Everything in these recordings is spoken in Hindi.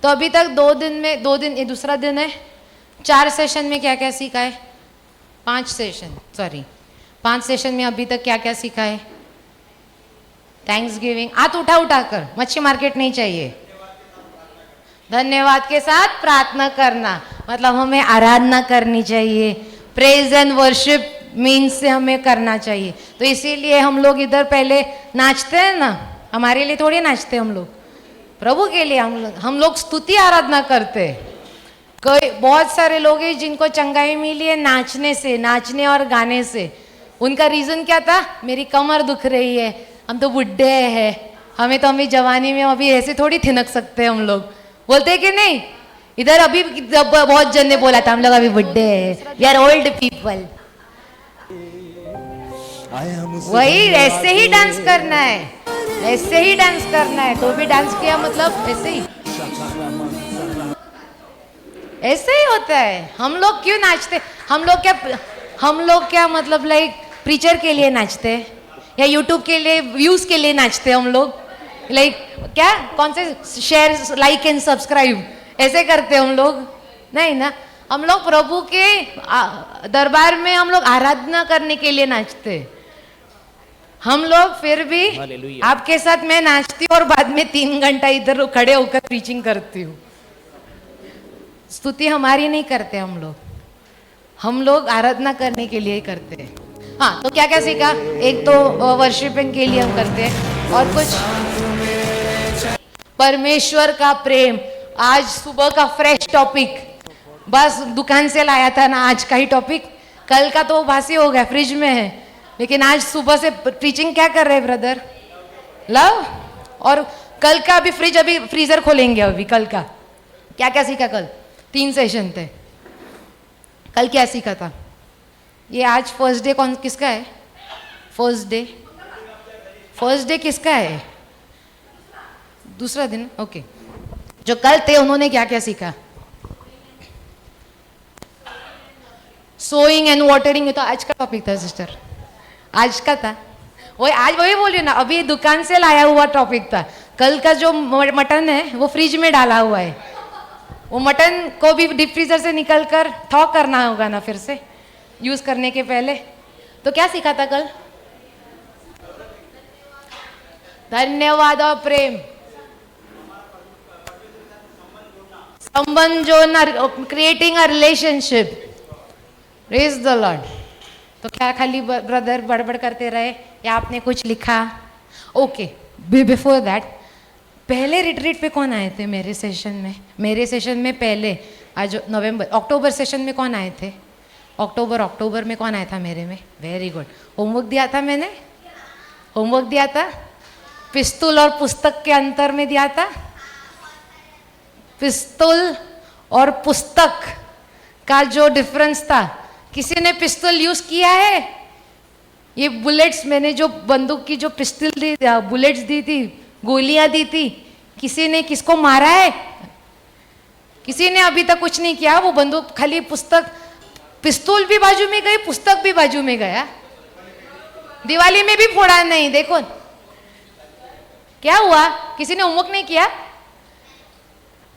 तो अभी तक 2 दिन, ये दूसरा दिन है, 4 सेशन में क्या क्या सीखा है? 5 सेशन में अभी तक क्या क्या सीखा है? थैंक्स गिविंग, हाथ उठा कर, मच्छी मार्केट नहीं चाहिए। धन्यवाद के साथ प्रार्थना करना, मतलब हमें आराधना करनी चाहिए। प्रेज एंड वर्शिप मीन्स से हमें करना चाहिए। तो इसीलिए हम लोग इधर पहले नाचते हैं ना, हमारे लिए थोड़ी नाचते हम लोग, प्रभु के लिए हम लोग स्तुति आराधना करते हैं। कोई बहुत सारे लोग हैं जिनको चंगाई मिली है नाचने और गाने से। उनका रीजन क्या था? मेरी कमर दुख रही है, हम तो बुढ़े हैं, हमें तो अभी जवानी में अभी ऐसे थोड़ी थिनक सकते हैं हम लोग, बोलते हैं कि नहीं? इधर अभी बहुत जन ने बोला था हम लोग अभी बुढ़े हैं, वी आर ओल्ड पीपल। वही ऐसे ही डांस करना है, ऐसे ही डांस करना है। तो भी डांस किया मतलब ऐसे ही, ऐसे ही होता है। हम लोग क्यों नाचते? हम लोग क्या मतलब लाइक प्रीचर के लिए नाचते हैं या यूट्यूब के लिए व्यूज के लिए नाचते हैं हम लोग? लाइक क्या कौन से शेयर लाइक एंड सब्सक्राइब ऐसे करते हैं हम लोग? नहीं ना, हम लोग प्रभु के दरबार में हम लोग आराधना करने के लिए नाचते हैं। हम लोग फिर भी आपके साथ मैं नाचती हूँ और बाद में 3 घंटा इधर खड़े होकर प्रीचिंग करती हूँ। स्तुति हमारी नहीं करते हम लोग आराधना करने के लिए ही करते हैं। हाँ, तो क्या क्या सीखा? एक तो वर्शिपिंग के लिए हम करते हैं, और कुछ परमेश्वर का प्रेम। आज सुबह का फ्रेश टॉपिक, बस दुकान से लाया था ना आज का ही टॉपिक। कल का तो बासी हो गया, फ्रिज में है, लेकिन आज सुबह से टीचिंग क्या कर रहे हैं ब्रदर? लव। और कल का अभी फ्रीजर खोलेंगे अभी। कल का क्या क्या सीखा? कल 3 सेशन थे। कल क्या सीखा था? ये आज फर्स्ट डे किसका है? फर्स्ट डे किसका है? दूसरा दिन। ओके, जो कल थे उन्होंने क्या क्या सीखा? सोइंग एंड वाटरिंग, तो आज का टॉपिक था सिस्टर, आज का था। वही आज वही बोलिए ना, अभी दुकान से लाया हुआ टॉपिक था। कल का जो मटन है वो फ्रिज में डाला हुआ है, वो मटन को भी डीप फ्रीजर से निकल कर थॉ करना होगा ना फिर से यूज करने के पहले। तो क्या सीखा था कल? धन्यवाद और प्रेम, संबंध जोड़ना, creating a relationship. Praise the Lord. तो क्या खाली ब्रदर बड़बड़ करते रहे या आपने कुछ लिखा? ओके, बिफोर दैट, पहले रिट्रीट पे कौन आए थे मेरे सेशन में पहले आज अक्टूबर सेशन में कौन आए थे? अक्टूबर में कौन आया था मेरे में? Very good. होमवर्क दिया था मैंने, होमवर्क दिया था। पिस्तौल और पुस्तक के अंतर में दिया था। पिस्तौल और पुस्तक का जो डिफरेंस था, किसी ने पिस्तौल यूज किया है? ये बुलेट्स, मैंने जो बंदूक की जो पिस्तौल दी, बुलेट्स दी थी, गोलियां दी थी, किसी ने किसको मारा है? किसी ने अभी तक कुछ नहीं किया। वो बंदूक खाली पुस्तक, पिस्तौल भी बाजू में गई, पुस्तक भी बाजू में गया। दिवाली में भी फोड़ा नहीं। देखो क्या हुआ, किसी ने होमवर्क नहीं किया।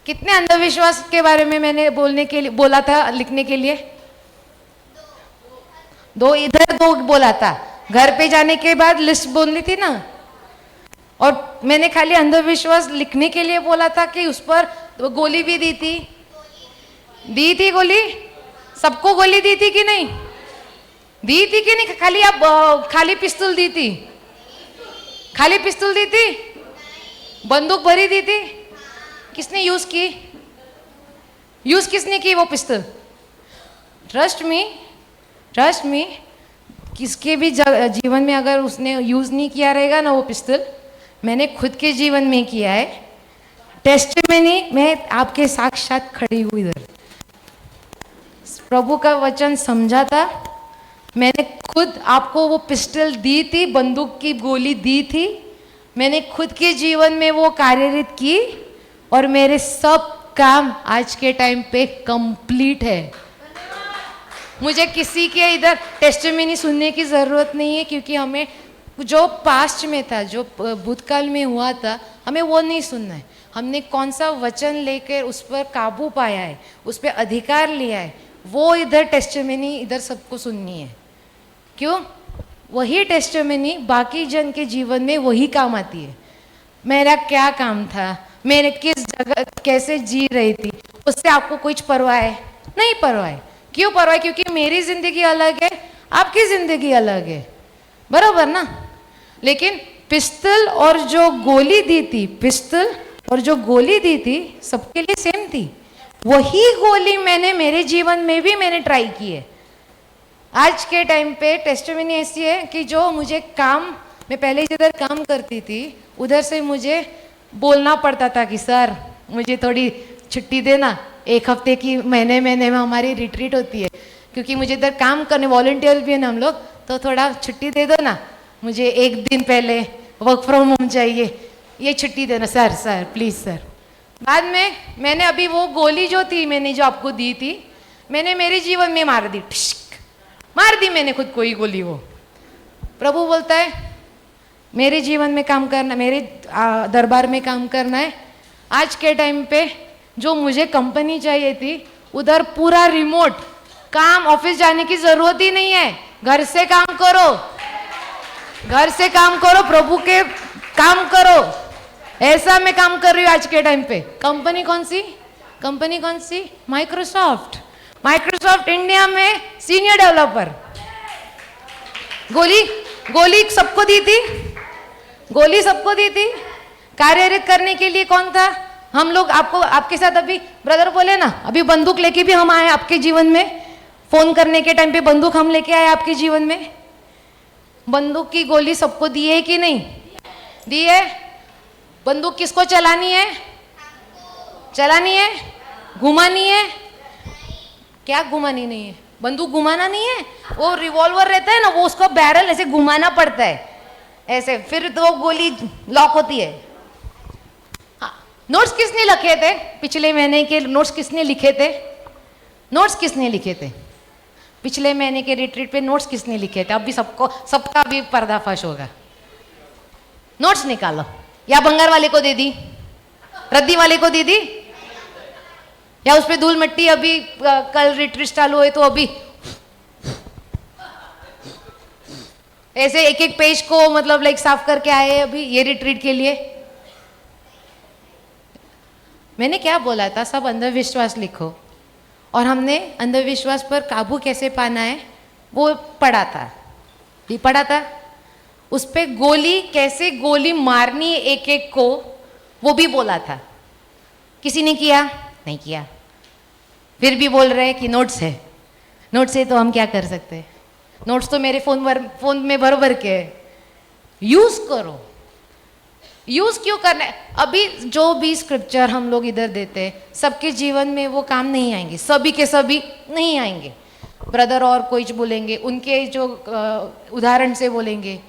कितने अंधविश्वास के बारे में मैंने बोला था लिखने के लिए? 2 इधर 2 बोला था। घर पे जाने के बाद लिस्ट बोलनी थी ना, और मैंने खाली अंधविश्वास लिखने के लिए बोला था कि उस पर तो गोली भी दी थी गोली। सबको गोली दी थी कि नहीं? दी थी कि नहीं? खाली आप खाली पिस्तौल दी थी? खाली पिस्तौल दी थी? बंदूक भरी दी थी? किसने यूज की? यूज किसने की वो पिस्तौल? ट्रस्ट मी, किसके भी जीवन में अगर उसने यूज नहीं किया रहेगा ना वो पिस्तौल, मैंने खुद के जीवन में किया है। टेस्टिमनी, मैं आपके साक्षात खड़ी हुई इधर, प्रभु का वचन समझा था। मैंने खुद आपको वो पिस्टल दी थी, बंदूक की गोली दी थी। मैंने खुद के जीवन में वो कार्यरत की, और मेरे सब काम आज के टाइम पे कंप्लीट है। मुझे किसी के इधर टेस्टिमनी सुनने की ज़रूरत नहीं है, क्योंकि हमें जो पास्ट में था, जो भूतकाल में हुआ था, हमें वो नहीं सुनना है। हमने कौन सा वचन लेकर उस पर काबू पाया है, उस पर अधिकार लिया है, वो इधर टेस्टिमनी इधर सबको सुननी है। क्यों? वही टेस्टिमनी बाकी जन के जीवन में वही काम आती है। मेरा क्या काम था, मैंने किस जगह कैसे जी रही थी, उससे आपको कुछ परवाह है? नहीं परवाह है। क्यों परवाह है? क्योंकि मेरी जिंदगी अलग है, आपकी जिंदगी अलग है, बराबर ना। लेकिन पिस्तल और जो गोली दी थी, पिस्तल और जो गोली दी थी सबके लिए सेम थी। वही गोली मैंने मेरे जीवन में भी मैंने ट्राई की है। आज के टाइम पे टेस्टिमनी ऐसी है कि जो मुझे काम, मैं पहले जिधर काम करती थी उधर से मुझे बोलना पड़ता था कि सर मुझे थोड़ी छुट्टी देना, 1 हफ्ते की, महीने महीने में हमारी रिट्रीट होती है, क्योंकि मुझे इधर काम करने, वॉलंटियर भी है ना हम लोग, तो थोड़ा छुट्टी दे दो ना, मुझे 1 दिन पहले वर्क फ्रॉम होम चाहिए, ये छुट्टी देना सर, सर प्लीज़ सर। बाद में मैंने अभी वो गोली जो थी मैंने जो आपको दी थी, मैंने मेरे जीवन में मार दी, मार दी मैंने खुद को ही गोली। वो प्रभु बोलता है मेरे जीवन में काम करना, मेरे दरबार में काम करना है। आज के टाइम पे जो मुझे कंपनी चाहिए थी उधर पूरा रिमोट काम, ऑफिस जाने की जरूरत ही नहीं है, घर से काम करो, घर से काम करो, प्रभु के काम करो। ऐसा मैं काम कर रही हूँ आज के टाइम पे। कंपनी कौन सी? कंपनी कौन सी? माइक्रोसॉफ्ट। माइक्रोसॉफ्ट इंडिया में सीनियर डेवलपर। गोली सबको दी थी, गोली सबको दी थी। कार्यरत करने के लिए कौन था? हम लोग। आपको, आपके साथ अभी ब्रदर बोले ना, अभी बंदूक लेके भी हम आए आपके जीवन में। फोन करने के टाइम पे बंदूक हम लेके आए आपके जीवन में। बंदूक की गोली सबको दी है कि नहीं दी है? बंदूक किसको चलानी है? चलानी है, घुमानी है? क्या घुमानी नहीं है? बंदूक घुमाना नहीं है, वो रिवॉल्वर रहता है ना, वो उसको बैरल ऐसे घुमाना पड़ता है ऐसे, फिर तो गोली लॉक होती है। हाँ, नोट्स किसने लिखे थे? पिछले महीने के नोट्स किसने लिखे थे? नोट्स किसने लिखे थे? पिछले महीने के रिट्रीट पे नोट्स किसने लिखे थे? अभी सबको, सबका भी पर्दाफाश होगा। नोट्स निकालो, या बंगार वाले को दे दी, रद्दी वाले को दे दी, या उस पे धूल मिट्टी, अभी कल रिट्रीट चालू हुए तो अभी ऐसे एक एक पेज को मतलब लाइक साफ करके आए अभी ये रिट्रीट के लिए। मैंने क्या बोला था? सब अंधविश्वास लिखो, और हमने अंधविश्वास पर काबू कैसे पाना है वो पढ़ा था, भी पढ़ा था। उस पे गोली, कैसे गोली मारनी है एक एक को, वो भी बोला था। किसी ने किया? नहीं किया। फिर भी बोल रहे हैं कि नोट्स है, नोट्स है तो हम क्या कर सकते हैं? नोट्स तो मेरे फोन में बरोबर के है, यूज करो। यूज क्यों करना है? अभी जो भी स्क्रिप्चर हम लोग इधर देते हैं सबके जीवन में वो काम नहीं आएंगे, सभी के सभी नहीं आएंगे। ब्रदर और कुछ बोलेंगे, उनके जो उदाहरण से बोलेंगे,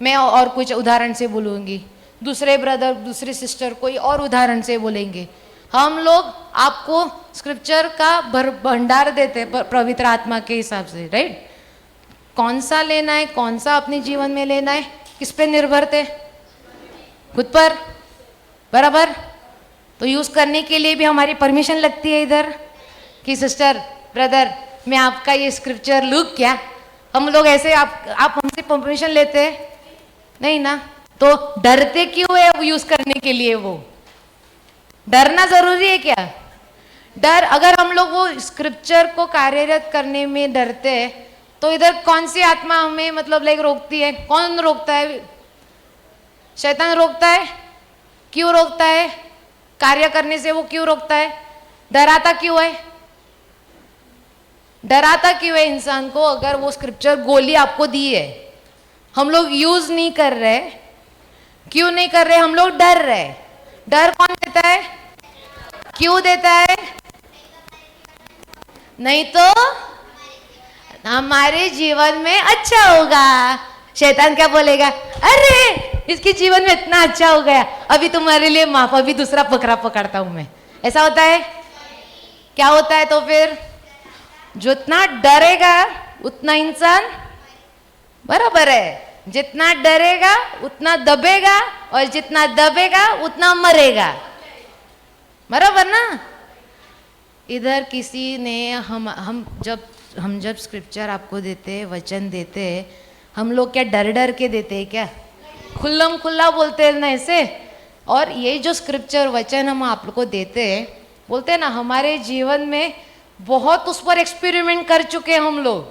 मैं और कुछ उदाहरण से बोलूँगी, दूसरे ब्रदर दूसरे सिस्टर कोई और उदाहरण से बोलेंगे। हम लोग आपको स्क्रिप्चर का भंडार देते पवित्र आत्मा के हिसाब से, राइट? कौन सा लेना है, कौन सा अपने जीवन में लेना है, किस पे निर्भर थे? खुद पर, बराबर। तो यूज करने के लिए भी हमारी परमिशन लगती है इधर कि सिस्टर ब्रदर मैं आपका ये स्क्रिप्चर लूँ क्या? हम लोग ऐसे आप हमसे परमिशन लेते हैं नहीं ना, तो डरते क्यों है यूज करने के लिए? वो डरना जरूरी है क्या? डर, अगर हम लोग वो स्क्रिप्चर को कार्यरत करने में डरते हैं तो इधर कौन सी आत्मा हमें मतलब लाइक रोकती है? कौन रोकता है? शैतान रोकता है। क्यों रोकता है? कार्य करने से वो क्यों रोकता है? डराता क्यों है? डराता क्यों है इंसान को? अगर वो स्क्रिप्चर गोली आपको दी है, हम लोग यूज नहीं कर रहे, क्यों नहीं कर रहे? हम लोग डर रहे। डर कौन देता है? क्यों देता है? नहीं तो हमारे जीवन में अच्छा होगा। शैतान क्या बोलेगा? अरे इसके जीवन में इतना अच्छा हो गया, अभी तुम्हारे लिए माफ, अभी दूसरा बकरा पकड़ता हूं मैं। ऐसा होता है? क्या होता है? तो फिर जितना डरेगा उतना इंसान, बराबर है, जितना डरेगा उतना दबेगा, और जितना दबेगा उतना मरेगा। बराबर ना। इधर किसी ने हम जब स्क्रिप्चर आपको देते हैं, वचन देते हैं, हम लोग क्या डर डर के देते हैं क्या? खुल्लम खुल्ला बोलते हैं ना ऐसे। और ये जो स्क्रिप्चर वचन हम आप लोग को देते हैं, बोलते हैं ना हमारे जीवन में बहुत उस पर एक्सपेरिमेंट कर चुके हैं हम लोग,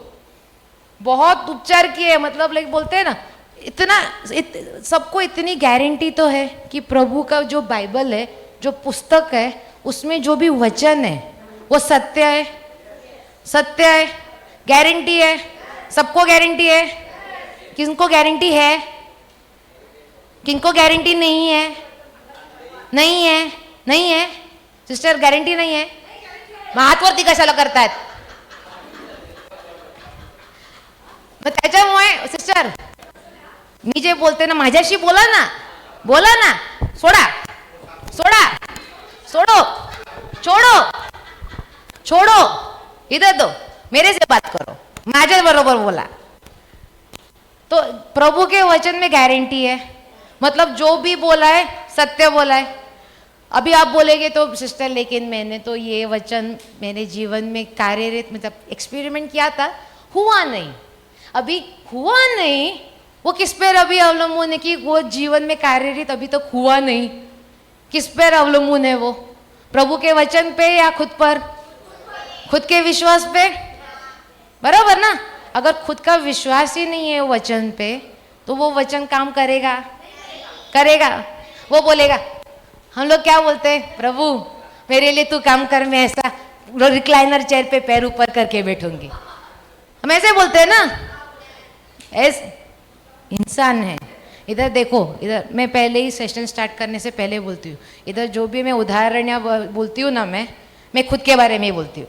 बहुत उपचार किए, मतलब लाइक बोलते हैं ना सबको इतनी गारंटी तो है कि प्रभु का जो बाइबल है, जो पुस्तक है, उसमें जो भी वचन है वो सत्य है, सत्य है, गारंटी है, सबको गारंटी है। किनको गारंटी है, किनको गारंटी नहीं है? नहीं है, नहीं है सिस्टर, गारंटी नहीं है। मग हात वरती कशाला करतायत? मग त्याच्यामुळे सिस्टर मी जे बोलते ना, माझ्याशी बोला ना, बोला ना, सोडा सोडा, सोडो, छोड़ो छोड़ो, इधर दो, मेरे से बात करो, माझ्या बरोबर बोला। तो प्रभु के वचन में गारंटी है, मतलब जो भी बोला है सत्य बोला है। अभी आप बोलेंगे तो सिस्टर लेकिन मैंने तो ये वचन मेरे जीवन में कार्यरत, मतलब एक्सपेरिमेंट किया था, हुआ नहीं। अभी हुआ नहीं, वो किस पर अभी अवलंबन है कि वो जीवन में कार्यरत अभी तक हुआ नहीं? किस पर अवलंबन है वो? प्रभु के वचन पे या खुद पर? खुद के विश्वास पे, बराबर ना। अगर खुद का विश्वास ही नहीं है वचन पे, तो वो वचन काम करेगा? करेगा? वो बोलेगा, हम लोग क्या बोलते हैं, प्रभु मेरे लिए तू काम कर, मैं ऐसा रिक्लाइनर चेयर पे पैर ऊपर करके बैठूंगी। हम ऐसे बोलते हैं ना, ऐसे इंसान है। इधर देखो, इधर मैं पहले ही सेशन स्टार्ट करने से पहले बोलती हूँ, इधर जो भी मैं उदाहरण या बोलती हूँ ना, मैं खुद के बारे में ही बोलती हूँ।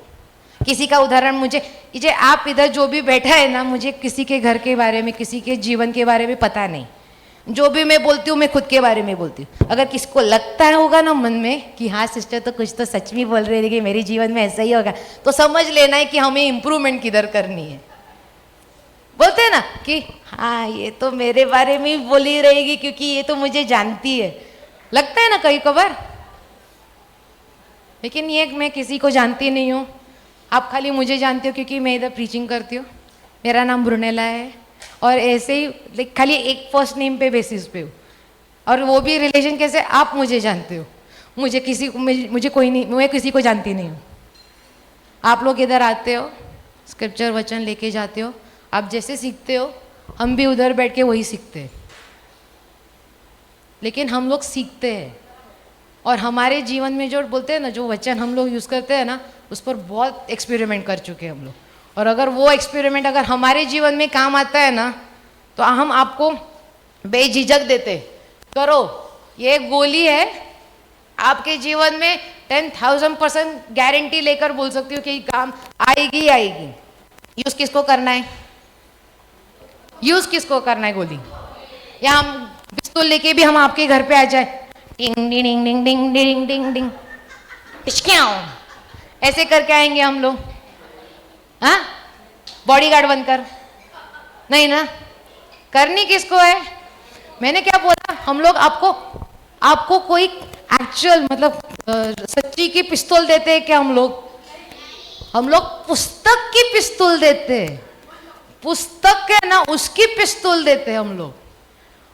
किसी का उदाहरण मुझे आप इधर जो भी बैठा है ना, मुझे किसी के घर के बारे में, किसी के जीवन के बारे में पता नहीं। जो भी मैं बोलती हूँ मैं खुद के बारे में बोलती हूँ। अगर किसको लगता होगा ना मन में कि हाँ सिस्टर तो कुछ तो सच में बोल रही है कि मेरे जीवन में ऐसा ही होगा, तो समझ लेना है कि हमें इम्प्रूवमेंट किधर करनी है। बोलते हैं ना कि हाँ ये तो मेरे बारे में ही बोली रहेगी क्योंकि ये तो मुझे जानती है, लगता है ना कई कबार। लेकिन ये मैं किसी को जानती नहीं हूँ, आप खाली मुझे जानते हो क्योंकि मैं इधर प्रीचिंग करती हूँ। मेरा नाम ब्रुनेला है और ऐसे ही खाली एक फर्स्ट नेम पे बेसिस पे हूँ, और वो भी रिलेशन कैसे, आप मुझे जानते हो, मुझे कोई नहीं, मैं किसी को जानती नहीं हूँ। आप लोग इधर आते हो, स्क्रिप्चर वचन लेके जाते हो, आप जैसे सीखते हो हम भी उधर बैठ के वही सीखते हैं। लेकिन हम लोग सीखते हैं और हमारे जीवन में जो बोलते हैं ना, जो वचन हम लोग यूज़ करते हैं ना, उस पर बहुत एक्सपेरिमेंट कर चुके हैं हम लोग। और अगर वो एक्सपेरिमेंट अगर हमारे जीवन में काम आता है ना, तो हम आपको बेझिझक देते, करो, ये गोली है, आपके जीवन में 10,000% गारंटी लेकर बोल सकती हूँ कि काम आएगी आएगी। यूज़ किसको करना है? यूज़ किसको करना है गोली? या हम पिस्तौल लेके भी हम आपके घर पे आ जाए, टिंग डिंग डिंग डिंग डिंग डिंग डिंग डिंग, ऐसे करके आएंगे हम लोग? हाँ, बॉडीगार्ड बनकर? नहीं ना। करनी किसको है? मैंने क्या बोला, हम लोग आपको कोई एक्चुअल मतलब सच्ची की पिस्तौल देते हैं क्या? हम लोग पुस्तक की पिस्तौल देते हैं, पुस्तक है ना उसकी पिस्तौल देते हैं हम लोग।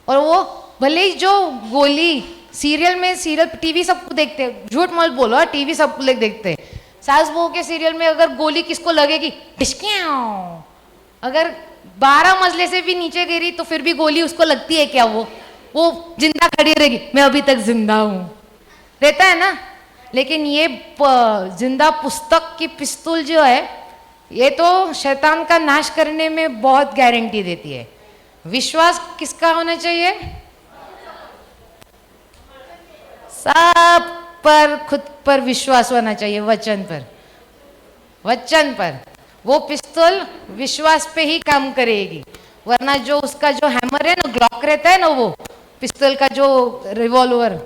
और वो भले ही जो गोली सीरियल टीवी सबको देखते हैं, झूठ मत बोलो, टीवी सब लोग देखते हैं। सास बहू के सीरियल में अगर गोली किसको लगेगी, टिश्क्याओ, अगर 12 मंजिले से भी नीचे गिरी तो फिर भी गोली उसको लगती है क्या? वो जिंदा खड़ी रहेगी, मैं अभी तक जिंदा हूं, रहता है ना। लेकिन ये जिंदा पुस्तक की पिस्तौल जो है, ये तो शैतान का नाश करने में बहुत गारंटी देती है। विश्वास किसका होना चाहिए? सब पर खुद पर विश्वास होना चाहिए, वचन पर, वचन पर। वो पिस्तौल विश्वास पे ही काम करेगी, वरना जो उसका जो हैमर है ना, ग्लॉक रहता है ना, वो पिस्तौल का जो रिवॉल्वर,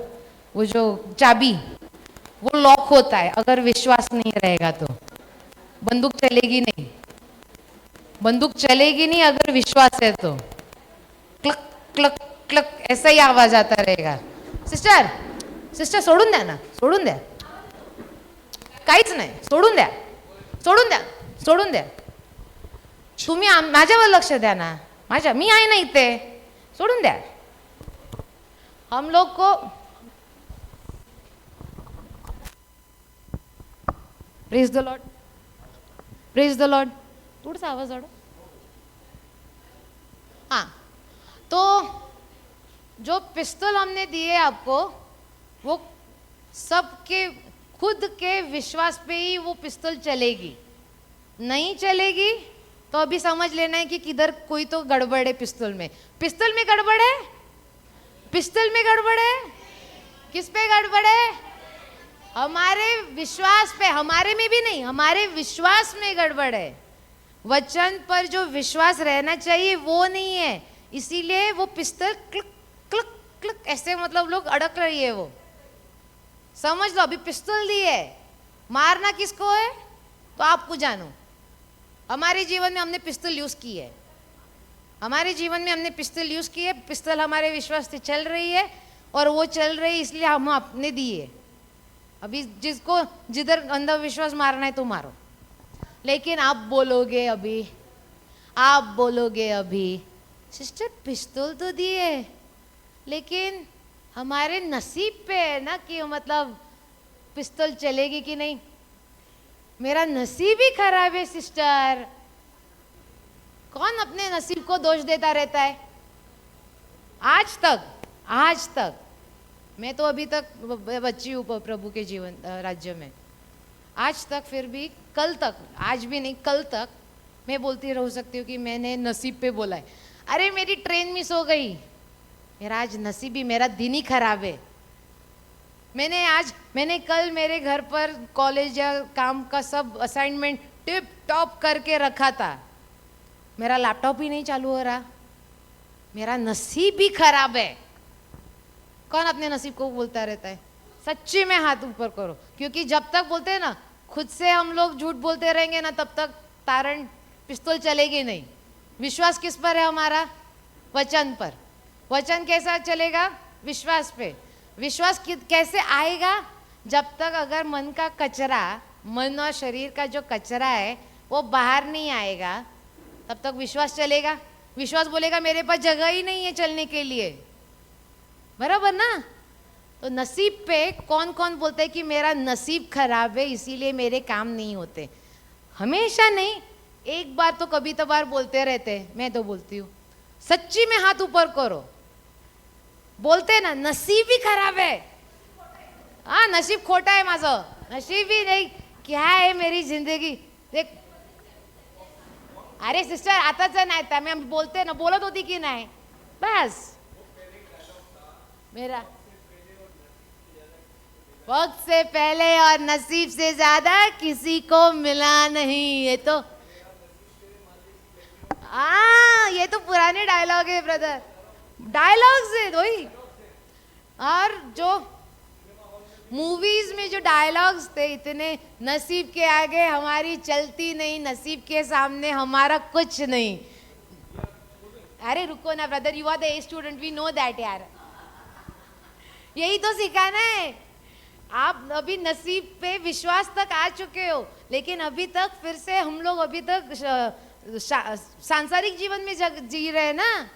वो जो चाबी, वो लॉक होता है। अगर विश्वास नहीं रहेगा तो बंदूक चलेगी नहीं, बंदूक चलेगी नहीं अगर विश्वास है तो। क्लक क्लक क्लक ऐसा ही आवाज आता रहेगा। सिस्टर सोडून द्या ना, सोडून द्या, काहीच नाही, सोडून द्या, सोडून द्या, सोडून द्या. तुम्ही माझ्यावर लक्ष द्या ना, मी आहे ना इथे, सोडून द्या. हम लोग को praise the Lord, praise the Lord. थोडासा आवाज वाढो. हाँ, तो जो पिस्तौल हमने दिए आपको, वो सबके खुद के विश्वास पे ही वो पिस्तौल चलेगी. नहीं चलेगी तो अभी समझ लेना है कि किधर कोई तो गड़बड़ है पिस्तौल में. पिस्तौल में गड़बड़ है, पिस्तौल में गड़बड़ है. किस पे गड़बड़ है? हमारे विश्वास पे. हमारे में भी नहीं, हमारे विश्वास में गड़बड़ है. वचन पर जो विश्वास रहना चाहिए वो नहीं है, इसीलिए वो पिस्तौल क्लिक क्लिक क्लिक ऐसे मतलब लोग अड़क रही है. वो समझ लो, अभी पिस्तौल दी है, मारना किसको है तो आपको जानो. हमारे जीवन में हमने पिस्तौल यूज की है, हमारे जीवन में हमने पिस्तौल यूज की है. पिस्तौल हमारे विश्वास से चल रही है और वो चल रही है, इसलिए हम अपने दिए. अभी जिसको जिधर अंधविश्वास मारना है तो मारो. लेकिन आप बोलोगे अभी, आप बोलोगे अभी, सिस्टर पिस्तौल तो दिए लेकिन हमारे नसीब पे है ना कि मतलब पिस्तौल चलेगी कि नहीं. मेरा नसीब ही खराब है सिस्टर. कौन अपने नसीब को दोष देता रहता है? आज तक मैं तो अभी तक बच्ची हूँ प्रभु के जीवन राज्य में. आज तक, फिर भी कल तक, आज भी नहीं कल तक मैं बोलती रह सकती हूँ कि मैंने नसीब पे बोला है. अरे मेरी ट्रेन मिस हो गई, मेरा आज नसीब ही, मेरा दिन ही खराब है. मैंने कल मेरे घर पर कॉलेज या काम का सब असाइनमेंट टिप टॉप करके रखा था, मेरा लैपटॉप ही नहीं चालू हो रहा. मेरा नसीब ही खराब है. कौन अपने नसीब को बोलता रहता है? सच्ची में हाथ ऊपर करो, क्योंकि जब तक बोलते हैं ना खुद से हम लोग झूठ बोलते रहेंगे ना, तब तक तारण पिस्तौल चलेगी नहीं. विश्वास किस पर है हमारा? वचन पर. वचन कैसा चलेगा? विश्वास पे. विश्वास कैसे आएगा? जब तक अगर मन का कचरा, मन और शरीर का जो कचरा है वो बाहर नहीं आएगा, तब तक विश्वास चलेगा. विश्वास बोलेगा मेरे पास जगह ही नहीं है चलने के लिए, बराबर ना. तो नसीब पे कौन कौन बोलते हैं कि मेरा नसीब खराब है इसीलिए मेरे काम नहीं होते? हमेशा नहीं, एक बार तो कभी कभार बोलते रहते हैं. मैं तो बोलती हूँ, सच्ची में हाथ ऊपर करो. बोलते ना नसीब ही खराब है. हाँ, नसीब खोटा है माझं, नसीब ही नहीं. क्या है मेरी जिंदगी देख. अरे सिस्टर आताच नाही था, मैं बोलते ना, बोलत होती की नाही. बस मेरा वक्त से पहले और नसीब से ज्यादा किसी को मिला नहीं. ये तो ये तो पुराने डायलॉग है ब्रदर, डायलॉग्स है वही. और जो मूवीज में जो डायलॉग्स थे, इतने नसीब के आगे हमारी चलती नहीं, नसीब के सामने हमारा कुछ नहीं. अरे रुको ना brother, you are the a student, we know that यार. यही तो सिखाना है. आप अभी नसीब पे विश्वास तक आ चुके हो, लेकिन अभी तक फिर से हम लोग अभी तक सांसारिक जीवन में जी रहे हैं ना.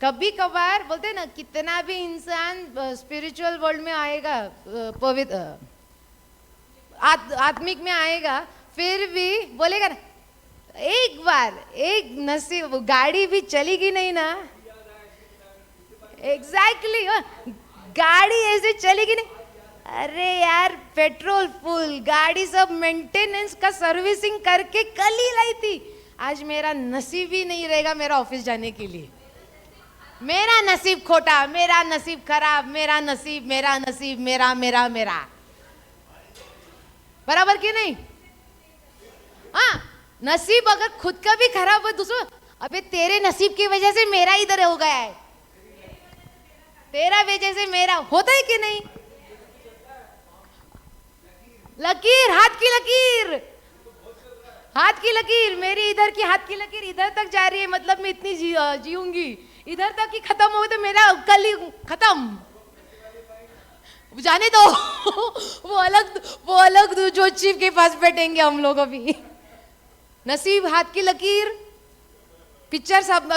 कभी कभार बोलते ना, कितना भी इंसान स्पिरिचुअल वर्ल्ड में आएगा, पवित्र आत्मिक में आएगा, फिर भी बोलेगा ना, एक बार एक नसीब, गाड़ी भी चलेगी नहीं ना. एग्जैक्टली गाड़ी ऐसे चलेगी नहीं. अरे यार पेट्रोल फुल, गाड़ी सब मेंटेनेंस का सर्विसिंग करके कल ही लाई थी. आज मेरा नसीब ही नहीं रहेगा मेरा ऑफिस जाने के लिए. मेरा नसीब खोटा, मेरा नसीब खराब, मेरा नसीब, मेरा नसीब, मेरा मेरा मेरा. बराबर कि नहीं? हाँ, नसीब अगर खुद का भी खराब हो दूसरों, अबे तेरे नसीब की वजह से मेरा इधर हो गया है, तेरा वजह से मेरा. होता है कि नहीं? लकीर, हाथ की लकीर, हाथ की लकीर, मेरी इधर की हाथ की लकीर इधर तक जा रही है, मतलब मैं इतनी जीऊंगी. इधर तक ही खत्म हो तो मेरा कल ही खत्म. जाने दो वो अलग जो चीफ के पास बैठेंगे हम लोग अभी। नसीब, हाथ की लकीर, पिक्चर सब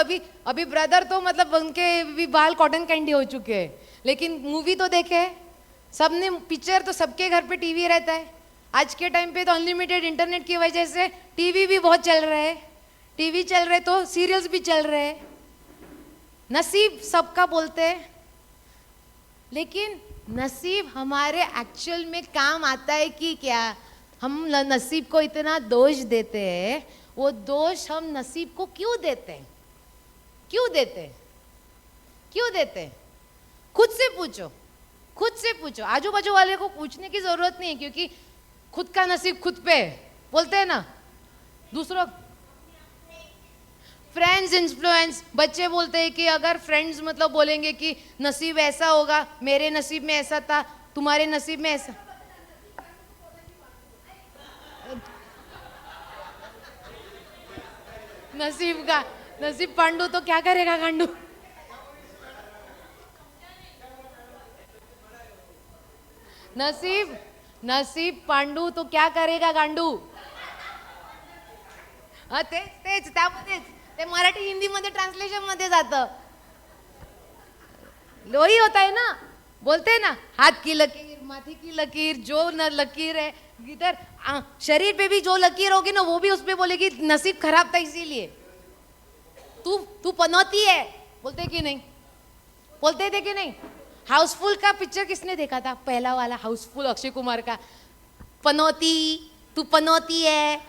अभी ब्रदर तो मतलब उनके भी बाल कॉटन कैंडी हो चुके हैं, लेकिन मूवी तो देखे सबने। पिक्चर तो सबके घर पे टीवी रहता है। आज के टाइम पे तो अनलिमिटेड इंटरनेट की वजह से टीवी भी बहुत चल रहे हैं, टीवी चल रहे तो सीरियल्स भी चल रहे हैं। नसीब सबका बोलते हैं, लेकिन नसीब हमारे एक्चुअल में काम आता है कि क्या? हम नसीब को इतना दोष देते हैं, वो दोष हम नसीब को क्यों देते हैं? क्यों देते हैं? क्यों देते हैं? खुद से पूछो, खुद से पूछो। आजू बाजू वाले को पूछने की जरूरत नहीं है, क्योंकि खुद का नसीब खुद पे बोलते हैं ना। दूसरों फ्रेंड्स इन्फ्लुएंस, बच्चे बोलते हैं कि अगर फ्रेंड्स मतलब बोलेंगे कि नसीब ऐसा होगा, मेरे नसीब में ऐसा था, तुम्हारे नसीब में ऐसा। नसीब पांडू तो क्या करेगा गांडू? नसीब पांडू तो क्या करेगा गांडू? तेच त्यामध्येच ते मराठी हिंदी मध्ये ट्रान्सलेशन मध्ये जातं। लोही होता है ना, बोलते हैं ना, हाथ की लकीर, माथे की लकीर, जो न लकीर है इधर शरीर पे भी जो लकीर होगी ना, वो भी उस पे बोलेगी नसीब खराब था इसीलिए। तू पनौती है, बोलते कि नहीं? बोलते थे कि नहीं? हाउसफुल का पिक्चर किसने देखा था? पहला वाला हाउसफुल, अक्षय कुमार का। पनौती, तू पनौती है।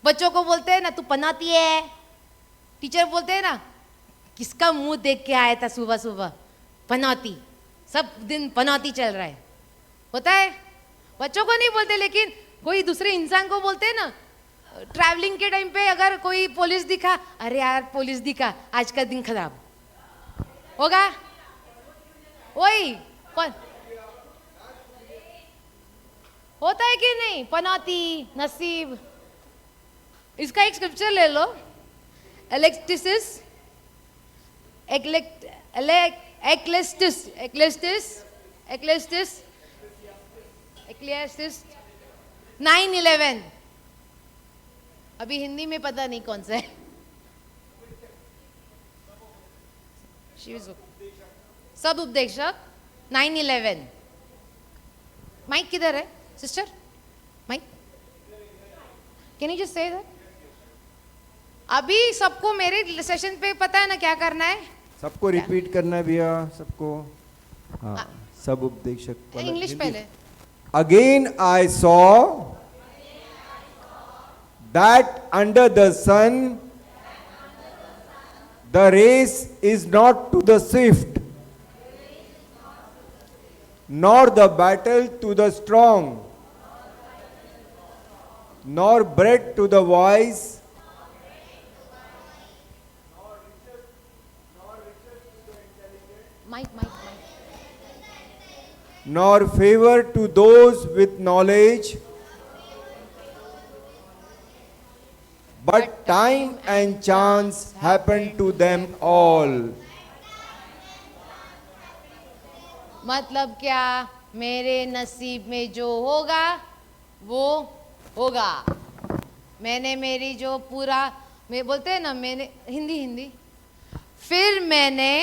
बच्चों को बोलते हैं ना, तू पनौती है। टीचर बोलते हैं ना, किसका मुंह देख के आया था सुबह सुबह? पनौती। सब दिन पनौती चल रहा है, होता है। बच्चों को नहीं बोलते, लेकिन कोई दूसरे इंसान को बोलते हैं ना। ट्रैवलिंग के टाइम पे अगर कोई पुलिस दिखा, अरे यार पुलिस दिखा, आज का दिन खराब होगा। वही कौन होता है कि नहीं? पनौती, नसीब। इसका एक स्क्रिप्चर ले लो, एलेक्टिसिस एक्लेस्टिस 9:11। अभी हिंदी में पता नहीं कौन सा है। सब उपदेशक 9:11। माइक किधर है sister? Mike, can you just say that? अभी सबको मेरे सेशन पे पता है ना क्या करना है? सबको रिपीट करना है भैया, सबको। हाँ, सब उपदेशक इंग्लिश पहले। Again I saw that under the sun the race is not to the swift, nor the battle to the strong, nor bread to the wise, mike nor favor to those with knowledge, but time and chance happen to them all. मतलब क्या? मेरे नसीब में जो होगा वो होगा। मैंने मेरी जो पूरा, मैं बोलते हैं ना, मैंने हिंदी फिर मैंने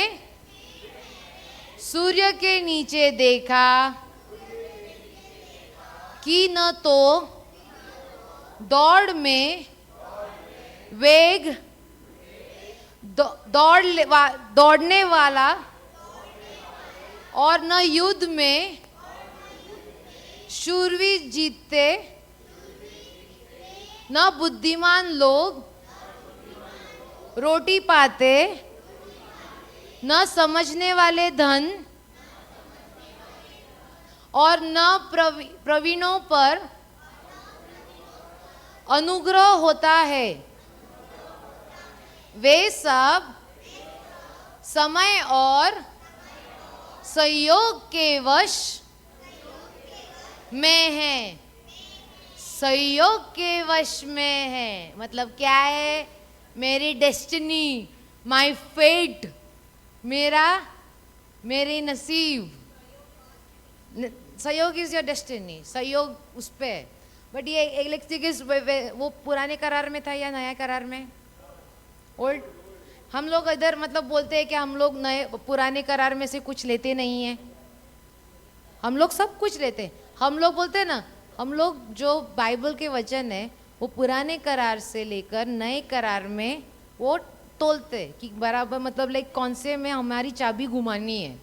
सूर्य के नीचे देखा कि न तो दौड़ में वेग, दौड़ने वाला, और न युद्ध में शूरवीर जीतते, न बुद्धिमान लोग रोटी पाते, न समझने वाले धन, और न प्रवीणों पर अनुग्रह होता है। वे सब समय और संयोग के वश में हैं। संयोग के वश में है मतलब क्या है? मेरी डेस्टिनी, माय फेट, मेरी नसीब सहयोग इज योर डेस्टिनी, सहयोग उस पे है। बट ये इलेक्ट्रिक वो पुराने करार में था या नया करार में? ओल्ड। हम लोग इधर मतलब बोलते हैं कि हम लोग नए पुराने करार में से कुछ लेते नहीं हैं, हम लोग सब कुछ लेते हैं। हम लोग बोलते हैं ना, हम लोग जो बाइबल के वचन है वो पुराने करार से लेकर नए करार में वो तोलते कि बराबर, मतलब लाइक कौन से में हमारी चाबी घुमानी है।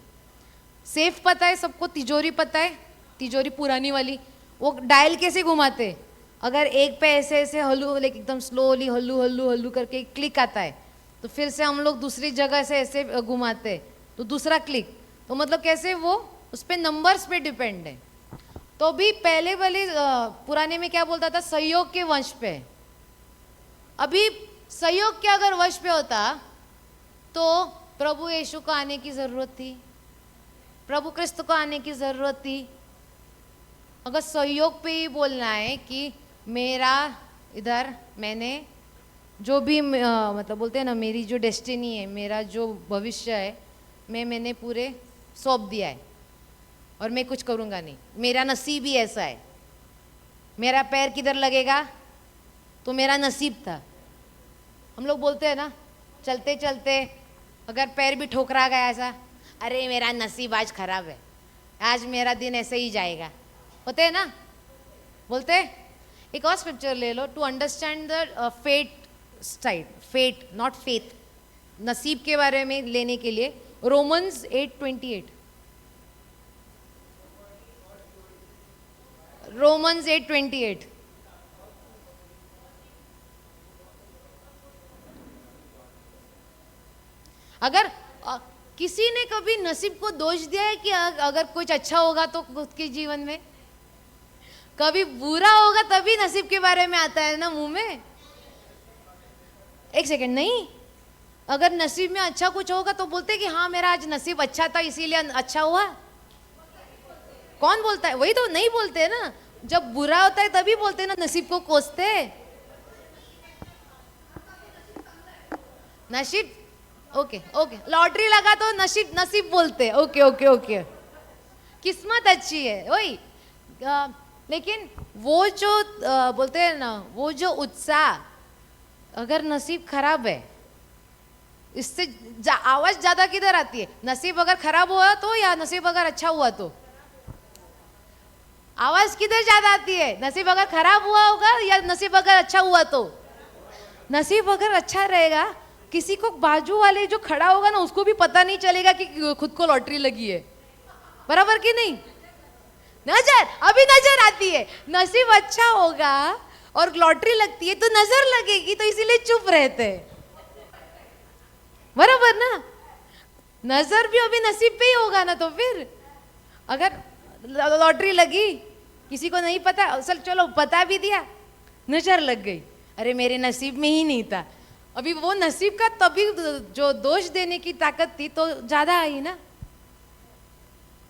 सेफ पता है सबको, तिजोरी पता है, तिजोरी पुरानी वाली, वो डायल कैसे घुमाते? अगर एक पे ऐसे ऐसे हल्लू, लाइक एकदम स्लोली हल्लू हल्लू हल्लू करके क्लिक आता है, तो फिर से हम लोग दूसरी जगह से ऐसे घुमाते तो दूसरा क्लिक, तो मतलब कैसे वो उस पे नंबर्स पे डिपेंड है। तो भी पहले वाले पुराने में क्या बोलता था? सहयोग के वंश पे। अभी सहयोग के अगर वंश पे होता तो प्रभु यीशु को आने की जरूरत थी, प्रभु क्रिस्त को आने की जरूरत थी। अगर सहयोग पे ही बोलना है कि मेरा इधर मैंने जो भी मतलब बोलते हैं ना, मेरी जो डेस्टिनी है, मेरा जो भविष्य है, मैंने पूरे सौंप दिया है और मैं कुछ करूँगा नहीं, मेरा नसीब ही ऐसा है। मेरा पैर किधर लगेगा तो मेरा नसीब था। हम लोग बोलते हैं ना, चलते चलते अगर पैर भी ठोकरा गया ऐसा, अरे मेरा नसीब आज खराब है, आज मेरा दिन ऐसे ही जाएगा, होते हैं ना, बोलते हैं। एक और स्क्रिप्चर ले लो to understand the fate side, fate not faith, नसीब के बारे में लेने के लिए रोमन्स 8:28, रोमन्स 8:28। अगर किसी ने कभी नसीब को दोष दिया है कि अगर कुछ अच्छा होगा तो खुद के जीवन में, कभी बुरा होगा तभी नसीब के बारे में आता है ना मुंह में? एक सेकंड, नहीं, अगर नसीब में अच्छा कुछ होगा तो बोलते कि हाँ मेरा आज नसीब अच्छा था इसीलिए अच्छा हुआ। कौन बोलता है? वही तो नहीं बोलते ना, जब बुरा होता है तभी बोलते ना, नसीब को कोसते। नसीब, ओके ओके, लॉटरी लगा तो नसीब नसीब बोलते, ओके ओके ओके, किस्मत अच्छी है वही। लेकिन वो जो बोलते हैं ना, वो जो उत्साह, अगर नसीब खराब है, इससे आवाज ज्यादा किधर आती है? नसीब अगर खराब हुआ तो या नसीब अगर अच्छा हुआ तो? आवाज किधर ज्यादा आती है? नसीब अगर खराब हुआ होगा या नसीब अगर अच्छा हुआ तो? नसीब अगर अच्छा रहेगा, किसी को बाजू वाले जो खड़ा होगा ना उसको भी पता नहीं चलेगा कि खुद को लॉटरी लगी है, बराबर कि नहीं? नजर, अभी नजर आती है, नसीब अच्छा होगा और लॉटरी लगती है तो नजर लगेगी, तो इसीलिए चुप रहते हैं, बराबर ना? नजर भी अभी नसीब पे ही होगा ना, तो फिर अगर लॉटरी लगी, किसी को नहीं पता, चलो बता भी दिया, नजर लग गई, अरे मेरे नसीब में ही नहीं था, अभी वो नसीब का तभी जो दोष देने की ताकत थी तो ज्यादा आई ना।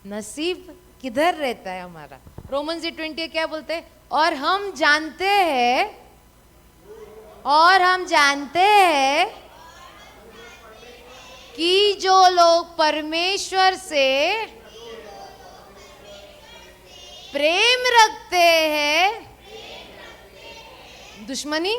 नसीब किधर रहता है हमारा? रोमन्स 8:20 क्या बोलते हैं? और हम जानते हैं कि जो लोग परमेश्वर से प्रेम रखते हैं, दुश्मनी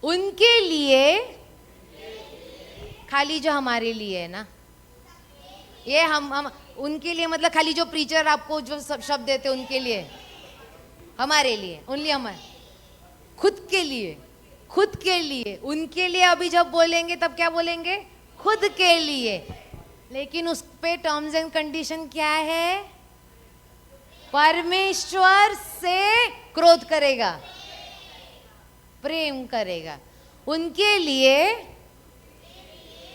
उनके लिए, खाली जो हमारे लिए है ना, ये हम उनके लिए मतलब खाली जो प्रीचर आपको जो सब शब्द देते उनके लिए, हमारे लिए, ओनली हमारे खुद के लिए, उनके लिए अभी जब बोलेंगे तब क्या बोलेंगे? खुद के लिए। लेकिन उस पे टर्म्स एंड कंडीशन क्या है? परमेश्वर से क्रोध करेगा, प्रेम करेगा, उनके लिए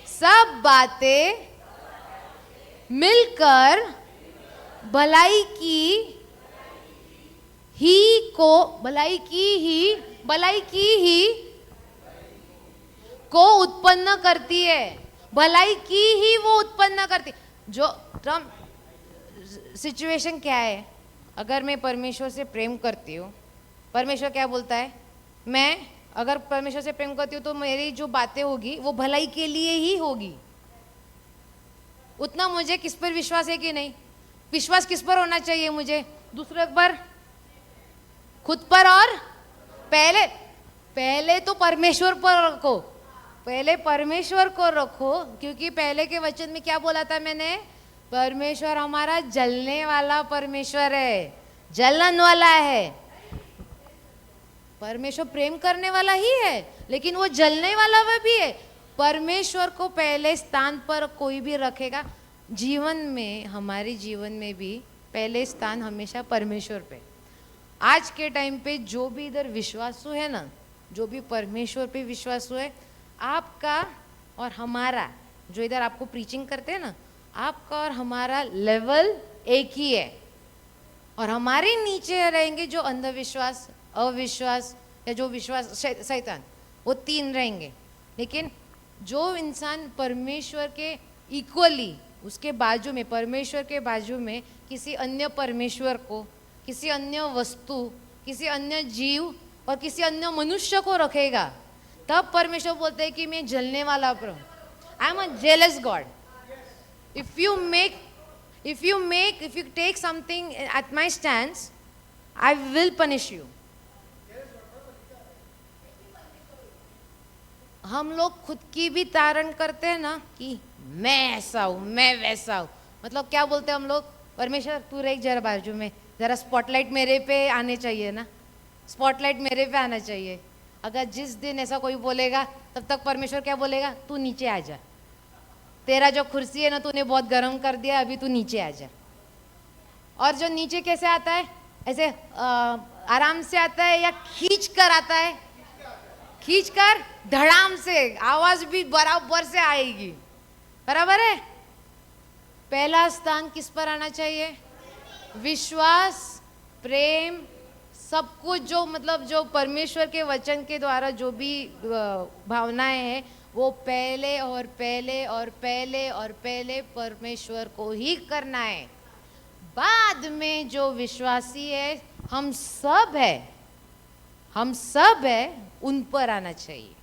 सब बातें मिलकर भलाई की ही को उत्पन्न करती है, भलाई की ही वो उत्पन्न करती। जो टर्म सिचुएशन क्या है? अगर मैं परमेश्वर से प्रेम करती हूँ, परमेश्वर क्या बोलता है, मैं अगर परमेश्वर से प्रेम करती हूँ तो मेरी जो बातें होगी वो भलाई के लिए ही होगी। उतना मुझे किस पर विश्वास है कि नहीं? विश्वास किस पर होना चाहिए मुझे? दूसरे पर, खुद पर, और पहले पहले तो परमेश्वर पर रखो, पहले परमेश्वर को रखो, क्योंकि पहले के वचन में क्या बोला था मैंने? परमेश्वर हमारा जलने वाला परमेश्वर है, जलन वाला है। परमेश्वर प्रेम करने वाला ही है, लेकिन वो जलने वाला भी है। परमेश्वर को पहले स्थान पर कोई भी रखेगा, जीवन में, हमारे जीवन में भी पहले स्थान हमेशा परमेश्वर पे। आज के टाइम पे जो भी इधर विश्वासु है ना, जो भी परमेश्वर पे विश्वासु है, आपका और हमारा, जो इधर आपको प्रीचिंग करते हैं ना, आपका और हमारा लेवल एक ही है। और हमारे नीचे रहेंगे जो अंधविश्वास, अविश्वास या जो विश्वास, शैतान, वो 3 रहेंगे। लेकिन जो इंसान परमेश्वर के इक्वली, उसके बाजू में, परमेश्वर के बाजू में किसी अन्य परमेश्वर को, किसी अन्य वस्तु, किसी अन्य जीव और किसी अन्य मनुष्य को रखेगा, तब परमेश्वर बोलते हैं कि मैं जलने वाला हूँ। I am a jealous God. If you take something at my stance, I will punish you. हम लोग खुद की भी तारण करते हैं ना कि मैं ऐसा हूँ, मैं वैसा हूँ। मतलब क्या बोलते हैं हम लोग? परमेश्वर तू रह जरा बाजू में, जरा स्पॉटलाइट मेरे पे आने चाहिए ना, स्पॉटलाइट मेरे पे आना चाहिए। अगर जिस दिन ऐसा कोई बोलेगा, तब तक परमेश्वर क्या बोलेगा? तू नीचे आ जा, तेरा जो कुर्सी है ना तूने बहुत गर्म कर दिया, अभी तू नीचे आ जा। और जो नीचे कैसे आता है? ऐसे आराम से आता है या खींच कर आता है? खींच कर, धड़ाम से, आवाज भी बराबर से आएगी, बराबर है। पहला स्थान किस पर आना चाहिए? विश्वास, प्रेम, सब कुछ जो, मतलब जो परमेश्वर के वचन के द्वारा जो भी भावनाएं हैं, वो पहले और पहले और पहले और पहले परमेश्वर को ही करना है। बाद में जो विश्वासी है, हम सब है, उन पर आना चाहिए।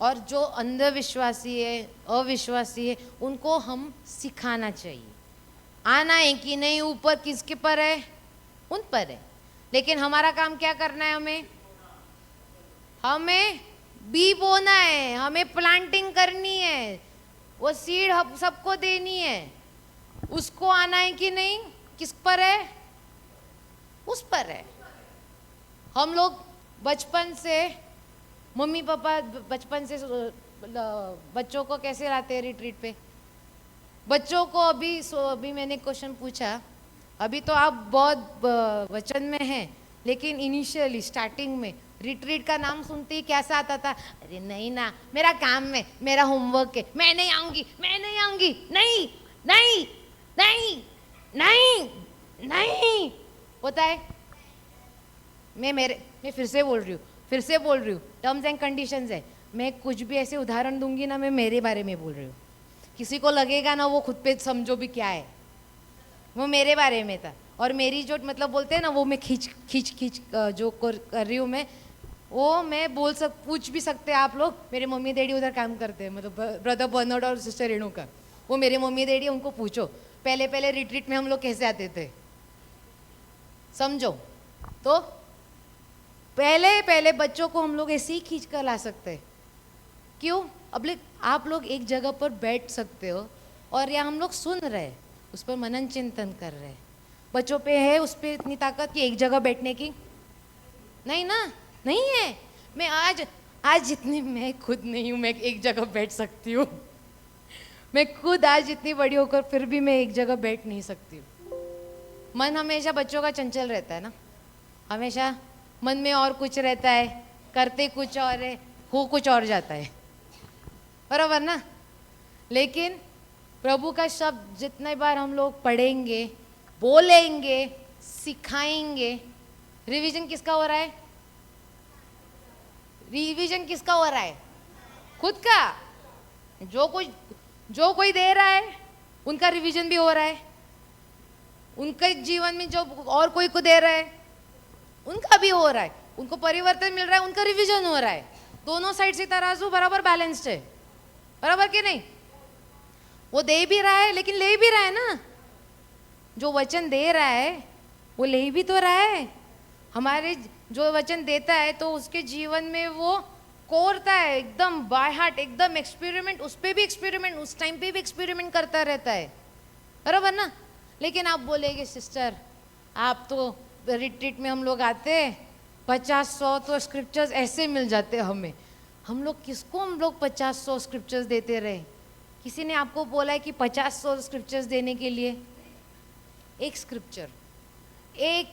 और जो अंधविश्वासी है, अविश्वासी है, उनको हम सिखाना चाहिए। आना है कि नहीं, ऊपर किसके पर है? उन पर है। लेकिन हमारा काम क्या करना है? हमें बी बोना है, हमें प्लांटिंग करनी है, वो सीड सबको देनी है। उसको आना है कि नहीं, किस पर है? उस पर है। हम लोग बचपन से, मम्मी पापा बचपन से बच्चों को कैसे लाते हैं रिट्रीट पे? बच्चों को अभी मैंने क्वेश्चन पूछा, अभी तो आप बहुत वचन में हैं, लेकिन इनिशियली स्टार्टिंग में रिट्रीट का नाम सुनते ही कैसा आता था? अरे नहीं ना, मेरा काम है, मेरा होमवर्क है, मैं नहीं आऊंगी, नहीं नहीं नहीं नहीं नहीं होता है। मैं फिर से बोल रही हूँ, टर्म्स एंड कंडीशंस है। मैं कुछ भी ऐसे उदाहरण दूंगी ना, मैं मेरे बारे में बोल रही हूँ। किसी को लगेगा ना, वो खुद पे समझो भी क्या है, वो मेरे बारे में था। और मेरी जो, मतलब बोलते हैं ना, वो मैं खींच जो कर रही हूँ वो मैं पूछ भी सकते हैं आप लोग। मेरे मम्मी डैडी उधर काम करते हैं, मतलब ब्रदर बर्नार्ड और सिस्टर रेणुका, वो मेरे मम्मी डैडी, उनको पूछो पहले रिट्रीट में हम लोग कैसे आते थे, समझो। तो पहले बच्चों को हम लोग ऐसे ही खींच कर ला सकते हैं। क्यों? अब आप लोग एक जगह पर बैठ सकते हो और या हम लोग सुन रहे, उस पर मनन चिंतन कर रहे। बच्चों पे है उस पर इतनी ताकत कि एक जगह बैठने की? नहीं ना, नहीं है। मैं आज जितनी, मैं खुद नहीं हूँ, मैं एक जगह बैठ सकती हूँ। मैं खुद आज इतनी बड़ी होकर फिर भी मैं एक जगह बैठ नहीं सकती हूँ। मन हमेशा बच्चों का चंचल रहता है ना, हमेशा मन में और कुछ रहता है, करते कुछ और है, हो कुछ और जाता है, बराबर ना। लेकिन प्रभु का शब्द जितने बार हम लोग पढ़ेंगे, बोलेंगे, सिखाएंगे, रिवीजन किसका हो रहा है? रिवीजन किसका हो रहा है? खुद का। जो कोई दे रहा है उनका रिवीजन भी हो रहा है, उनके जीवन में जो और कोई को दे रहा है उनका भी हो रहा है, उनको परिवर्तन मिल रहा है, उनका रिवीजन हो रहा है, दोनों साइड से तराजू बराबर बैलेंस्ड है, बराबर कि नहीं? वो दे भी रहा है लेकिन ले भी रहा है ना, जो वचन दे रहा है वो ले भी तो रहा है। हमारे जो वचन देता है तो उसके जीवन में वो कोरता है एकदम बाय हार्ट, एकदम एक्सपेरिमेंट, उस पे भी एक्सपेरिमेंट, उस टाइम पे भी एक्सपेरिमेंट करता रहता है, बराबर ना? लेकिन आप बोलेगे सिस्टर आप तो रिट्रीट में हम लोग आते 50-100 तो स्क्रिप्चर्स ऐसे मिल जाते हमें, हम लोग किसको हम लोग 50-100 स्क्रिप्चर्स देते रहे? किसी ने आपको बोला है कि 50-100 स्क्रिप्चर्स देने के लिए? एक स्क्रिप्चर, एक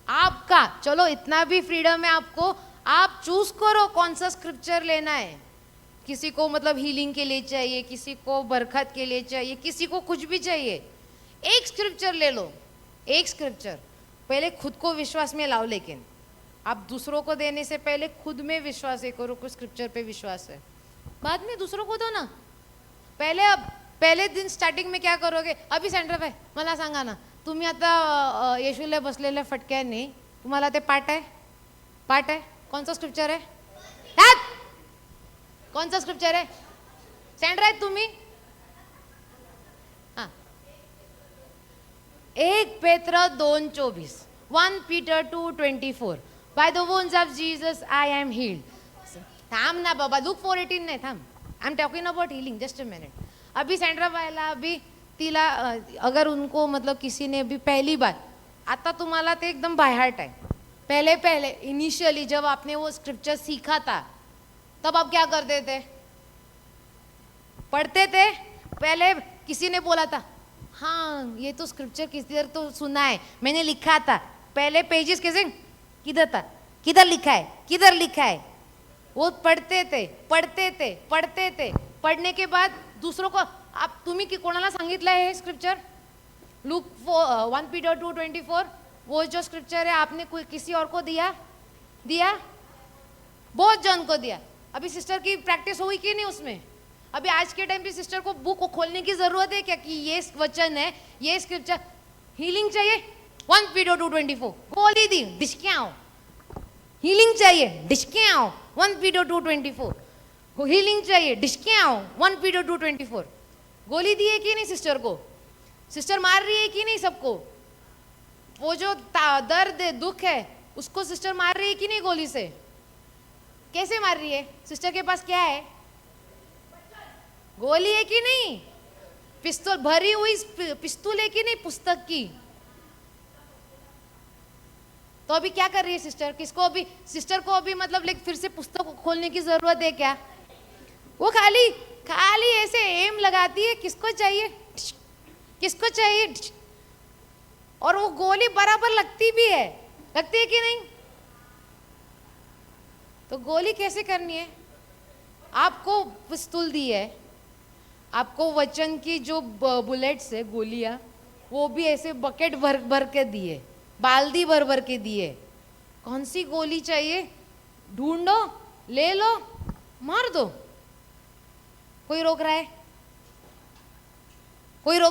आपका, चलो इतना भी फ्रीडम है आपको, आप चूज करो कौन सा स्क्रिप्चर लेना है। किसी को मतलब हीलिंग के लिए चाहिए, किसी को बरकत के लिए चाहिए, किसी को कुछ भी चाहिए, एक स्क्रिप्चर ले लो, एक स्क्रिप्चर। पहले खुद को विश्वास में लाओ, लेकिन आप दूसरों को देने से पहले खुद में विश्वास है, करो कुछ स्क्रिप्चर पे विश्वास है, बाद में दूसरों को दो ना। पहले दिन स्टार्टिंग में क्या करोगे? अभी सेंटर पे मला सांगा ना, तुम्ही आता येशूला बसलेल्या फटक्याने तुम्हाला ते पाठ आहे कोणचा स्क्रिप्चर आहे? कोणचा स्क्रिप्चर आहे? सेंटर आहेत तुम्ही? हाँ, 1 पेत्र 2:24, 1 Peter 2:24, by the वोन्स of Jesus I am heeled. थांब ना बाबा, लुक 4:18 नाही, थांब, I am talking about healing, just a minute. अभी सेंड्रा बायला अभी तिला अगर उनको मतलब किसी ने अभी पहली बार, आता तुम्हाला ते एकदम बाय हार्ट है, पहले इनिशियली जब आपने वो स्क्रिप्चर सीखा था तब आप क्या करते थे? पढ़ते थे? पहले किसी ने बोला था, हाँ ये तो स्क्रिप्चर किधर तो सुना है, मैंने लिखा था, पहले पेजेस कैसे, किधर था, किधर लिखा है, वो पढ़ते थे, पढ़ने के बाद दूसरों को, आप तुम्ही की कोणाला सांगितलं है स्क्रिप्चर? लूक 1 Peter 2:24, वो जो स्क्रिप्चर है आपने कोई किसी और को दिया? बहुत जन को दिया. अभी सिस्टर की प्रैक्टिस हुई कि नहीं उसमें? अभी आज के टाइम पे सिस्टर को बुक को खोलने की जरूरत है क्या कि ये वचन है, ये स्क्रिप्चर हीलिंग चाहिए 1 Peter 2:24 खोल ही दी, डिस्क्याओ हीलिंग चाहिए, डिस्क्याओ 1 Peter 2:24 हीलिंग चाहिए, डिस्क्याओ 1 Peter 2:24. गोली दी है कि नहीं सिस्टर को? सिस्टर मार रही है कि नहीं सबको? वो जो दर्द है, दुख है, उसको सिस्टर मार रही है कि नहीं गोली से? कैसे मार रही है? सिस्टर के पास क्या है? गोली है कि नहीं? पिस्तौल, भरी हुई पिस्तौल है कि नहीं पुस्तक की? तो अभी क्या कर रही है सिस्टर? किसको अभी, सिस्टर को अभी मतलब लाइक फिर से पुस्तक को खोलने की जरूरत है क्या? वो खाली ऐसे एम लगाती है, किसको चाहिए, और वो गोली बराबर लगती है कि नहीं? तो गोली कैसे करनी है? आपको पिस्तौल दी है, आपको वचन की जो बुलेट्स है, गोलियां, वो भी ऐसे बकेट भर के दिए, बाल्टी भर के दिए. कौन सी गोली चाहिए? ढूंढो, ले लो, मार दो. कोई रोक रहा है? बोलो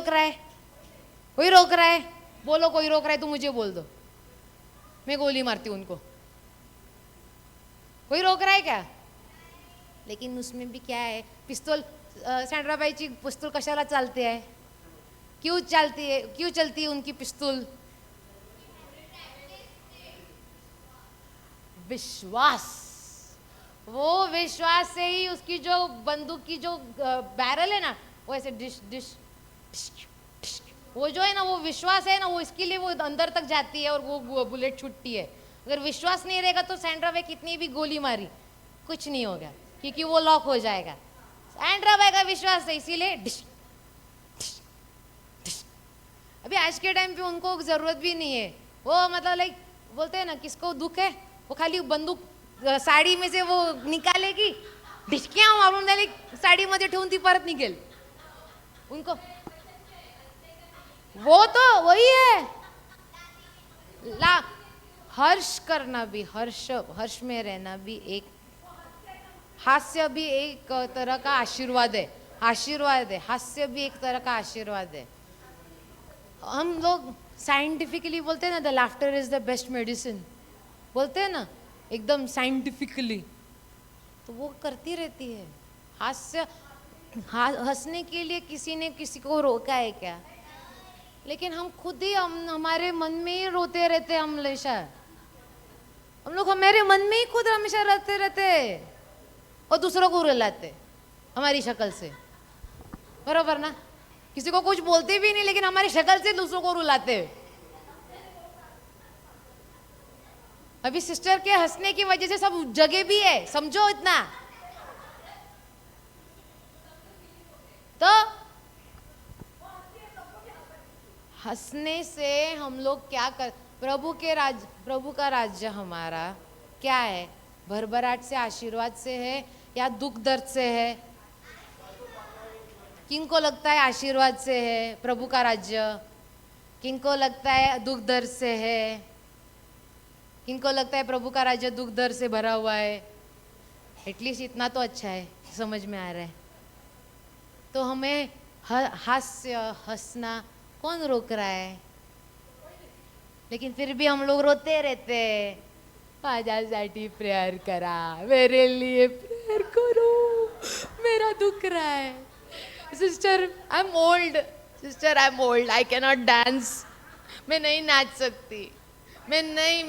कोई रोक रहा है तो मुझे बोल दो, मैं गोली मारती हूँ उनको. कोई रोक रहा है क्या? लेकिन उसमें भी क्या है, पिस्तौल, सैंड्राबाईची पिस्तौल कशाला चालते है? क्यों चलती है उनकी पिस्तौल? विश्वास. वो विश्वास से ही उसकी जो बंदूक की जो बैरल है ना, वो ऐसे डिश वो जो है ना, वो विश्वास है ना, वो इसके लिए वो अंदर तक जाती है और वो बुलेट छूटती है. अगर विश्वास नहीं रहेगा तो सैंड्रा भाई कितनी भी गोली मारी कुछ नहीं होगा, क्योंकि वो लॉक हो जाएगा. सैंड्रा भाई का विश्वास है, इसीलिए डिश. अभी आज के टाइम पे उनको जरूरत भी नहीं है. वो मतलब लाइक बोलते हैं ना, किसको दुख है वो खाली बंदूक साडी में से वो निकालेगी, डिस्क्या मारून झाली, साडी मध्ये ठेवून ती परत निघेल. उनको वो तो वही है. हर्ष करना भी, हर्ष में रहना भी एक, हास्य भी एक तरह का आशीर्वाद है. हास्य भी एक तरह का आशीर्वाद है. हम लोग साइंटिफिकली बोलते हैं ना, the laughter is the best medicine. बोलते हैं ना एकदम साइंटिफिकली, तो वो करती रहती है। हास्य हंसने के लिए किसी ने किसी को रोका है क्या? लेकिन हम खुद ही हमारे मन में ही रोते रहते हैं हमेशा। हम लोग हमारे मन में ही खुद हमेशा रहते रहते और दूसरों को रुलाते हमारी शक्ल से, बराबर ना? किसी को कुछ बोलते भी नहीं लेकिन हमारी शक्ल से दूसरों को रुलाते। अभी सिस्टर के हंसने की वजह से सब जगह भी है, समझो इतना। तो हंसने से हम लोग क्या कर, प्रभु का राज्य हमारा क्या है? भरभराट से, आशीर्वाद से है या दुख दर्द से है? किनको लगता है आशीर्वाद से है प्रभु का राज्य? किनको लगता है दुख दर्द से है? किनको लगता है प्रभु का राज्य दुख दर्द से भरा हुआ है? एटलीस्ट इतना तो अच्छा है, समझ में आ रहा है। तो हमें हास्य हंसना कौन रोक रहा है? लेकिन फिर भी हम लोग रोते रहते हैं। माझ्यासाठी प्रेयर करा, मेरे लिए प्रेयर करो, मेरा दुख रहा है। Sister I am old, sister I am old, I can not dance, मैं नहीं नाच सकती, मैं नहीं,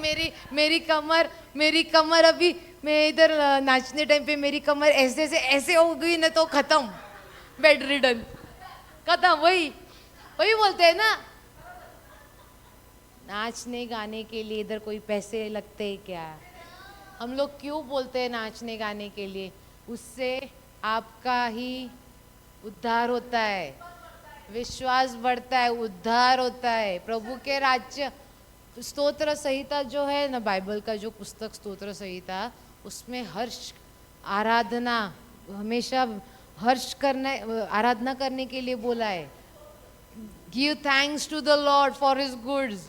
मेरी कमर अभी, मैं इधर नाचने टाइम पे मेरी कमर ऐसे से ऐसे हो गई ना तो खत्म, बेड रिडन, खत्म। वही बोलते हैं ना, नाचने गाने के लिए इधर कोई पैसे लगते हैं क्या? हम लोग क्यों बोलते हैं नाचने गाने के लिए? उससे आपका ही उद्धार होता है, विश्वास बढ़ता है, उद्धार होता है। प्रभु के राज्य स्तोत्र संहिता जो है ना, बाइबल का जो पुस्तक स्तोत्र संहिता, उसमें हर्ष आराधना, हमेशा हर्ष करना, आराधना करने के लिए बोला है। Give thanks to the lord for his goods,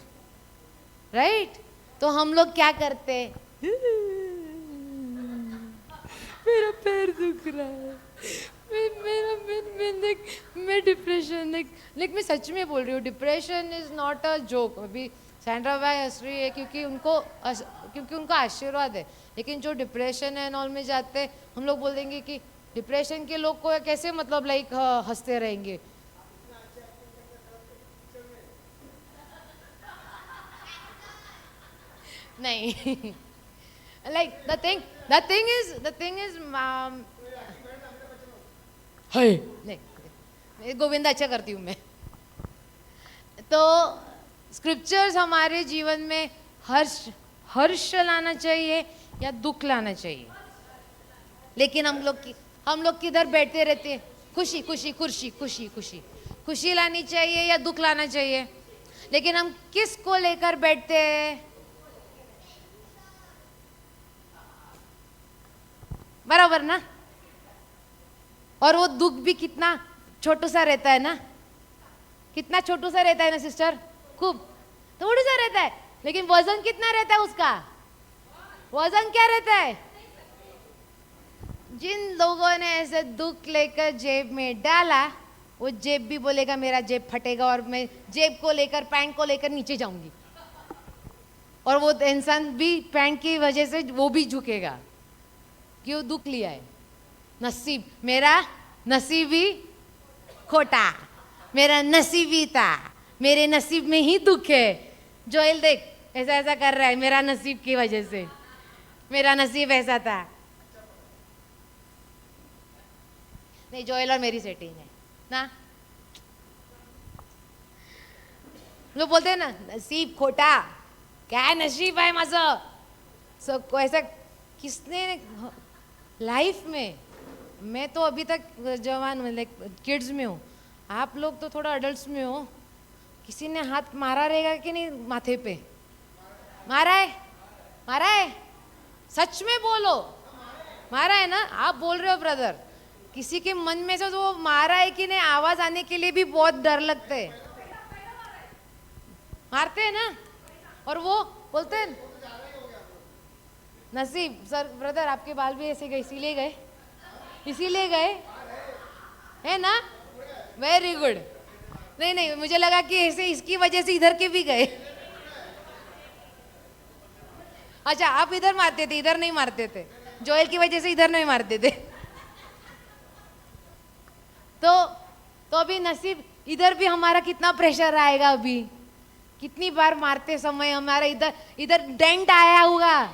right? तो हम लोग क्या करते? मेरा पैर दुख रहा है, मैं डिप्रेशन, लाइक मैं सच में बोल रही हूँ, depression is not a joke. अभी सैंड्रा भाई हंस रही है क्योंकि उनको आशीर्वाद है, लेकिन जो डिप्रेशन है नॉल में जाते, हम लोग बोल देंगे कि डिप्रेशन के लोग को कैसे, मतलब लाइक हंसते रहेंगे। नहीं like the thing is नहीं, गोविंदा अच्छा करती हूँ मैं। तो स्क्रिप्चर्स हमारे जीवन में हर्ष लाना चाहिए या दुख लाना चाहिए? लेकिन हम लोग किधर बैठते रहते हैं? खुशी खुशी खुशी खुशी खुशी खुशी लानी चाहिए या दुख लाना चाहिए? लेकिन हम किस को लेकर बैठते हैं? बराबर ना? और वो दुख भी कितना छोटू सा रहता है ना, कितना छोटू सा रहता है ना सिस्टर, खूब थोड़ी सा रहता है, लेकिन वजन कितना रहता है उसका? वजन क्या रहता है? जिन लोगों ने ऐसे दुख लेकर जेब में डाला, वो जेब भी बोलेगा मेरा जेब फटेगा और मैं जेब को लेकर, पैंट को लेकर नीचे जाऊंगी, और वो इंसान भी पैंट की वजह से वो भी झुकेगा, क्यों? दुख लिया है। नसीब, मेरा नसीब ही खोटा, मेरा नसीब ही था, मेरे नसीब में ही दुख है। जोएल देख ऐसा ऐसा कर रहा है, मेरा नसीब की वजह से, मेरा नसीब ऐसा था। नहीं, जोएल और मेरी सेटिंग है ना। लोग बोलते हैं ना नसीब खोटा, क्या नसीब है माझं? सबको ऐसा किसने लाइफ में, मैं तो अभी तक जवान, लाइक किड्स में हूँ, आप लोग तो थोड़ा अडल्ट्स में हो। किसी ने हाथ मारा रहेगा कि नहीं माथे पे? मारा है? मारा है? सच में बोलो, मारा है ना? आप बोल रहे हो ब्रदर, किसी के मन में से वो मारा है कि नहीं, आवाज आने के लिए भी बहुत डर लगते है, मारते हैं ना। और वो बोलते हैं नसीब। सर ब्रदर आपके बाल भी ऐसे गए, इसीलिए गए है ना? Very good. नहीं, मुझे लगा कि ऐसे इसकी वजह से इधर के भी गए। अच्छा आप इधर मारते थे, इधर नहीं मारते थे, जोएल की वजह से इधर नहीं मारते थे। तो अभी नसीब, इधर भी हमारा कितना प्रेशर आएगा अभी, कितनी बार मारते समय हमारा इधर इधर डेंट आया होगा,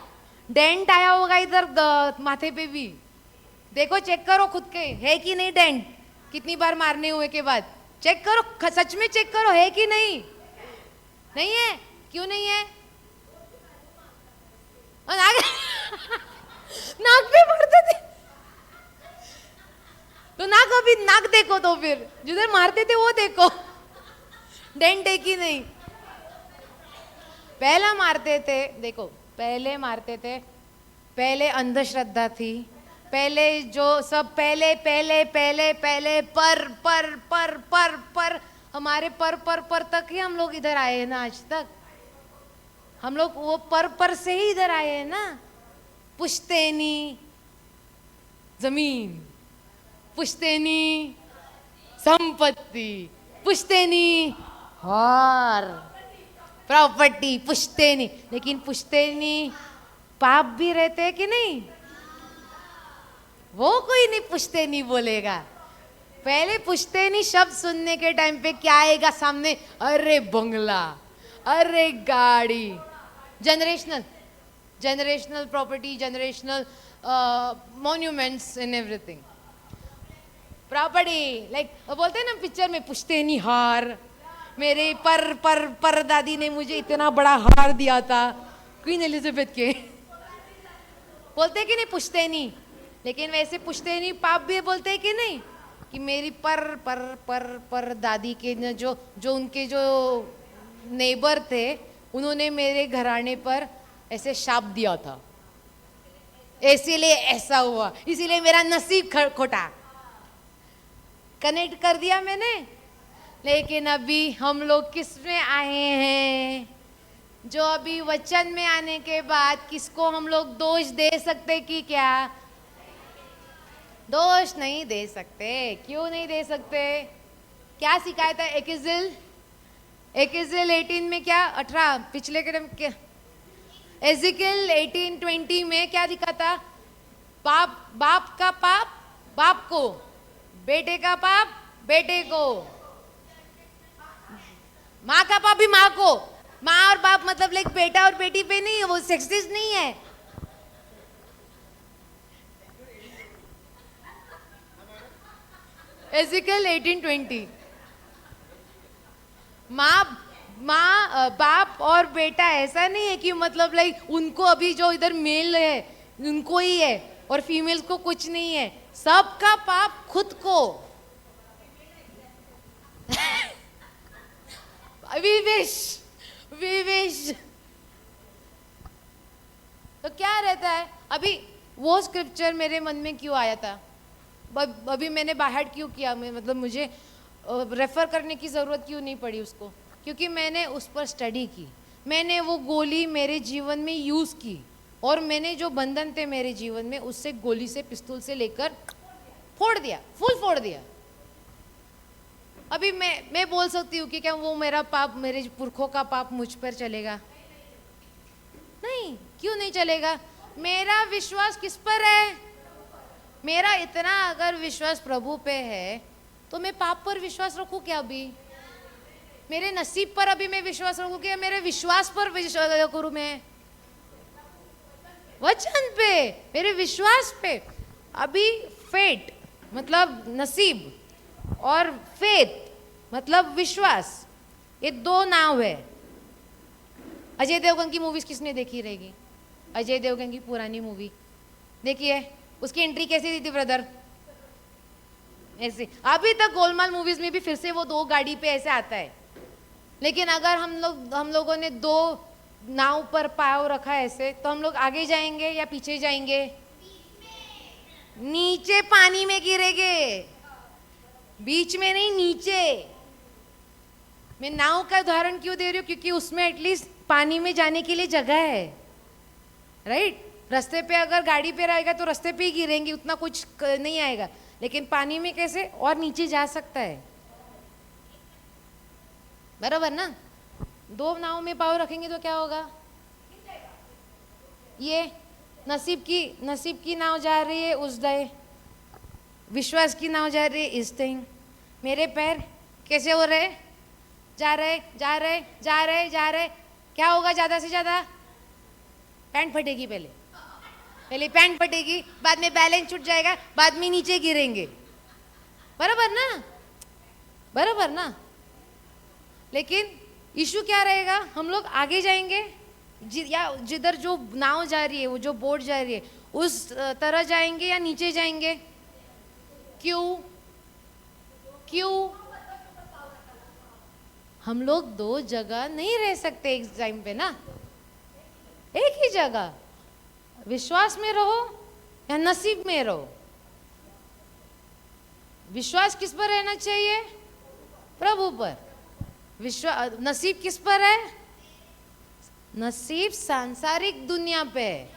डेंट आया होगा इधर माथे पे भी। देखो चेक करो खुद के, है कि नहीं डेंट, कितनी बार मारने हुए के बाद चेक करो, सच में चेक करो है कि नहीं। नहीं है, क्यों नहीं है? नाक नाक पे मारते थे तो नाक, अभी नाक देखो, तो फिर जिधर मारते थे वो देखो डेंट है कि नहीं। पहला मारते थे, देखो पहले मारते थे, पहले अंधश्रद्धा थी, पहले जो सब पहले पहले पहले पहले पर हमारे पर तक ही हम लोग इधर आए हैं ना, आज तक हम लोग वो पर से ही इधर आए हैं ना। पुश्तैनी जमीन, पुश्तैनी संपत्ति, पुश्तैनी हार प्रॉपर्टी, पुश्तैनी। लेकिन पुश्तैनी पाप भी रहते हैं कि नहीं? वो कोई नहीं पुश्तैनी बोलेगा। पहले पुश्तैनी शब्द सुनने के टाइम पे क्या आएगा सामने? अरे बंगला, अरे गाड़ी, generational property, generational monuments in everything. Property like बोलते हैं ना पिक्चर में, पुश्तैनी हार, मेरे पर दादी ने मुझे इतना बड़ा हार दिया था, क्वीन एलिजाबेथ के। बोलते कि नहीं पुश्तैनी? लेकिन वैसे पुश्तैनी पाप भी बोलते हैं कि नहीं, कि मेरी पर दादी के जो उनके जो नेबर थे, उन्होंने मेरे घराने पर ऐसे शाप दिया था, इसीलिए ऐसा हुआ, इसीलिए मेरा नसीब खोटा। कनेक्ट कर दिया मैंने। लेकिन अभी हम लोग किस में आए हैं? जो अभी वचन में आने के बाद किसको हम लोग दोष दे सकते कि क्या? दोष नहीं दे सकते। क्यों नहीं दे सकते? क्या सिखाया था एकिजिल 18 में, क्या 18 पिछले के क्या, एजिकिल 18:20 में क्या दिखा था? बाप का पाप बाप को, बेटे का पाप बेटे को, माँ का पाप भी माँ को। माँ और बाप मतलब लाइक बेटा और बेटी पे नहीं है, वो सेक्सिस्ट नहीं है। एजिकल 18:20, बाप और बेटा ऐसा नहीं है कि मतलब लाइक उनको अभी जो इधर मेल है उनको ही है और फीमेल्स को कुछ नहीं है, सबका पाप खुद को। विवेश तो क्या रहता है? अभी वो स्क्रिप्चर मेरे मन में क्यों आया था? अभी मैंने बाहर क्यों किया? मतलब मुझे रेफर करने की ज़रूरत क्यों नहीं पड़ी उसको? क्योंकि मैंने उस पर स्टडी की, मैंने वो गोली मेरे जीवन में यूज़ की, और मैंने जो बंधन थे मेरे जीवन में उससे गोली से, पिस्तौल से लेकर फोड़ दिया, फुल फोड़ दिया। अभी मैं बोल सकती हूँ कि क्या वो मेरा पाप, मेरे पुरखों का पाप मुझ पर चलेगा? नहीं। क्यों नहीं चलेगा? मेरा विश्वास किस पर है? मेरा इतना अगर विश्वास प्रभु पे है तो मैं पाप पर विश्वास रखूं क्या? अभी मेरे नसीब पर अभी मैं विश्वास रखूं क्या? मेरे विश्वास पर विश्वास करूं मैं? वचन पे, मेरे विश्वास पे। अभी फेट मतलब नसीब और फेथ मतलब विश्वास, ये दो नाव है। अजय देवगन की मूवीज किसने देखी रहेगी? अजय देवगन की पुरानी मूवी देखिए, उसकी एंट्री कैसी दी थी ब्रदर? ऐसे। अभी तक गोलमाल मूवीज में भी फिर से वो दो गाड़ी पे ऐसे आता है। लेकिन अगर हम लोगों ने दो नाव पर पाँव रखा ऐसे, तो हम लोग आगे जाएंगे या पीछे जाएंगे? नीचे पानी में गिरेंगे, बीच में नहीं, नीचे। मैं नाव का उदाहरण क्यों दे रही हूँ? क्योंकि उसमें एटलीस्ट पानी में जाने के लिए जगह है, राइट? रास्ते पे अगर गाड़ी पे रहेगा तो रास्ते पे ही गिरेंगे, उतना कुछ नहीं आएगा। लेकिन पानी में कैसे और नीचे जा सकता है, बराबर ना? दो नाव में पाँव रखेंगे तो क्या होगा? ये नसीब की नाव जा रही है उस दय, विश्वास की नाव जा रही है इस दिन। मेरे पैर कैसे हो रहे, जा रहे जा रहे जा रहे जा रहे, क्या होगा ज्यादा से ज्यादा? पैंट फटेगी, पहले पैंट फटेगी, बाद में बैलेंस छूट जाएगा, बाद में नीचे गिरेंगे। बराबर ना, बराबर ना। लेकिन इशू क्या रहेगा? हम लोग आगे जाएंगे या जिधर जो नाव जा रही है, वो जो बोट जा रही है उस तरह जाएंगे या नीचे जाएंगे? क्यों? हम लोग दो जगह नहीं रह सकते एक टाइम पे ना, एक ही जगह। विश्वास में रहो या नसीब में रहो। विश्वास किस पर रहना चाहिए? प्रभु पर। नसीब किस पर है? नसीब सांसारिक दुनिया पे है।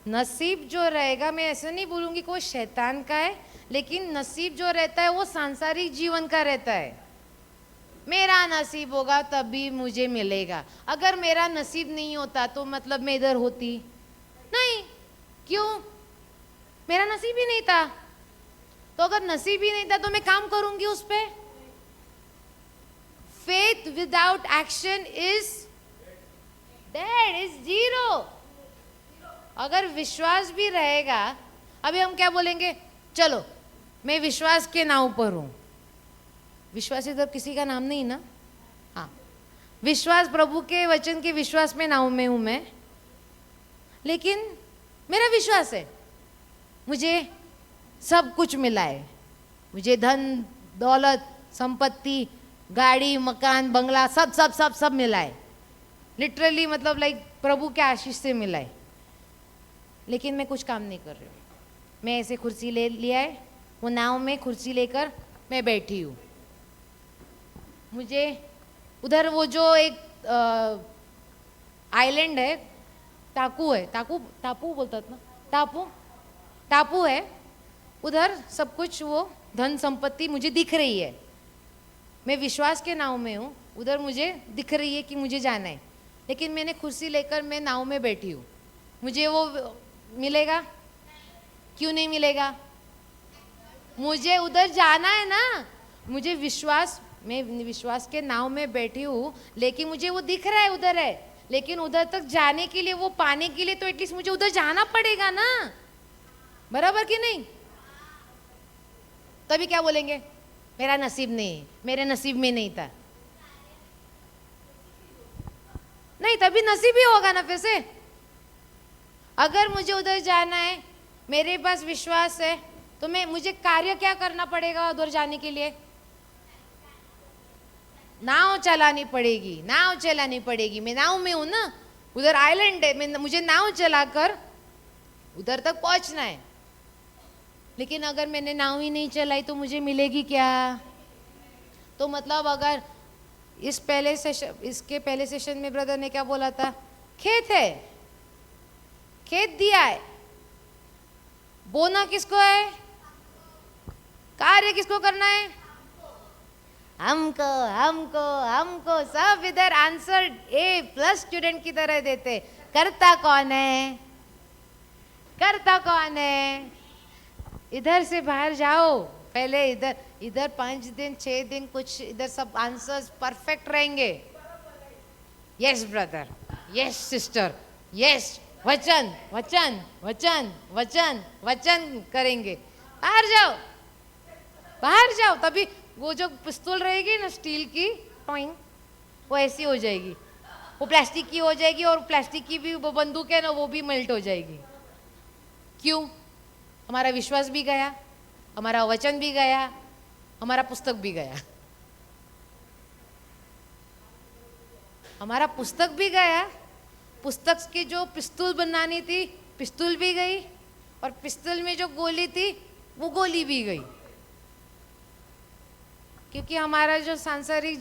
नसीब जो रहेगा, मैं ऐसे नहीं बोलूंगी कोई शैतान का है, लेकिन नसीब जो रहता है वो सांसारिक जीवन का रहता है। मेरा नसीब होगा तभी मुझे मिलेगा। अगर मेरा नसीब नहीं होता तो मतलब मैं इधर होती नहीं। क्यों? मेरा नसीब ही नहीं था। तो अगर नसीब ही नहीं था तो मैं काम करूंगी उस पे। Faith without action is dead, is zero. अगर विश्वास भी रहेगा, अभी हम क्या बोलेंगे? चलो मैं विश्वास के नाव पर हूं। विश्वास इधर किसी का नाम नहीं ना। हाँ, विश्वास प्रभु के वचन के विश्वास में नाव में हूं मैं। लेकिन मेरा विश्वास है मुझे सब कुछ मिला है, मुझे धन दौलत संपत्ति गाड़ी मकान बंगला सब सब सब सब मिला है, लिटरली मतलब लाइक प्रभु के आशीष से मिला है। लेकिन मैं कुछ काम नहीं कर रही हूँ। मैं ऐसे कुर्सी ले लिया है, वो नाव में कुर्सी लेकर मैं बैठी हूँ। मुझे उधर वो जो एक आइलैंड है, टापू है, टापू बोलतात ना, टापू है, उधर सब कुछ वो धन संपत्ति मुझे दिख रही है। मैं विश्वास के नाव में हूँ, उधर मुझे दिख रही है कि मुझे जाना है। लेकिन मैंने कुर्सी लेकर मैं नाव में बैठी हूँ। मुझे वो मिलेगा? क्यों नहीं मिलेगा? मुझे उधर जाना है ना। मुझे विश्वास, मैं विश्वास के नाव में बैठी हूँ, लेकिन मुझे वो दिख रहा है उधर है। लेकिन उधर तक जाने के लिए, वो पाने के लिए तो एटलीस्ट मुझे उधर जाना पड़ेगा ना। बराबर कि नहीं? तभी क्या बोलेंगे? मेरा नसीब नहीं, मेरे नसीब में नहीं था। नहीं, तभी नसीब ही होगा ना फिर से। अगर मुझे उधर जाना है, मेरे पास विश्वास है, तो मुझे कार्य क्या करना पड़ेगा उधर जाने के लिए? नाव चलानी पड़ेगी। मैं नाव में हूं ना, उधर आइलैंड है, मुझे नाव चलाकर उधर तक पहुंचना है। लेकिन अगर मैंने नाव ही नहीं चलाई तो मुझे मिलेगी क्या? तो मतलब अगर इसके पहले सेशन में ब्रदर ने क्या बोला था? खेत है, खेत दिया है, बोना किसको है? कार्य किसको करना है? हमको सब इधर आंसर A+ स्टूडेंट की तरह देते। करता कौन है? इधर से बाहर जाओ, पहले इधर 5 दिन 6 दिन कुछ इधर सब आंसर्स परफेक्ट रहेंगे। Yes brother, yes sister, yes वचन वचन वचन वचन वचन करेंगे। बाहर जाओ, तभी वो जो पिस्तौल रहेगी ना स्टील की, टॉइंग, वो ऐसी हो जाएगी, वो प्लास्टिक की हो जाएगी, और प्लास्टिक की भी वो बंदूक है ना, वो भी मेल्ट हो जाएगी। क्यों? हमारा विश्वास भी गया, हमारा वचन भी गया, हमारा पुस्तक भी गया। हमारा पुस्तक भी गया, पुस्तक की जो पिस्तौल बनानी थी, पिस्तौल भी गई, और पिस्तौल में जो गोली थी, वो गोली भी गई। क्योंकि हमारा जो सांसारिक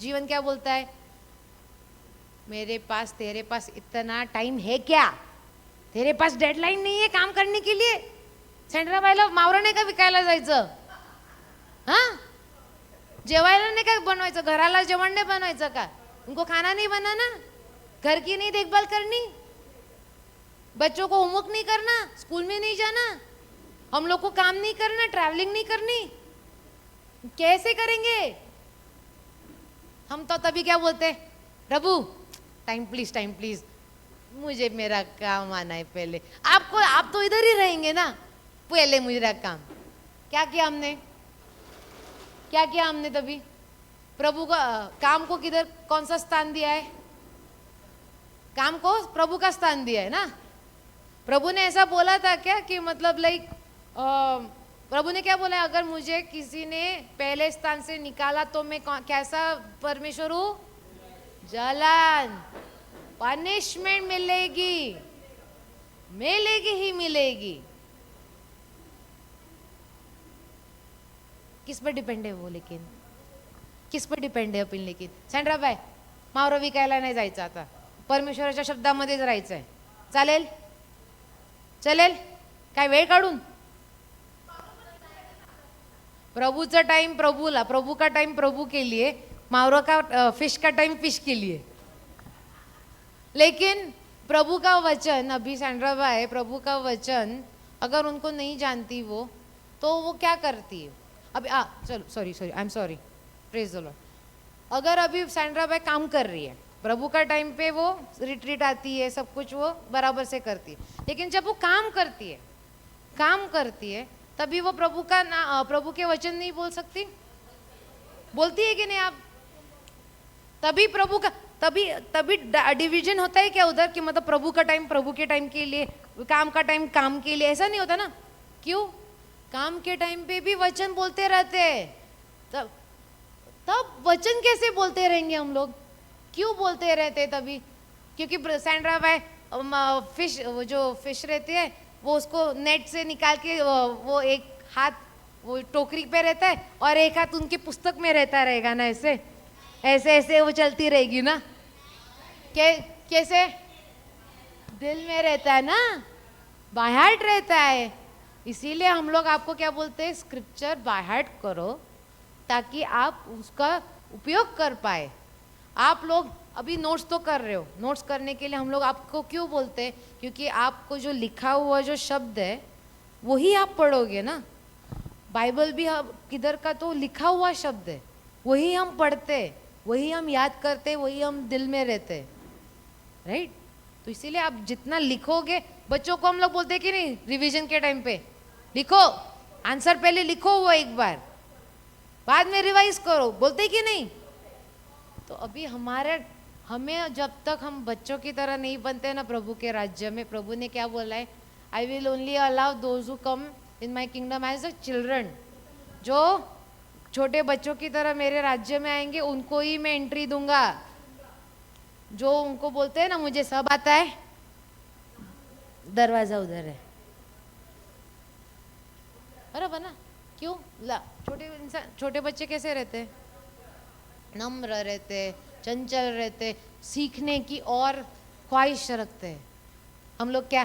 जीवन क्या बोलता है? मेरे पास, तेरे पास इतना टाइम है क्या? तेरे पास डेडलाइन नहीं है काम करने के लिए? सेंट्रा बायला मावरा नाही का विकायला जायचं? हा, जेवायला नाही का बनवायचं? घराला जेवण नाही बनवायचं का? उनको खाना नहीं बनाना? घर की नहीं देखभाल करनी, बच्चों को होमवर्क नहीं करना, स्कूल में नहीं जाना, हम लोग को काम नहीं करना, ट्रैवलिंग नहीं करनी, कैसे करेंगे? हम तो तभी क्या बोलते, प्रभु टाइम प्लीज, मुझे मेरा काम आना है पहले। आप तो इधर ही रहेंगे ना, पहले मेरा काम। क्या किया हमने तभी? प्रभु का काम को किधर, कौन सा स्थान दिया है? काम को प्रभु का स्थान दिया है ना। प्रभु ने ऐसा बोला था क्या कि मतलब लाइक प्रभु ने क्या बोला, अगर मुझे किसी ने पहले स्थान से निकाला तो मैं कैसा परमेश्वर हूं? जलन, पनिशमेंट मिलेगी ही मिलेगी। किस पर डिपेंड है वो? लेकिन किस पर डिपेंड आहे आपण? लेकिन सँड्रा बाय मावरा विकायला नाही जायचं, आता परमेश्वराच्या शब्दामध्येच राहायचंय. चालेल? काय वेळ काढून? प्रभूचा टाइम प्रभूला, प्रभू का टाइम प्रभू के लिए, मावरा का फिश का टाइम फिश के लिए. लेकिन प्रभु का वचन, अभी सँड्रा बाय प्रभु का वचन अगर उनको नहीं जानती वो, तो वो क्या करती है? अभी चलो sorry I am sorry, praise the Lord. अगर अभी सँड्रा बाय काम कर रही है, प्रभु का टाइम पे वो रिट्रीट आती है, सब कुछ वो बराबर से करती है, लेकिन जब वो काम करती है तभी वो प्रभु के वचन नहीं बोल सकती? बोलती है कि नहीं आप? तभी प्रभु का तभी डिवीजन होता है क्या उधर, कि मतलब प्रभु का टाइम प्रभु के टाइम के लिए, काम का टाइम काम के लिए, ऐसा नहीं होता ना. क्यों? काम के टाइम पे भी वचन बोलते रहते हैं. तब वचन कैसे बोलते रहेंगे हम लोग? क्यों बोलते रहते तभी? क्योंकि सँड्रा बाय फिश, वो जो फिश रहती है वो उसको नेट से निकाल के वो एक हाथ वो टोकरी पे रहता है और एक हाथ उनकी पुस्तक में रहता रहेगा ना, ऐसे वो चलती रहेगी ना. कैसे? दिल में रहता है ना, बाय हार्ट रहता है. इसीलिए हम लोग आपको क्या बोलते हैं, स्क्रिप्चर बाय हार्ट करो ताकि आप उसका उपयोग कर पाए. आप लोग अभी नोट्स तो कर रहे हो, नोट्स करने के लिए हम लोग आपको क्यों बोलते हैं? क्योंकि आपको जो लिखा हुआ जो शब्द है वही आप पढ़ोगे ना. बाइबल भी किधर का तो लिखा हुआ शब्द है, वही हम पढ़ते, वही हम याद करते, वही हम दिल में रहते, राइट. तो इसीलिए आप जितना लिखोगे, बच्चों को हम लोग बोलते हैं कि नहीं, रिवीजन के टाइम पे लिखो, आंसर पहले लिखो वो एक बार, बाद में रिवाइज करो, बोलते कि नहीं. तो अभी हमें जब तक हम बच्चों की तरह नहीं बनते ना प्रभु के राज्य में, प्रभु ने क्या बोला है, I will only allow those who come in my kingdom as a children. जो छोटे बच्चों की तरह मेरे राज्य में आएंगे उनको ही मैं एंट्री दूंगा. जो उनको बोलते हैं ना मुझे सब आता है, दरवाजा उधर है, बराबर ना. क्यों? छोटे बच्चे कैसे रहते हैं? नम्र रहते, चंचल रहते, सीखने की और ख्वाहिश रखते हैं. हम लोग क्या,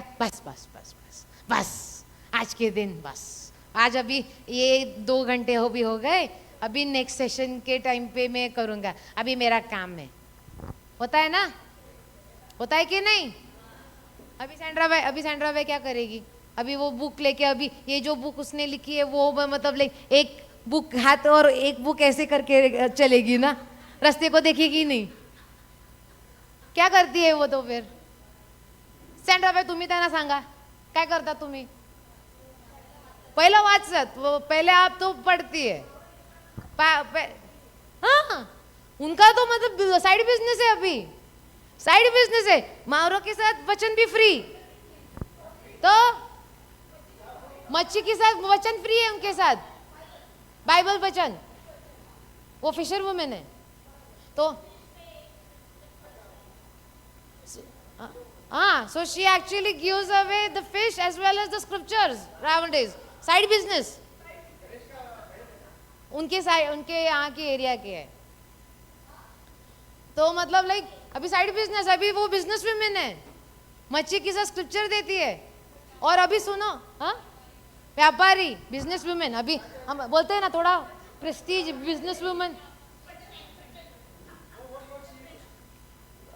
बस आज के दिन, बस आज अभी ये 2 घंटे हो गए, अभी नेक्स्ट सेशन के टाइम पे मैं करूँगा, अभी मेरा काम है. होता है ना? होता है कि नहीं? अभी सँड्रा बाय क्या करेगी? अभी वो बुक लेके, अभी ये जो बुक उसने लिखी है वो मतलब एक बुक हाथ और एक बुक ऐसे करके चलेगी ना, रास्ते को देखेगी नहीं. क्या करती है वो? तो फिर सँड्रा बाय तुम्ही त्यांना सांगा काय करता तुम्ही? पहिलं वाचत, पहले आप तो पढ़ती है. हाँ, उनका तो मतलब साइड बिजनेस है, अभी साइड बिजनेस है. मावरों के साथ वचन भी फ्री, तो मच्छी के साथ वचन फ्री है, उनके साथ बाइबल वचन. वो फिशर वुमेन है. तो so she actually gives away the fish as well as the scriptures nowadays. Side business. उनके यहाँ के एरिया के है. तो मतलब अभी साइड बिजनेस, अभी वो बिजनेस वुमेन है, मच्छी के साथ स्क्रिप्चर देती है. और अभी सुनो, व्यापारी, बिजनेस वुमेन, अभी हम बोलते हैं ना थोड़ा प्रेस्टीज, बिजनेस वुमेन,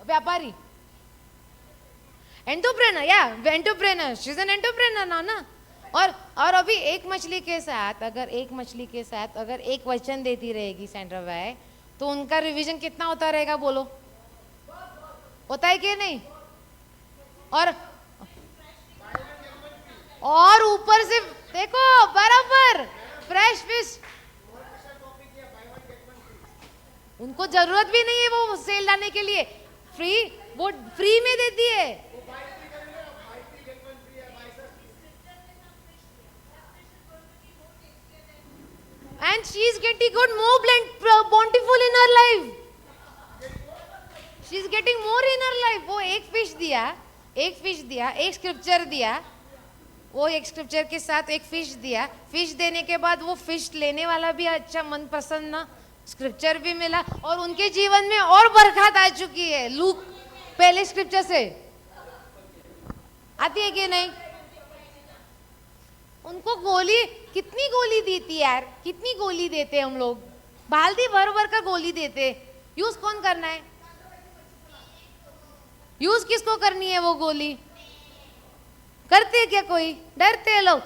व्यापारी. एंटरप्रेनर, या entrepreneur, she is an entrepreneur now ना। और अभी एक मछली के साथ अगर एक वचन देती रहेगी सेंट्रा भाई, तो उनका रिवीजन कितना होता रहेगा बोलो, होता है कि नहीं? और ऊपर से देखो बराबर फ्रेश फिश, उनको जरूरत भी नहीं है वो सेल लाने के लिए, वो फ्री में देती है। And she is getting good more bountiful in her life. She is getting more in her life. वो एक फिश दिया, एक स्क्रिप्चर दिया, वो एक स्क्रिप्चर के साथ एक फिश दिया, फिश देने के बाद वो फिश लेने वाला भी अच्छा मन प्रसन्न, स्क्रिप्चर भी मिला, और उनके जीवन में और बरकत आ चुकी है। लूक पहले स्क्रिप्चर से आती है कि नहीं? उनको गोली, कितनी गोली देती है यार, कितनी गोली देते हम लोग, बाल्टी भर भर कर गोली देते। यूज कौन करना है? यूज किसको करनी है वो गोली? करते क्या कोई? डरते हैं लोग,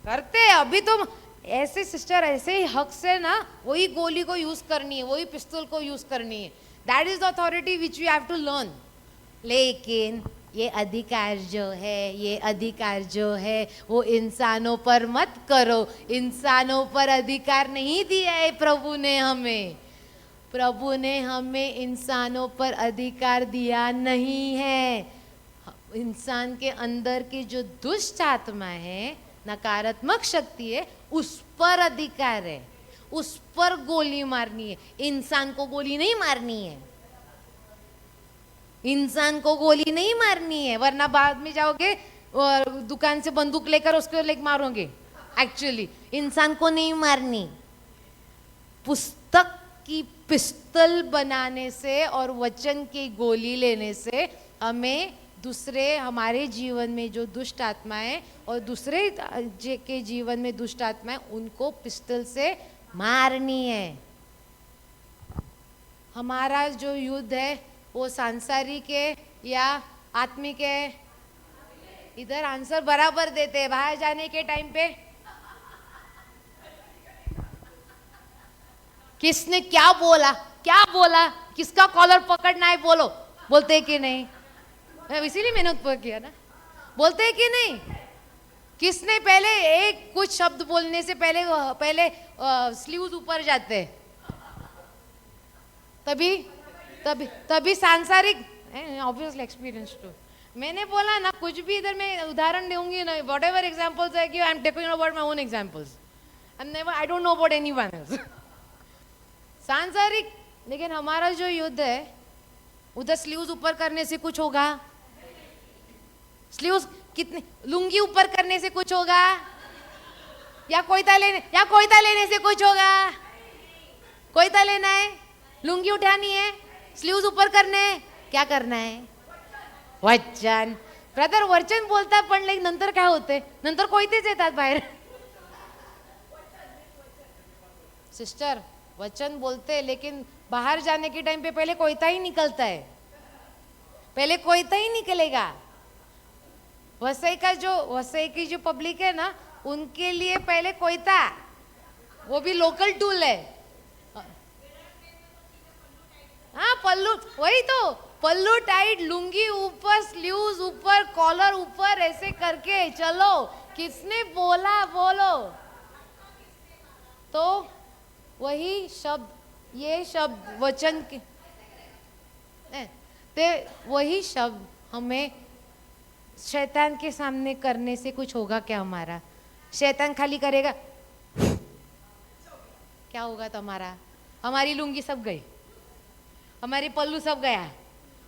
करते अभी तो ऐसे सिस्टर, ऐसे ही हक से ना वही गोली को यूज करनी है, वही पिस्तौल को यूज करनी है। That is the authority which we have to learn. लेकिन ये अधिकार जो है वो इंसानों पर मत करो। इंसानों पर अधिकार नहीं दिया है प्रभु ने हमें। प्रभु ने हमें इंसानों पर अधिकार दिया नहीं है। इंसान के अंदर की जो दुष्ट आत्मा है, नकारात्मक शक्ति है, उस पर अधिकार है, उस पर गोली मारनी है। इंसान को गोली नहीं मारनी है, इंसान को गोली नहीं मारनी है, वरना बाद में जाओगे और दुकान से बंदूक लेकर उसको लेकर मारोगे। एक्चुअली इंसान को नहीं मारनी। पुस्तक की पिस्तल बनाने से और वचन की गोली लेने से हमें दूसरे, हमारे जीवन में जो दुष्ट आत्मा है और दूसरे के जीवन में दुष्ट आत्मा है, उनको पिस्तल से मारनी है। हमारा जो युद्ध है वो सांसारिक है या आत्मिक है? इधर आंसर बराबर देते हैं। बाहर जाने के टाइम पे किसने क्या बोला, किसका कॉलर पकड़ना है बोलो, बोलते हैं कि नहीं? इसीलिए मैंने ऊपर किया ना, बोलते हैं कि नहीं? किसने पहले एक कुछ शब्द बोलने से पहले स्लीव्स ऊपर जाते, तभी सांसारिक, ऑब्वियसली एक्सपीरियंस टू। मैंने बोला ना, कुछ भी इधर मैं उदाहरण दूंगी ना, वॉट एवर एग्जाम्पल्स है, कि I am taking about my own examples, I don't know about anyone else. सांसारिक। लेकिन हमारा जो युद्ध है, उधर स्लीव्स ऊपर करने से कुछ होगा? स्लीव्स कितने, लुंगी ऊपर करने से कुछ होगा? या कोयता लेने से कुछ होगा? कोयता लेना है, लुंगी उठानी है, स्लीव्स ऊपर करने है, क्या करना है? वचन। ब्रदर वचन बोलता पण लेकिन नंतर काय होते? नंतर कोयतेच येतात बाहेर। सिस्टर वचन बोलते, लेकिन बाहर जाने के टाइम पे पहले कोयता ही निकलता है, पहले कोयता ही निकलेगा। वसई की जो पब्लिक है ना, उनके लिए पहले कोयता, वो भी लोकल टूल है। हाँ, पल्लू, वही तो, पल्लू टाइट, लुंगी ऊपर, स्लीव्स ऊपर, कॉलर ऊपर, ऐसे करके चलो। किसने बोला? बोलो। तो वही शब्द, ये शब्द वचन के, वही शब्द हमें शैतान के सामने करने से कुछ होगा क्या? हमारा शैतान खाली करेगा, क्या होगा तुम्हारा? हमारी लुंगी सब गई, हमारी पल्लू सब गया,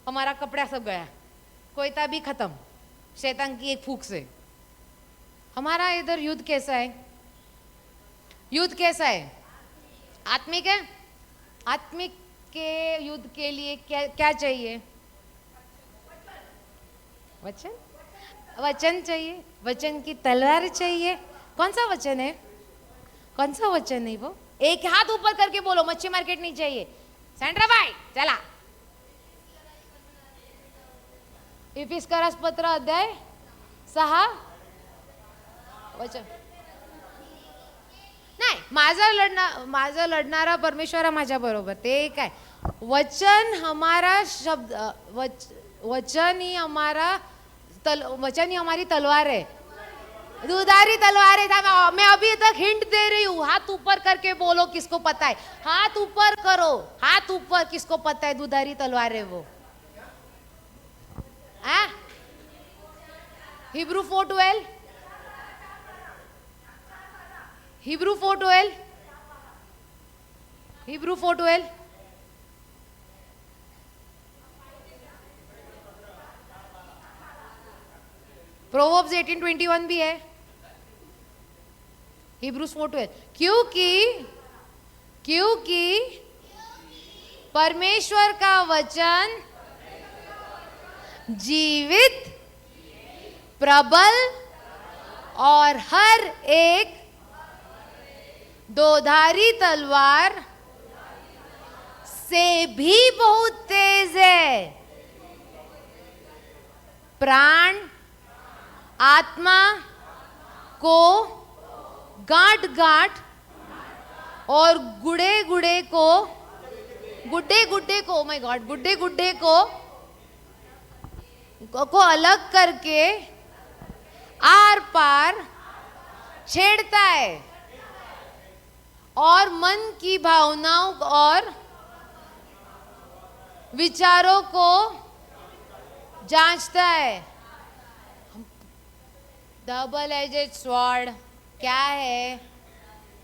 हमारा कपड़ा सब गया, कोयता भी खत्म शैतान की एक फूंक से। हमारा इधर युद्ध कैसा है? युद्ध कैसा है? आत्मिक है। आत्मिक के युद्ध के लिए क्या चाहिए? वचन। वचन चाहिए, वचन की तलवार चाहिए। कौन सा वचन है? कौन सा वचन है वो? एक हाथ ऊपर करके बोलो, मच्छी मार्केट नहीं चाहिए। सेंट्रा भाई चला, इफिस्करास पत्र अध्याय 6 वचन. नाही, माझा लढणारा परमेश्वर माझ्या बरोबर. ते काय वचन हमारा शब्द वचन ही हमारी तलवार है, दुधारी तलवार है. मैं अभी तक हिंट दे रही हूँ. हाथ ऊपर करके बोलो किसको पता है. हाथ ऊपर करो, हाथ ऊपर. किसको पता है दुधारी तलवार है वो? हिब्रू 4:12. हिब्रू 4:12. हिब्रू 4:12. प्रोवर्ब्स 18:21 भी है. हिब्रूस 4:12. क्योंकि परमेश्वर का वचन जीवित, प्रबल और हर एक दोधारी तलवार से भी बहुत तेज है, प्राण आत्मा को गांठ गांठ और गुड्डे गुड्डे को माय गॉड गुड्डे गुड्डे को अलग करके आर पार छेड़ता है और मन की भावनाओं और विचारों को जांचता है. डबल एजेड स्वॉर्ड क्या है?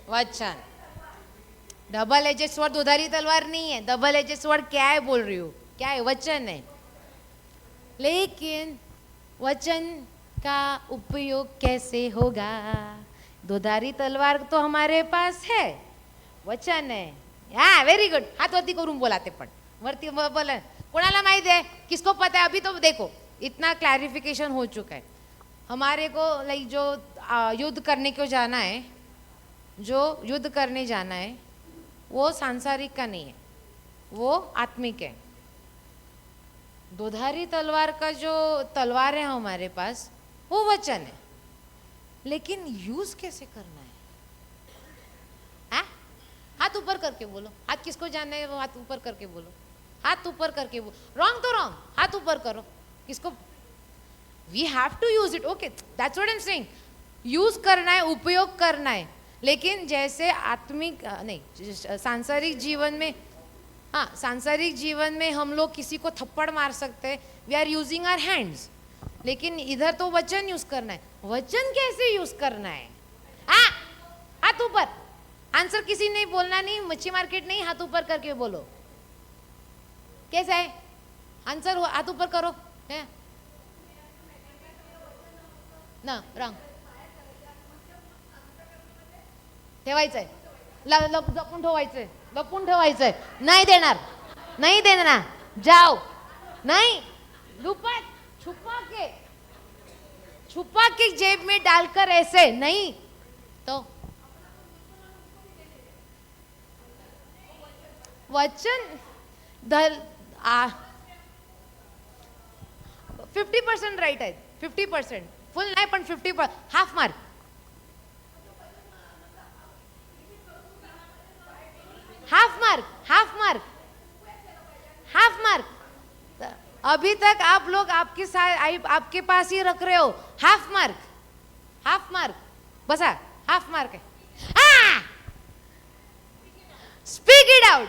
वचन. डबल एजेड स्वॉर्ड दुधारी तलवार नहीं है. डबल एजेड स्वॉर्ड क्या है बोल रही हूँ? क्या है? वचन है. लेकिन वचन का उपयोग कैसे होगा? दुधारी तलवार तो हमारे पास है, वचन है. हा, व्हेरी गुड. हात वरती करून बोलाते पण वरती बोला. कोणाला माहित है? किसको पता है? अभी तो देखो इतना क्लैरिफिकेशन हो चुका है. हमारे को लाइक जो युद्ध करने को जाना है, जो युद्ध करने जाना है वो सांसारिक का नहीं है, वो आत्मिक है. दोधारी तलवार का जो तलवार है हमारे पास वो वचन है. लेकिन यूज कैसे करना है? हाथ ऊपर करके बोलो. हाथ किसको जानना है वो हाथ ऊपर करके बोलो. हाथ ऊपर करके बोलो. रॉन्ग तो रॉन्ग. हाथ ऊपर करो. किसको? We have to use it. Okay, that's what I am saying. Use करना है, उपयोग करना है. लेकिन जैसे आत्मिक नहीं, सांसारिक जीवन में, हाँ, सांसारिक जीवन में हम लोग किसी को थप्पड़ मार सकते हैं. We are using our hands. लेकिन इधर तो वचन यूज करना है. वचन कैसे यूज करना है? हाथ ऊपर. आंसर किसी ने बोलना नहीं. मच्छी मार्केट नहीं, हाथ ऊपर करके बोलो. कैसा है आंसर? हाथ ऊपर करो. है ना? रंग ठेवायचंय, जपून ठेवायचंय, लपून ठेवायचंय. नाही देणार, नहीं देना. जाओ. नहीं, छुपा के जेब में डालकर ऐसे नहीं. तो वचन 50% राईट आहेत. 50% फुल नाही पण 50%. Half mark. Half mark. Half mark. Half mark. अभी तक आप लोग आपके पास ही रख रहे हो. Half mark. Half mark. बसा. हाफ मार्क है. Speak it out.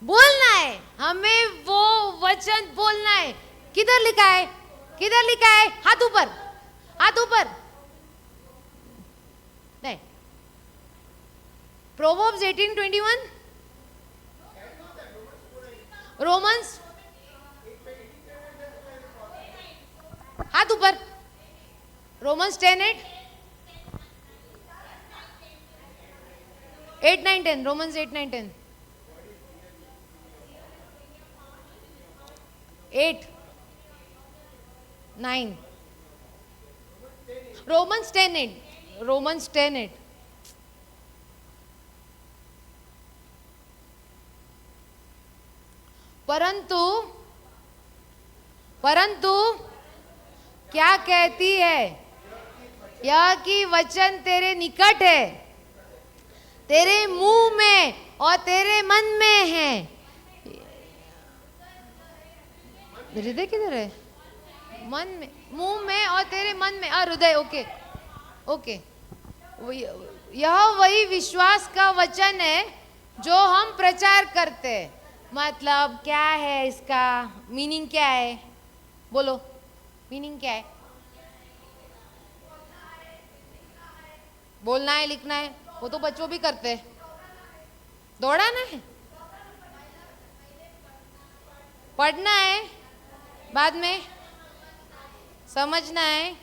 बोलना है हमें, वो वचन बोलना है. किधर लिखा है? किधर लिखा है? हाथ ऊपर. हाथ ऊपर. नहीं. प्रोवर्ब्स 18:21. रोमन्स. हाथ ऊपर. रोमन्स 10:8. 8, 9, 10. रोमन्स 8, 9, 10. 8, 9. रोमन्स 10:8. रोमन्स 10:8. परंतु परंतु क्या कहती है, यह कि वचन तेरे निकट है, तेरे मुंह में और तेरे मन में है। हृदय किधर है? मन में, मुंह में और तेरे मन में, हृदय। ओके ओके, यह वही विश्वास का वचन है जो हम प्रचार करते हैं। मतलब क्या है इसका मीनिंग? क्या है? बोलो, मीनिंग क्या है? बोलना है, लिखना है, वो तो बच्चों भी करते हैं। दौड़ाना है, पढ़ना है, बाद में समझना है,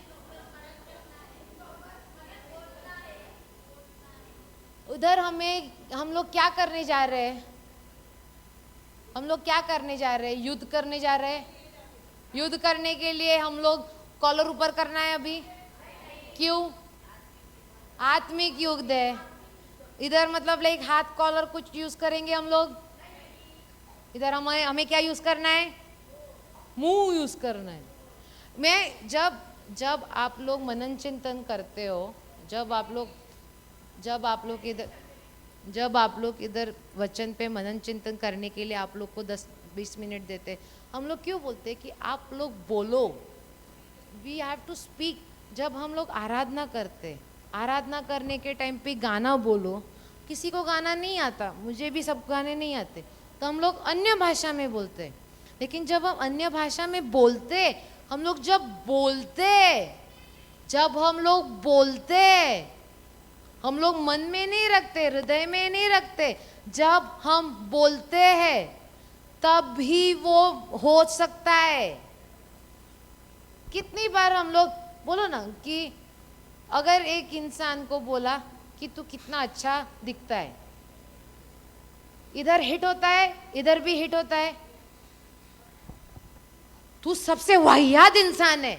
उधर हम लोग क्या करने जा रहे हैं? हम लोग क्या करने जा रहे हैं? युद्ध करने जा रहे हैं। युद्ध करने के लिए हम लोग कॉलर ऊपर करना है अभी। क्यों? आत्मिक युद्ध है इधर। मतलब लाइक हाथ कॉलर कुछ यूज करेंगे हम लोग। इधर हमें क्या यूज करना है? मुंह यूज करना है। मैं जब आप लोग मनन चिंतन करते हो, जब आप लोग इधर वचन पे मनन चिंतन करने के लिए आप लोग को 10-20 मिनट देते, हम लोग क्यों बोलते कि आप लोग बोलो? We have to speak. जब हम लोग आराधना करते, आराधना करने के टाइम पे गाना बोलो। किसी को गाना नहीं आता, मुझे भी सब गाने नहीं आते, तो हम लोग अन्य भाषा में बोलते। लेकिन जब हम अन्य भाषा में बोलते, हम लोग जब हम लोग बोलते, हम लोग मन में नहीं रखते, हृदय में नहीं रखते। जब हम बोलते हैं तब ही वो हो सकता है। कितनी बार हम लोग बोलो ना कि अगर एक इंसान को बोला कि तू कितना अच्छा दिखता है, इधर हिट होता है, इधर भी हिट होता है। तू सबसे वाहियात इंसान है,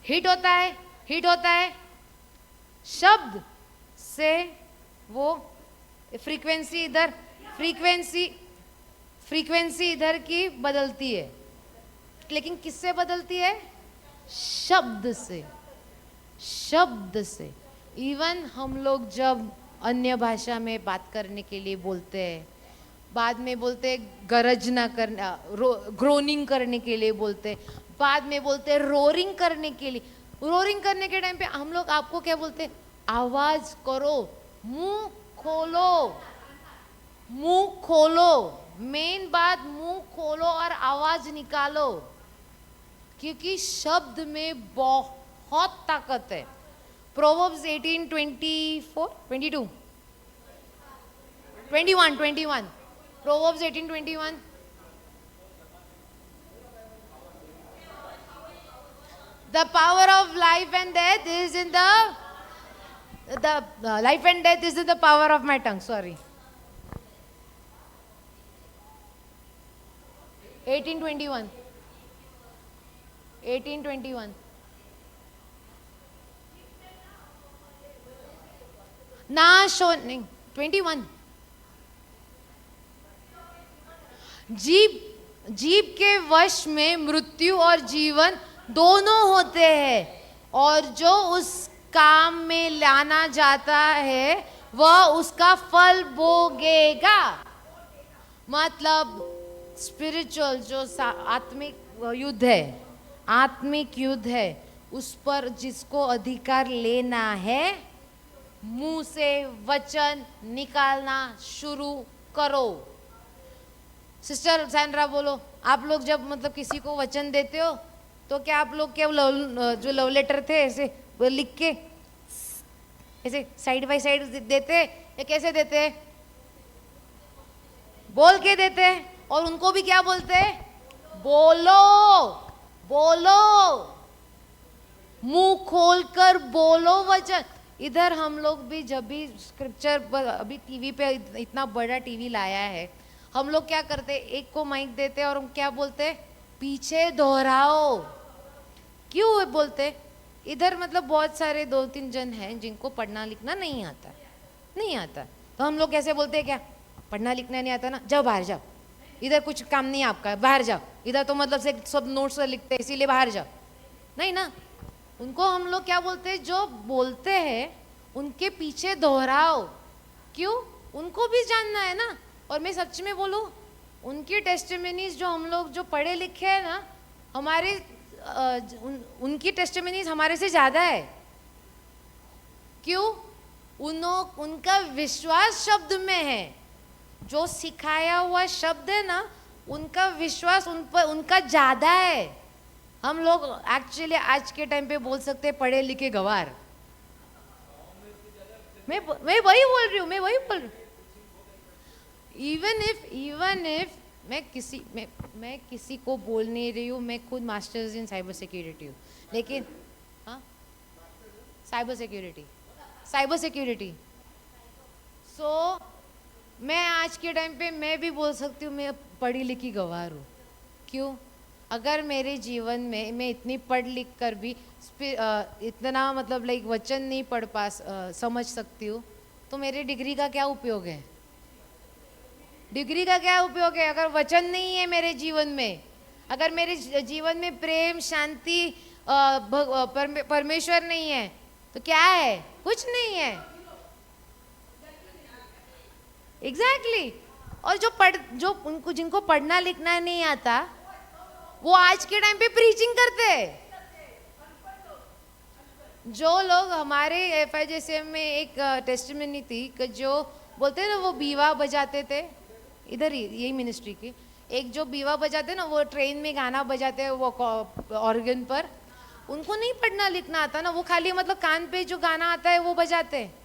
हिट होता है, हिट होता है। शब्द से वो फ्रीक्वेंसी इधर की बदलती है, लेकिन किससे बदलती है? शब्द से। इवन हम लोग जब अन्य भाषा में बात करने के लिए बोलते हैं, बाद में बोलते गरजना करना, ग्रोनिंग करने के लिए बोलते, बाद में बोलते रोरिंग करने के लिए। रोरिंग करने के टाइम पे हम लोग आपको क्या बोलते? आवाज करो, मुंह खोलो। मेन बात मुंह खोलो और आवाज निकालो, क्योंकि शब्द में बहुत ताकत है। Proverbs 18:21 Proverbs 18:21. The power of life and death is in the life and death is in the power of my tongue. Sorry. 18:21. 18:21. नहीं 21. जीव के वश में मृत्यु और जीवन दोनों होते हैं, और जो उस काम में लाना जाता है वह उसका फल भोगेगा। मतलब स्पिरिचुअल जो आत्मिक युद्ध है, उस पर जिसको अधिकार लेना है, मुंह से वचन निकालना शुरू करो। सिस्टर सैंड्रा बोलो, आप लोग जब मतलब किसी को वचन देते हो तो क्या आप लोग क्या जो लव लेटर थे ऐसे लिख के ऐसे साइड बाय साइड देते, या कैसे देते? बोल के देते। और उनको भी क्या बोलते? बोलो, मुंह खोलकर बोलो वचन। इधर हम लोग भी जब भी स्क्रिप्चर, अभी टीवी पे इतना बड़ा टीवी लाया है, हम लोग क्या करते? एक को माइक देते और हम क्या बोलते? पीछे दोहराओ। क्यों बोलते? इधर मतलब बहुत सारे 2-3 जन हैं जिनको पढ़ना लिखना नहीं आता, तो हम लोग कैसे बोलते हैं? क्या पढ़ना लिखना नहीं आता ना, जाओ बाहर जाओ, इधर कुछ काम नहीं है आपका, बाहर जाओ, इधर तो मतलब से सब नोट्स लिखते हैं इसीलिए बाहर जाओ, नहीं ना। उनको हम लोग क्या बोलते हैं, जो बोलते हैं उनके पीछे दोहराओ, क्यों, उनको भी जानना है ना। और मैं सच में बोलूं, उनकी टेस्टिमनीज जो हम लोग जो पढ़े लिखे हैं ना, हमारे उनकी टेस्टिमनीज हमारे से ज़्यादा है। क्यों, उनका विश्वास शब्द में है, जो सिखाया हुआ शब्द है ना, उनका विश्वास उन पर उनका ज़्यादा है। हम लोग एक्चुअली आज के टाइम पे बोल सकते हैं पढ़े लिखे गवार। मैं वही बोल रही हूँ, मैं वही बोल रही हूँ। इवन इफ मैं किसी को बोल नहीं रही हूँ, मैं खुद मास्टर्स इन साइबर सिक्योरिटी हूँ, लेकिन हाँ, साइबर सिक्योरिटी सो मैं आज के टाइम पे मैं भी बोल सकती हूँ मैं पढ़ी लिखी गवार हूँ। क्यों, अगर मेरे जीवन में मैं इतनी पढ़ लिख कर भी इतना मतलब लाइक वचन नहीं पढ़ समझ सकती हूँ, तो मेरे डिग्री का क्या उपयोग है? डिग्री का क्या उपयोग है अगर वचन नहीं है मेरे जीवन में? अगर मेरे जीवन में प्रेम, शांति, परमेश्वर नहीं है तो क्या है? कुछ नहीं है। एग्जैक्टली और जो उनको जिनको पढ़ना लिखना नहीं आता, वो आज के टाइम पे प्रीचिंग करते हैं। जो लोग हमारे FIJCM में एक टेस्टिमनी थी कि जो बोलते हैं ना, वो बीवा बजाते थे, इधर ही यही मिनिस्ट्री की एक जो बीवा बजाते ना, वो ट्रेन में गाना बजाते हैं वो ऑर्गन पर, उनको नहीं पढ़ना लिखना आता ना, वो खाली मतलब कान पे जो गाना आता है वो बजाते हैं।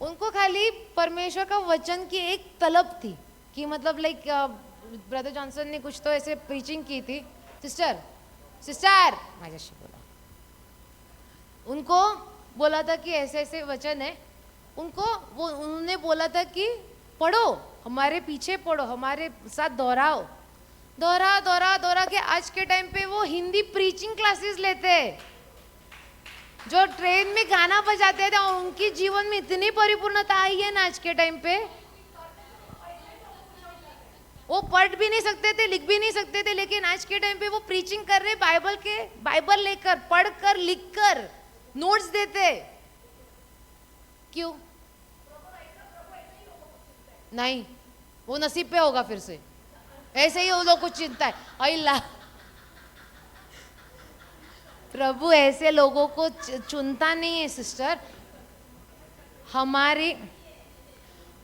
उनको खाली परमेश्वर का वचन की एक तलब थी कि मतलब लाइक ब्रदर जॉनसन ने कुछ तो ऐसे प्रीचिंग की थी, सिस्टर माझ्याशी बोला, उनको बोला था कि ऐसे ऐसे वचन है, उन्होंने बोला था कि पढ़ो, हमारे पीछे पढ़ो, हमारे साथ दोहराओ, दोहरा के आज के टाइम पे वो हिंदी प्रीचिंग क्लासेस लेते हैं, जो ट्रेन में गाना बजाते थे और उनकी जीवन में इतनी परिपूर्णता आई है ना आज के टाइम पे। वो पढ़ भी नहीं सकते थे, लिख भी नहीं सकते थे, लेकिन आज के टाइम पे वो प्रीचिंग कर रहे, बाइबल लेकर, पढ़कर, लिखकर नोट्स देते। क्यों नहीं? वो नसीब पे होगा फिर से, ऐसे ही वो लोग को चिंता है। अल्लाह प्रभु ऐसे लोगों को चुनता नहीं है सिस्टर।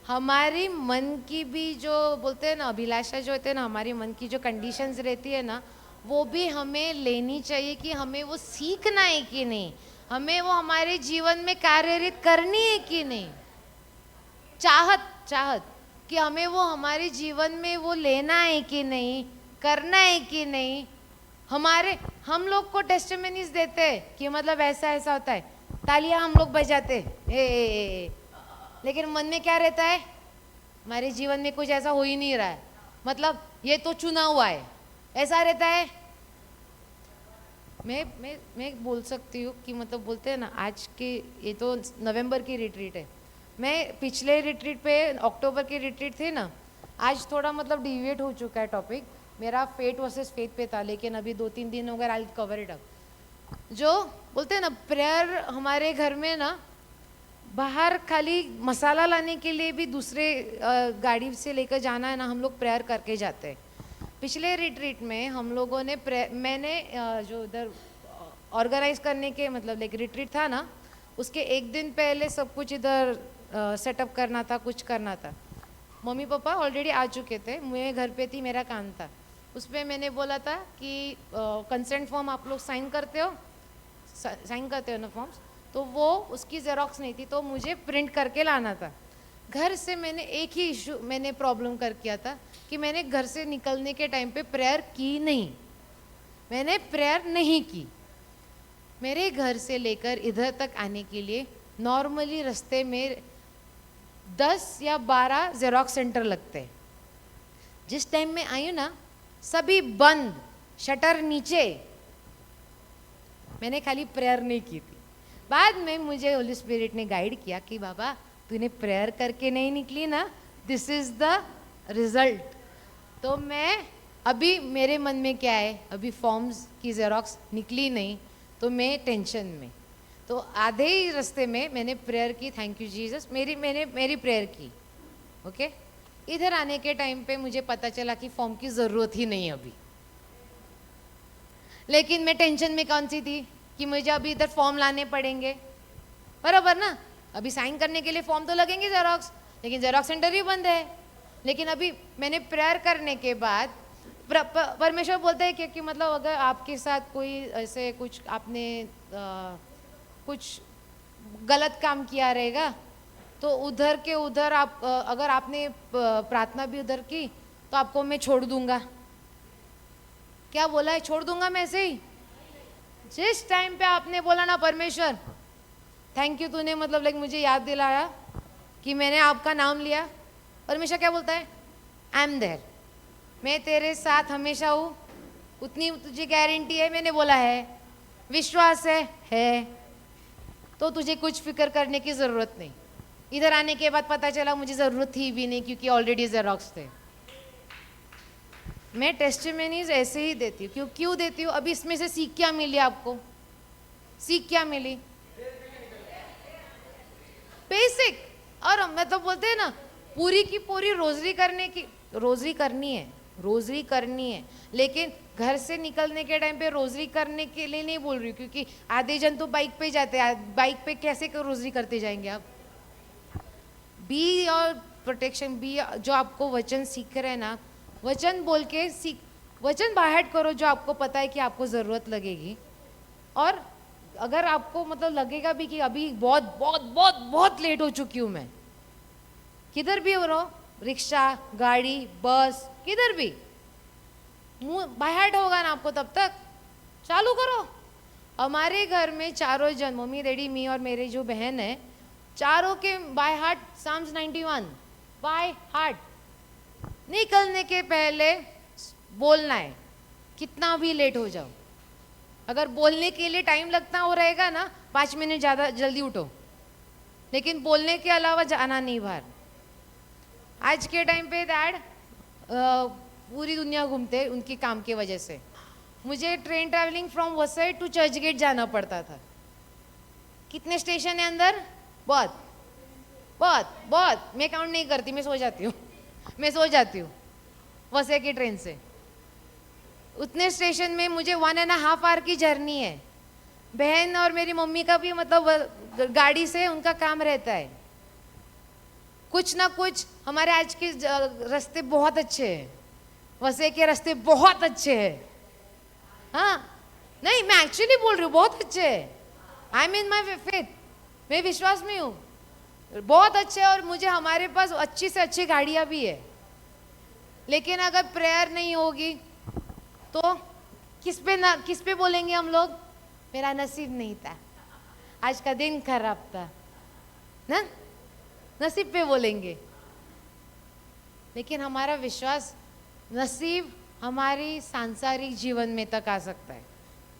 हमारी मन की भी जो बोलते हैं ना अभिलाषा जो होते हैं ना, हमारी मन की जो कंडीशंस रहती है ना, वो भी हमें लेनी चाहिए कि हमें वो सीखना है कि नहीं, हमें वो हमारे जीवन में कार्यरत करनी है कि नहीं। चाहत कि हमें वो हमारे जीवन में वो लेना है कि नहीं, करना है कि नहीं। हम लोग को टेस्टिमनीज देते हैं कि मतलब ऐसा ऐसा होता है, तालियां हम लोग बजाते लेकिन मन में क्या रहता है? हमारे जीवन में कुछ ऐसा हो ही नहीं रहा है, मतलब ये तो चुना हुआ है, ऐसा रहता है। मैं बोल सकती हूँ कि मतलब बोलते हैं ना, आज के ये तो नवंबर की रिट्रीट है, मैं पिछले रिट्रीट पे अक्टूबर की रिट्रीट थी ना, आज थोड़ा मतलब डिविएट हो चुका है टॉपिक, मेरा फेट वर्सेस फेथ पे था, लेकिन अभी 2-3 दिन हो गए, आई कवर इट अप। जो बोलते हैं ना प्रेयर, हमारे घर में ना बाहर खाली मसाला लाने के लिए भी दूसरे गाड़ी से लेकर जाना है ना, हम लोग प्रेयर करके जाते हैं। पिछले रिट्रीट में हम लोगों ने मैंने जो इधर ऑर्गेनाइज करने के मतलब लाइक रिट्रीट था ना, उसके एक दिन पहले सब कुछ इधर सेटअप करना था, कुछ करना था। मम्मी पापा ऑलरेडी आ चुके थे, मैं घर पे थी, मेरा काम था। उस पर मैंने बोला था कि कंसेंट फॉर्म आप लोग साइन करते हो ना फॉर्म्स, तो वो उसकी जेरोक्स नहीं थी, तो मुझे प्रिंट करके लाना था। घर से मैंने एक ही इशू मैंने प्रॉब्लम कर किया था कि मैंने घर से निकलने के टाइम पे प्रेयर की नहीं, मैंने प्रेयर नहीं की। मेरे घर से लेकर इधर तक आने के लिए नॉर्मली रास्ते में 10 या 12 जेरोक्स सेंटर लगते हैं। जिस टाइम में आई हूँ ना, सभी बंद, शटर नीचे, मैंने खाली प्रेयर नहीं की थी। बाद में मुझे होली स्पिरिट ने गाइड किया कि बाबा तूने प्रेयर करके नहीं निकली ना, दिस इज द रिजल्ट। तो मैं अभी मेरे मन में क्या है, अभी फॉर्म्स की जेरोक्स निकली नहीं तो मैं टेंशन में। तो आधे ही रास्ते में मैंने प्रेयर की, थैंक यू जीसस, मेरी प्रेयर की। ओके, इधर आने के टाइम पे मुझे पता चला कि फॉर्म की ज़रूरत ही नहीं अभी। लेकिन मैं टेंशन में कौन सी थी कि मुझे अभी इधर फॉर्म लाने पड़ेंगे, बराबर ना। अभी साइन करने के लिए फॉर्म तो लगेंगे जेरोक्स, लेकिन जेरोक्स सेंटर ही बंद है। लेकिन अभी मैंने प्रेयर करने के बाद परमेश्वर बोलता है कि मतलब अगर आपके साथ कोई ऐसे कुछ आपने कुछ गलत काम किया रहेगा तो उधर के उधर आप अगर आपने प्रार्थना भी उधर की तो आपको मैं छोड़ दूंगा। क्या बोला है? छोड़ दूंगा मैं ऐसे ही। जिस टाइम पे आपने बोला ना परमेश्वर थैंक यू, तूने मतलब लाइक मुझे याद दिलाया कि मैंने आपका नाम लिया, परमेश्वर क्या बोलता है? आई एम देयर, मैं तेरे साथ हमेशा हूँ। उतनी तुझे गारंटी है, मैंने बोला है, विश्वास है तो तुझे कुछ फिक्र करने की ज़रूरत नहीं। इधर आने के बाद पता चला मुझे ज़रूरत थी भी नहीं, क्योंकि ऑलरेडी जेरोक्स थे। मैं टेस्टिमनीज ऐसे ही देती हूँ। क्यों देती हूँ? अभी इसमें से सीख क्या मिली आपको? सीख क्या मिली? बेसिक। और मैं तो बोलते हैं ना, पूरी की पूरी रोजरी करनी है, लेकिन घर से निकलने के टाइम पे रोजरी करने के लिए नहीं बोल रही हूँ, क्योंकि आधे जन तो बाइक पे जाते हैं। बाइक पे कैसे रोजरी करते जाएंगे आप? बी और प्रोटेक्शन, बी जो आपको वचन सीख रहे हैं ना, वचन बोल के सीख, वचन बाहर करो जो आपको पता है कि आपको ज़रूरत लगेगी। और अगर आपको मतलब लगेगा भी कि अभी बहुत बहुत बहुत बहुत लेट हो चुकी हूँ मैं, किधर भी हो रहो, रिक्शा, गाड़ी, बस, किधर भी मुंह बाहर होगा ना आपको, तब तक चालू करो। हमारे घर में चारों जन, मम्मी डैडी मी और मेरी जो बहन है, चारों के by heart psalms 91 by heart. निकलने के पहले बोलना है, कितना भी लेट हो जाओ। अगर बोलने के लिए टाइम लगता हो रहेगा ना, 5 मिनट ज़्यादा जल्दी उठो, लेकिन बोलने के अलावा जाना नहीं बाहर। आज के टाइम पे डैड पूरी दुनिया घूमते उनके काम की वजह से। मुझे train travelling from Vasai to Churchgate जाना पड़ता था। कितने स्टेशन है अंदर? बहुत बहुत बहुत, मैं काउंट नहीं करती, मैं सो जाती हूँ वसई की ट्रेन से। उतने स्टेशन में मुझे 1.5 आवर की जर्नी है। बहन और मेरी मम्मी का भी मतलब गाड़ी से उनका काम रहता है। कुछ ना कुछ हमारे आज के रास्ते बहुत अच्छे हैं, वसई के रास्ते बहुत अच्छे हैं। हाँ नहीं, मैं एक्चुअली बोल रही हूँ, बहुत अच्छे हैं। I am in my faith, मैं विश्वास में हूँ, बहुत अच्छे। और मुझे हमारे पास अच्छी से अच्छी गाड़ियाँ भी है। लेकिन अगर प्रेयर नहीं होगी तो किस पे बोलेंगे हम लोग? मेरा नसीब नहीं था, आज का दिन खराब था ना, नसीब पे बोलेंगे। लेकिन हमारा विश्वास, नसीब हमारी सांसारिक जीवन में तक आ सकता है।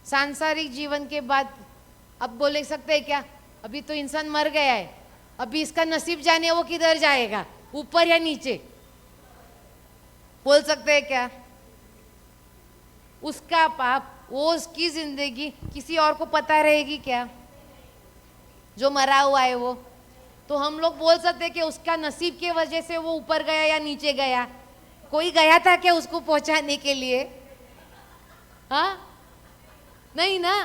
सांसारिक जीवन के बाद अब बोले सकते हैं क्या? अभी तो इंसान मर गया है, अभी इसका नसीब जाने वो किधर जाएगा, ऊपर या नीचे? बोल सकते हैं क्या? उसका पाप, वो उसकी जिंदगी किसी और को पता रहेगी क्या? जो मरा हुआ है वो। तो हम लोग बोल सकते हैं कि उसका नसीब की वजह से वो ऊपर गया या नीचे गया। कोई गया था क्या उसको पहुंचाने के लिए? हाँ नहीं ना।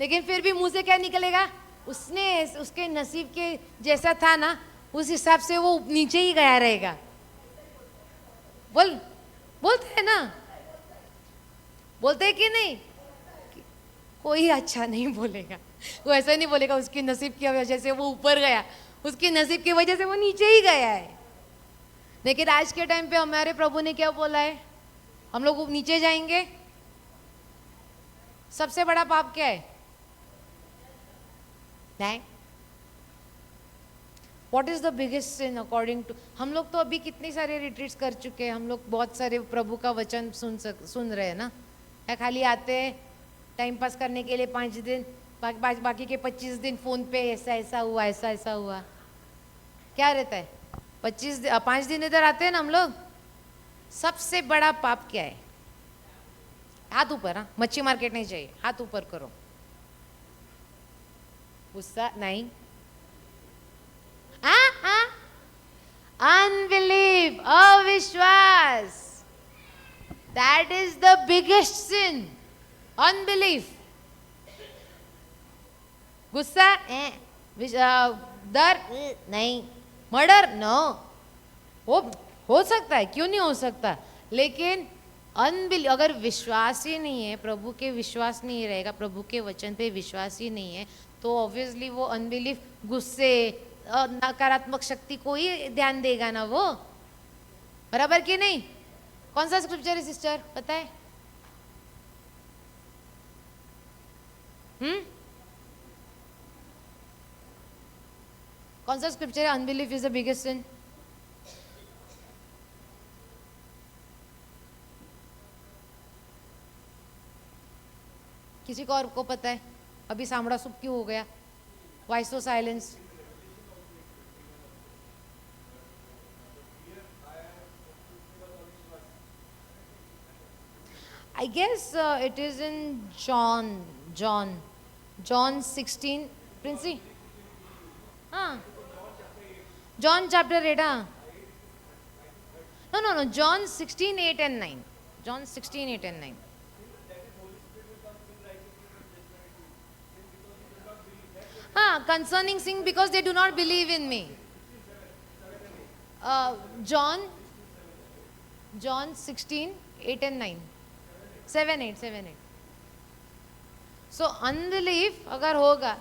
लेकिन फिर भी मुंह से क्या निकलेगा? उसने उसके नसीब के जैसा था ना, उस हिसाब से वो नीचे ही गया रहेगा। बोलते हैं ना, बोलते हैं कि नहीं? कोई अच्छा नहीं बोलेगा, वो ऐसा नहीं बोलेगा उसकी नसीब की वजह से वो ऊपर गया, उसकी नसीब की वजह से वो नीचे ही गया है। लेकिन आज के टाइम पे हमारे प्रभु ने क्या बोला है? हम लोग नीचे जाएंगे। सबसे बड़ा पाप क्या है? नहीं, what is the biggest sin according to? हम लोग तो अभी कितने सारे रिट्रीट्स कर चुके हैं, हम लोग बहुत सारे प्रभु का वचन सुन रहे हैं ना। या खाली आते हैं टाइम पास करने के लिए 5 दिन, बाकी के 25 दिन फोन पे ऐसा हुआ, ऐसा हुआ। क्या रहता है? 5 दिन इधर आते हैं ना हम लोग, सबसे बड़ा पाप क्या है? हाथ ऊपर, हाँ, मच्छी मार्केट नहीं चाहिए, हाथ ऊपर करो। गुस्सा नहीं, हाँ हाँ, अनबिलीव, अविश्वास, that is the biggest sin, unbelief. गुस्सा डर नहीं, मर्डर नो, हो सकता है, क्यों नहीं हो सकता, लेकिन अनबिलीव, अगर विश्वास ही नहीं है, प्रभु के विश्वास नहीं रहेगा, प्रभु के वचन पे विश्वास ही नहीं है, तो ऑब्वियसली वो अनबिलीफ, गुस्से, नकारात्मक शक्ति को ही ध्यान देगा ना वो, बराबर कि नहीं? कौन सा स्क्रिप्चर है सिस्टर, पता है? कौन सा स्क्रिप्चर है? Unbelief is the biggest sin. किसी को और को पता है? अभी सामड़ा सुप क्यों हो गया? Why so silence? I guess it is in John 16, Princey. हाँ, John chapter 8, हाँ. No, John 16, 8 and 9. John 16, 8 and 9. हाँ, concerning sin because they do not believe in me. John 16, 8 and 9. 7, 8. So unbelief अगर होगा,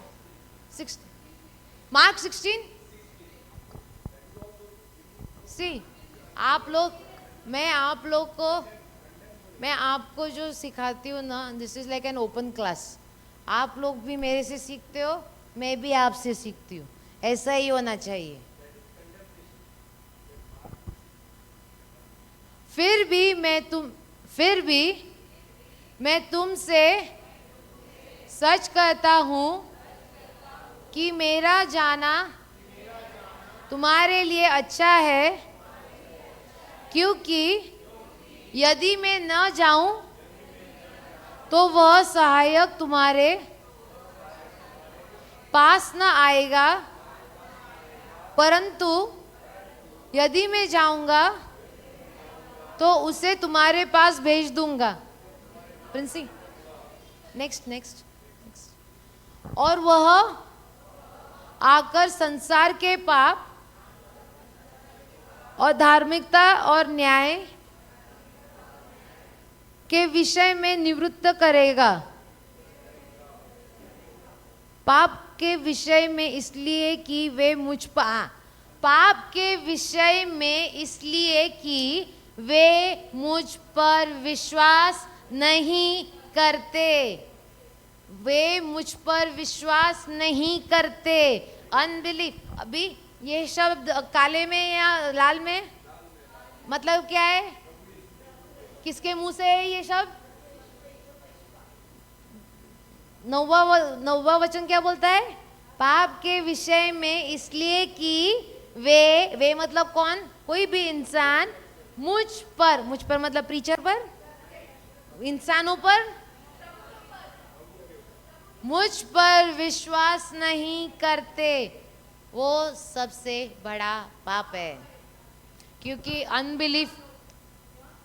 Mark 16. See, आप लोग, मैं आपको जो सिखाती हूँ ना, this is like an open class. आप लोग भी मेरे से सीखते हो, मैं भी आपसे सीखती हूँ, ऐसा ही होना चाहिए। फिर भी मैं तुमसे सच कहता हूँ कि मेरा जाना तुम्हारे लिए अच्छा है, क्योंकि यदि मैं न जाऊं तो वह सहायक तुम्हारे पास न आएगा, परंतु यदि मैं जाऊंगा तो उसे तुम्हारे पास भेज दूंगा। प्रिंसी, नेक्स्ट। और वह आकर संसार के पाप और धार्मिकता और न्याय के विषय में निवृत्त करेगा। पाप के विषय में इसलिए कि वे मुझ पर विश्वास नहीं करते। अनबिलीफ, अभी ये शब्द काले में या लाल में मतलब क्या है? किसके मुंह से है ये शब्द? नौवा वचन क्या बोलता है? पाप के विषय में इसलिए कि वे मतलब कौन? कोई भी इंसान मुझ पर मतलब प्रीचर पर, इंसानों पर, मुझ पर विश्वास नहीं करते, वो सबसे बड़ा पाप है।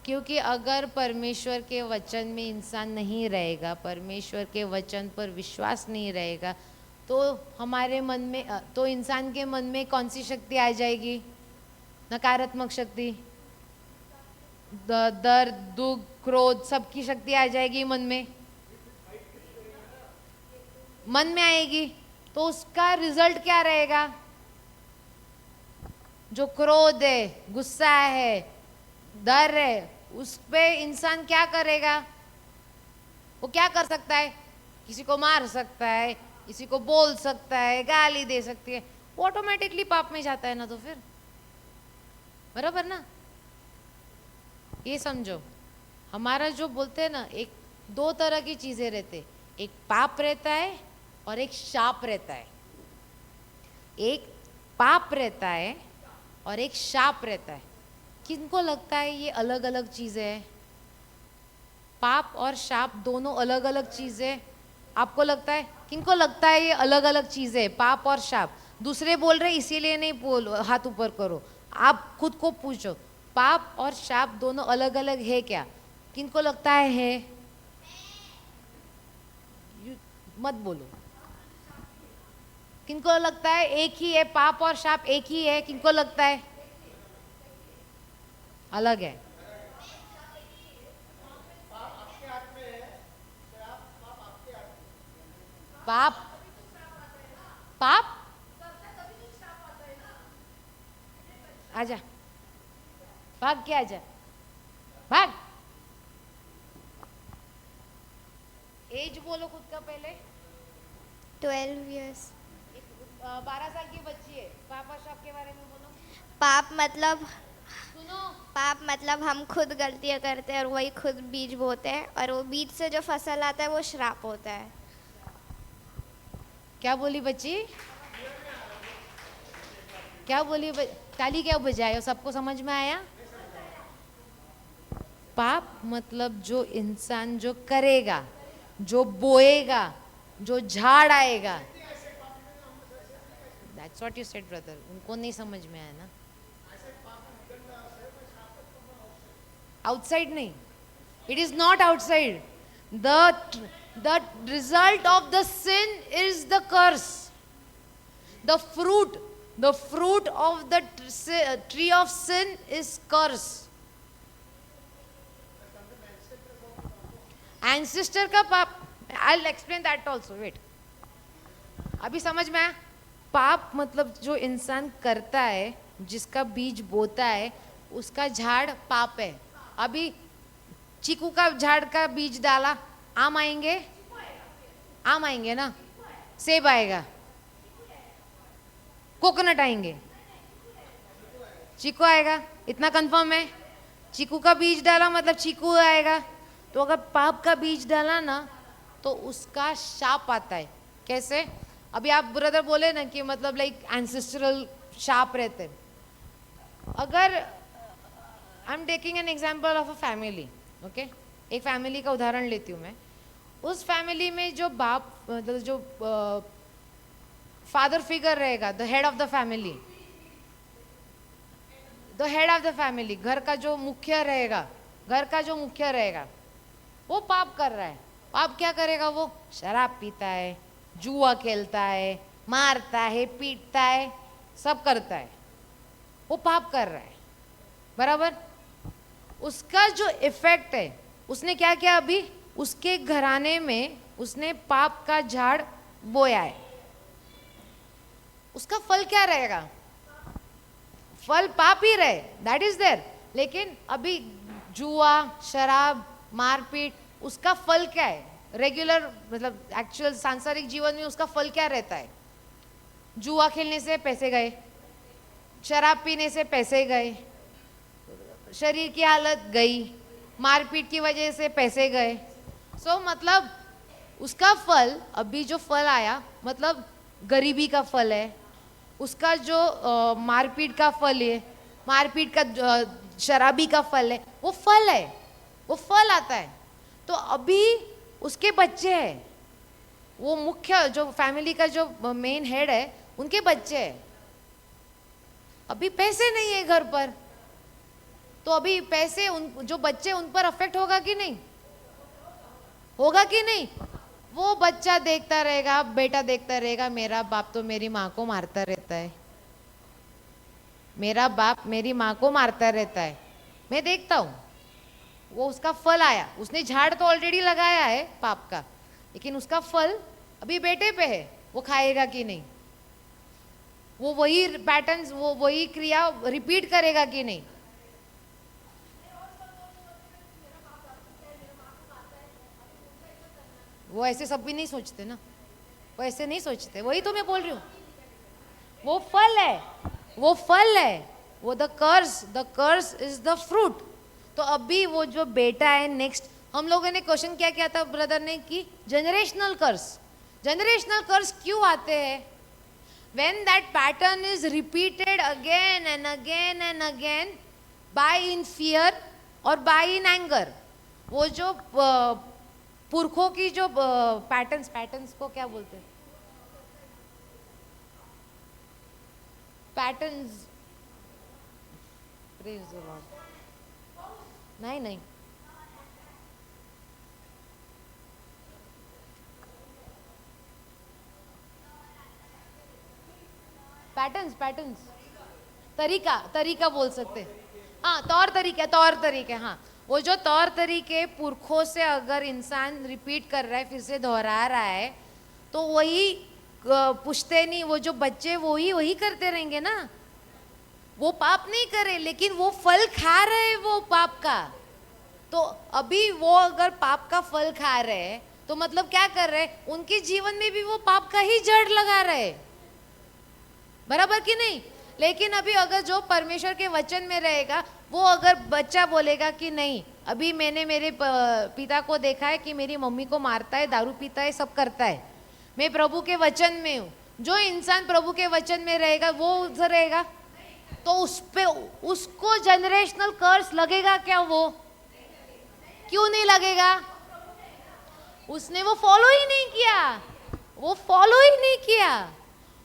क्योंकि अगर परमेश्वर के वचन में इंसान नहीं रहेगा, परमेश्वर के वचन पर विश्वास नहीं रहेगा, तो हमारे मन में, तो इंसान के मन में कौन सी शक्ति आ जाएगी? नकारात्मक शक्ति, दर्द, दुख, क्रोध, सबकी शक्ति आ जाएगी मन में आएगी। तो उसका रिजल्ट क्या रहेगा? जो क्रोध है, गुस्सा है, डर है, उस पे इंसान क्या करेगा? वो क्या कर सकता है? किसी को मार सकता है, किसी को बोल सकता है, गाली दे सकती है, वो ऑटोमेटिकली पाप में जाता है ना। तो फिर बराबर ना? ये समझो, हमारा जो बोलते हैं ना, एक दो तरह की चीजें रहते, एक पाप रहता है और एक शाप रहता है। एक पाप रहता है और एक शाप रहता है। किनको लगता है ये अलग अलग चीजें है? पाप और शाप दोनों अलग अलग चीजें आपको लगता है? किनको लगता है ये अलग अलग चीजें है, पाप और शाप? दूसरे बोल रहे इसीलिए नहीं बोल, हाथ ऊपर करो, आप खुद को पूछो, पाप और शाप दोनों अलग अलग है क्या? किनको लगता है? मत बोलो। किनको लगता है एक ही है, पाप और शाप एक ही है? किनको लगता है अलग है? पाप पाप आजा, भाग के आजा, भाग। एज बोलो खुद का पहले। 12 years। 12 साल की बच्ची है, पाप और शाप के बारे में बोलो। पाप मतलब सुनो, पाप मतलब हम खुद गलतियां करते हैं और वही खुद बीज बोते हैं, और वो बीज से जो फसल आता है वो श्राप होता है। क्या बोली बच्ची? क्या बोली ताली क्या बजाए? सबको समझ में आया? पाप मतलब जो इंसान जो करेगा, जो बोएगा, जो झाड़ आएगा। That's what you said, brother. उनको नहीं समझ में आया ना? Outside नहीं. It is not outside. The result of the sin is the curse. The fruit of the tree of sin is curse. Ancestor का पाप, I'll explain that also. Wait. अभी समझ में आया? पाप मतलब जो इंसान करता है, जिसका बीज बोता है, उसका झाड़ पाप है। अभी चीकू का झाड़ का बीज डाला, आम आएंगे? आम आएंगे ना? सेब आएगा? कोकोनट आएंगे? चीकू आएगा? इतना कंफर्म है? चीकू का बीज डाला मतलब चीकू आएगा। तो अगर पाप का बीज डाला ना तो उसका शाप आता है। कैसे? अभी आप ब्रदर बोले ना कि मतलब लाइक एंसेस्ट्रल शाप रहते हैं। अगर I am taking an example of a family, okay, एक फैमिली का उदाहरण लेती हूँ मैं। उस फैमिली में जो बाप मतलब जो फादर फिगर रहेगा, the head of the family, the head of the family, घर का जो मुखिया रहेगा, घर का जो मुखिया रहेगा, वो पाप कर रहा है। पाप क्या करेगा? वो शराब पीता है, जुआ खेलता है, मारता है, पीटता है, सब करता है। वो पाप कर रहा है, बराबर? उसका जो इफेक्ट है, उसने क्या किया? अभी उसके घराने में उसने पाप का झाड़ बोया है। उसका फल क्या रहेगा? फल पाप ही रहे, दैट इज देयर। लेकिन अभी जुआ, शराब, मारपीट, उसका फल क्या है? रेगुलर मतलब एक्चुअल सांसारिक जीवन में उसका फल क्या रहता है? जुआ खेलने से पैसे गए, शराब पीने से पैसे गए, शरीर की हालत गई, मारपीट की वजह से पैसे गए। सो मतलब उसका फल, अभी जो फल आया मतलब गरीबी का फल है, उसका जो मारपीट का फल है, मारपीट का शराबी का फल है, वो फल है, वो फल आता है। तो अभी उसके बच्चे हैं, वो मुख्य जो फैमिली का जो मेन हेड है, उनके बच्चे हैं। अभी पैसे नहीं है घर पर, तो अभी पैसे उन जो बच्चे उन पर अफेक्ट होगा कि नहीं? होगा कि नहीं? वो बच्चा देखता रहेगा, बेटा देखता रहेगा, मेरा बाप तो मेरी माँ को मारता रहता है, मेरा बाप मेरी माँ को मारता रहता है, मैं देखता हूँ। वो उसका फल आया, उसने झाड़ तो ऑलरेडी लगाया है पाप का, लेकिन उसका फल अभी बेटे पे है, वो खाएगा कि नहीं? वो वही पैटर्न्स, वो वही क्रिया रिपीट करेगा कि नहीं? वो ऐसे सब भी नहीं सोचते ना, वो ऐसे नहीं सोचते, वही तो मैं बोल रही हूँ। वो फल है, वो फल है, वो the curse is the fruit. तो अभी वो जो बेटा है नेक्स्ट, हम लोगों ने क्वेश्चन क्या किया था ब्रदर ने कि जनरेशनल कर्स क्यों आते हैं? When that pattern is repeated again and again and again by in fear और बाय इन एंगर। वो जो पुरखों की जो पैटर्न्स को क्या बोलते हैं, पैटर्न्स, प्रेज द लॉर्ड, नहीं पैटर्न्स तरीका बोल सकते हैं, हाँ तौर तरीके, हाँ वो जो तौर तरीके पुरखों से अगर इंसान रिपीट कर रहा है, फिर से दोहरा रहा है, तो वही पुश्तैनी वो जो बच्चे वही करते रहेंगे ना। वो पाप नहीं करे लेकिन वो फल खा रहे वो पाप का। तो अभी वो अगर पाप का फल खा रहे हैं तो मतलब क्या कर रहे, उनके जीवन में भी वो पाप का ही जड़ लगा रहे, बराबर कि नहीं। लेकिन अभी अगर जो परमेश्वर के वचन में रहेगा, वो अगर बच्चा बोलेगा कि नहीं, अभी मैंने मेरे पिता को देखा है कि मेरी मम्मी को मारता है, दारू पीता है, सब करता है, मैं प्रभु के वचन में हूँ। जो इंसान प्रभु के वचन में रहेगा वो उधर रहेगा, तो उस पे उसको जनरेशनल कर्स लगेगा क्या? वो क्यों नहीं लगेगा? उसने वो फॉलो ही नहीं किया,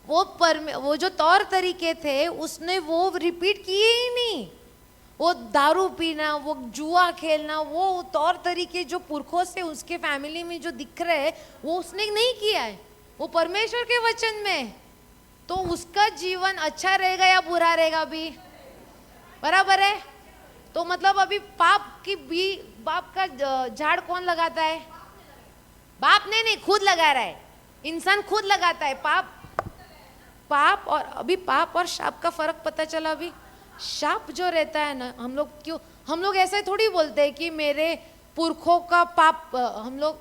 वो जो तौर तरीके थे उसने वो रिपीट किए ही नहीं। वो दारू पीना, वो जुआ खेलना, वो तौर तरीके जो पुरखों से उसके फैमिली में जो दिख रहे हैं वो उसने नहीं किया है, वो परमेश्वर के वचन में। तो उसका जीवन अच्छा रहेगा या बुरा रहेगा? अभी बराबर है। तो मतलब अभी बाप का झाड़ कौन लगाता है? बाप नहीं, खुद लगा रहा है, इंसान खुद लगाता है पाप। और अभी पाप और शाप का फर्क पता चला। अभी शाप जो रहता है ना, हम लोग ऐसे थोड़ी बोलते हैं कि मेरे पुरखों का पाप, हम लोग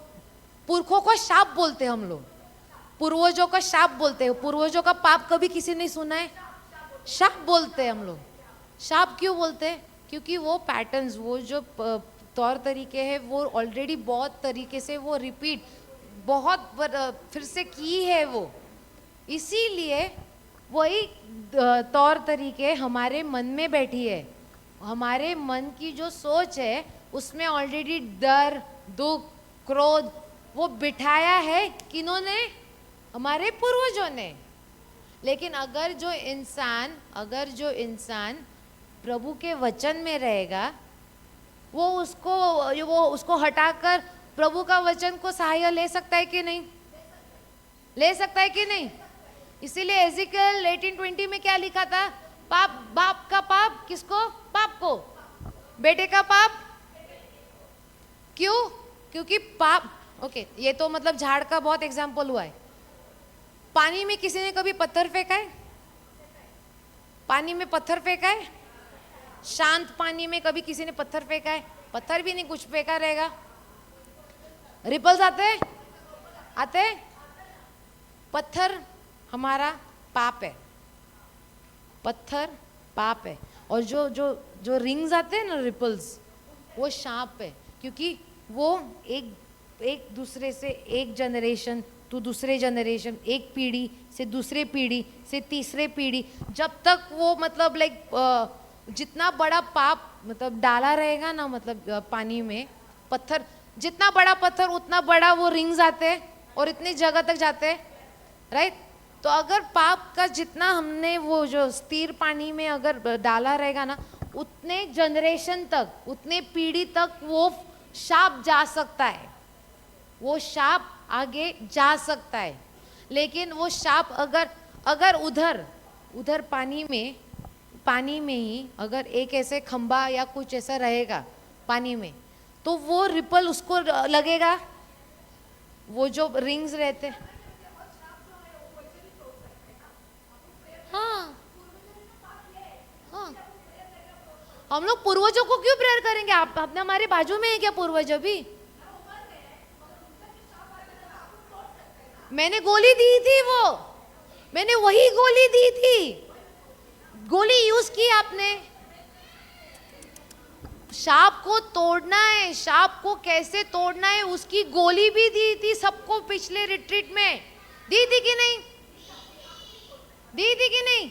पुरखों को शाप बोलते हैं, हम लोग पूर्वजों का शाप बोलते हैं। पूर्वजों का पाप कभी किसी ने सुना है? शाप बोलते हैं हम लोग। शाप क्यों बोलते हैं? क्योंकि वो पैटर्न्स, वो जो तौर तरीके हैं वो ऑलरेडी बहुत तरीके से वो रिपीट बहुत फिर से की है वो, इसीलिए वही तौर तरीके हमारे मन में बैठी है। हमारे मन की जो सोच है उसमें ऑलरेडी डर, दुख, क्रोध वो बिठाया है किन्होंने? हमारे पूर्वजों ने। लेकिन अगर जो इंसान प्रभु के वचन में रहेगा, वो उसको हटाकर प्रभु का वचन को सहाय ले सकता है कि नहीं? ले सकता है कि नहीं? इसीलिए एजिकल 18:20 में क्या लिखा था? बाप का पाप किसको? पाप को। बेटे का पाप क्यों? क्योंकि पाप, ओके, ये तो मतलब झाड़ का बहुत एग्जाम्पल हुआ है। पानी में किसी ने कभी पत्थर फेंका है? पानी में पत्थर फेंका है? शांत पानी में कभी किसी ने पत्थर फेंका है? पत्थर भी नहीं, कुछ फेंका रहेगा। रिपल्स आते पत्थर हमारा पाप है, पत्थर पाप है। और जो रिंग्स आते हैं ना, रिपल्स, वो शाप है। क्योंकि वो एक दूसरे से, एक जनरेशन टू दूसरे जनरेशन, एक पीढ़ी से दूसरे पीढ़ी से तीसरे पीढ़ी, जब तक वो मतलब जितना बड़ा पाप मतलब डाला रहेगा ना, मतलब पानी में पत्थर, जितना बड़ा पत्थर उतना बड़ा वो रिंग्स आते हैं और इतनी जगह तक जाते हैं, राइट। तो अगर पाप का जितना हमने वो जो स्थिर पानी में अगर डाला रहेगा ना, उतने जनरेशन तक, उतने पीढ़ी तक वो शाप जा सकता है, वो शाप आगे जा सकता है। लेकिन वो शाप अगर उधर पानी में ही अगर एक ऐसे खंबा या कुछ ऐसा रहेगा पानी में, तो वो रिपल उसको लगेगा, वो जो रिंग्स रहते। हाँ, हम लोग पूर्वजों को क्यों प्रेयर करेंगे? आप अपने हमारे बाजू में है क्या पूर्वज? अभी मैंने गोली दी थी, मैंने वही गोली दी थी, गोली यूज की आपने। सांप को तोड़ना है, सांप को कैसे तोड़ना है उसकी गोली भी दी थी सबको पिछले रिट्रीट में। दी थी कि नहीं? दी थी कि नहीं?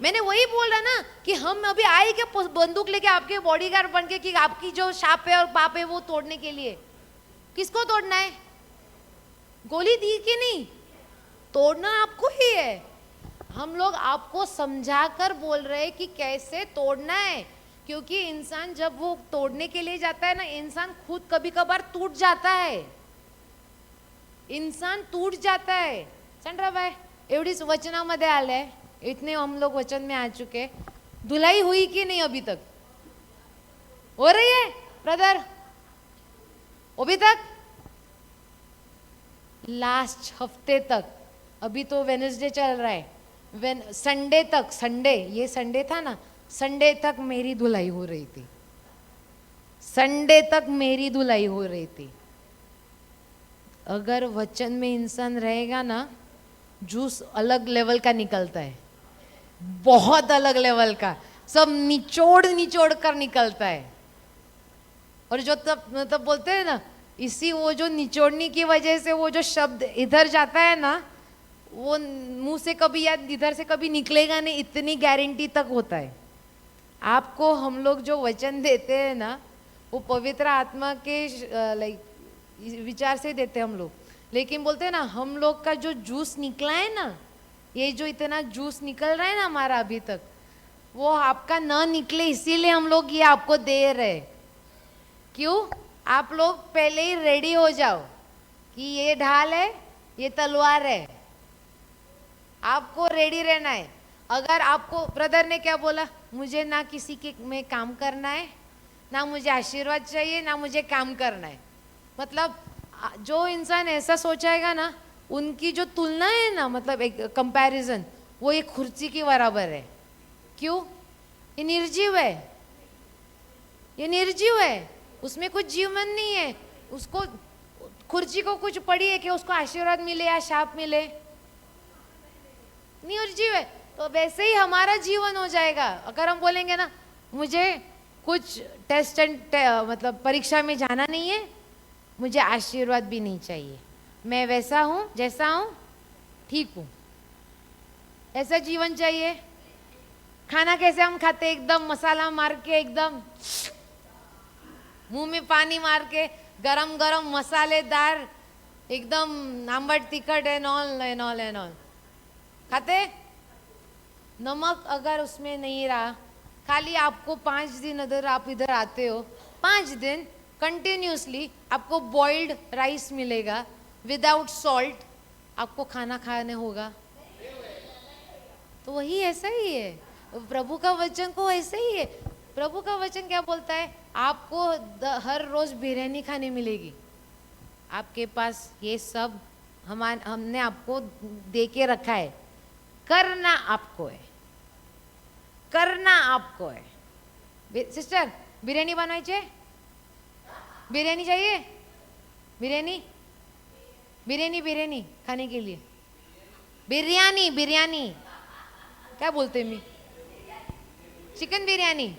मैंने वही बोला ना कि हम अभी आए क्या बंदूक लेके आपके बॉडीगार्ड बन के कि आपकी जो शाप है और पाप है वो तोड़ने के लिए? किसको तोड़ना है? गोली दी कि नहीं? तोड़ना आपको ही है। हम लोग आपको समझाकर बोल रहे हैं कि कैसे तोड़ना है, क्योंकि इंसान जब वो तोड़ने के लिए जाता है ना, इंसान खुद कभी कभार टूट जाता है, इंसान टूट जाता है। चंद्रा भाई एवढीच वचनामध्ये आलंय, इतने हम लोग वचन में आ चुके। धुलाई हुई कि नहीं अभी तक? हो रही है ब्रदर? अभी तक? लास्ट हफ्ते तक, अभी तो वेडनेसडे चल रहा है, संडे तक, संडे, ये संडे था ना, संडे तक मेरी धुलाई हो रही थी, संडे तक मेरी धुलाई हो रही थी। अगर वचन में इंसान रहेगा ना, जूस अलग लेवल का निकलता है, बहुत अलग लेवल का, सब निचोड़ निचोड़ कर निकलता है। और जो तब बोलते हैं ना, इसी वो जो निचोड़ने की वजह से वो जो शब्द इधर जाता है ना, वो मुंह से कभी या इधर से कभी निकलेगा नहीं, इतनी गारंटी तक होता है। आपको हम लोग जो वचन देते हैं ना, वो पवित्र आत्मा के विचार से देते हैं हम लोग, लेकिन बोलते हैं ना, हम लोग का जो जूस निकला है ना, ये जो इतना जूस निकल रहा है ना हमारा अभी तक, वो आपका ना निकले इसीलिए हम लोग ये आपको दे रहे। क्यों? आप लोग पहले ही रेडी हो जाओ कि ये ढाल है, ये तलवार है, आपको रेडी रहना है। अगर आपको ब्रदर ने क्या बोला, मुझे ना किसी के में काम करना है, ना मुझे आशीर्वाद चाहिए, ना मुझे काम करना है, मतलब जो इंसान ऐसा सोचेगा ना, उनकी जो तुलना है ना, मतलब एक कंपैरिजन, वो एक कुर्सी के बराबर है। क्यों? ये निर्जीव है, ये निर्जीव है, उसमें कुछ जीवन नहीं है। उसको कुर्सी को कुछ पड़ी है कि उसको आशीर्वाद मिले या शाप मिले? निर्जीव है। तो वैसे ही हमारा जीवन हो जाएगा। अगर हम बोलेंगे ना, मुझे कुछ टेस्ट एंड मतलब परीक्षा में जाना नहीं है, मुझे आशीर्वाद भी नहीं चाहिए, मैं वैसा हूँ जैसा हूँ, ठीक हूँ, ऐसा जीवन चाहिए। खाना कैसे हम खाते, एकदम मसाला मार के, एकदम मुंह में पानी मार के, गरम गरम मसालेदार, एकदम आंबट तिखट and all and all and all खाते। नमक अगर उसमें नहीं रहा, खाली आपको 5 दिन अगर आप इधर आते हो, 5 दिन कंटिन्यूसली आपको बॉइल्ड राइस मिलेगा विदाउट सॉल्ट, आपको खाना खाने होगा। तो वही ऐसा ही है, प्रभु का वचन को ऐसे ही है। प्रभु का वचन क्या बोलता है? आपको हर रोज बिरयानी खाने मिलेगी, आपके पास ये सब हमने आपको दे के रखा है, करना आपको है, करना आपको है। सिस्टर बिरयानी बनवायची, बिरयानी चाहिए? बिरयानी, बिरयानी, बिरयानी खाने के लिए, बिरयानी, बिरयानी क्या बोलते हैं? चिकन बिरयानी,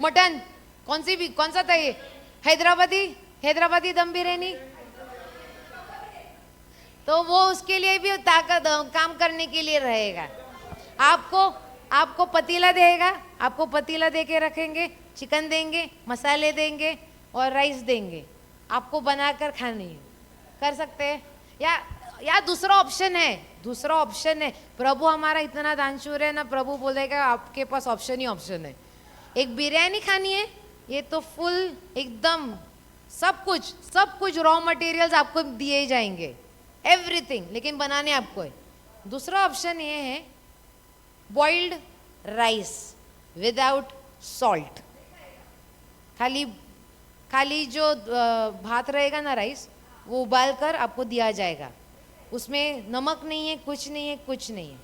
मटन, कौन सा चाहिए? हैदराबादी, हैदराबादी दम बिरयानी। तो वो उसके लिए भी ताकत काम करने के लिए रहेगा। आपको पतीला देगा, आपको पतीला दे के रखेंगे, चिकन देंगे, मसाले देंगे और राइस देंगे, आपको बनाकर खानी है, कर सकते हैं। या दूसरा ऑप्शन है, दूसरा ऑप्शन है, प्रभु हमारा इतना दानशूर है ना, प्रभु बोलेगा आपके पास ऑप्शन ही ऑप्शन है। एक बिरयानी खानी है, ये तो फुल एकदम सब कुछ रॉ मटेरियल्स आपको दिए जाएंगे, एवरीथिंग, लेकिन बनाने आपको है। दूसरा ऑप्शन ये है बॉइल्ड राइस विदाउट सॉल्ट, खाली जो भात रहेगा ना, राइस, वो उबाल कर आपको दिया जाएगा, उसमें नमक नहीं है, कुछ नहीं है, कुछ नहीं है,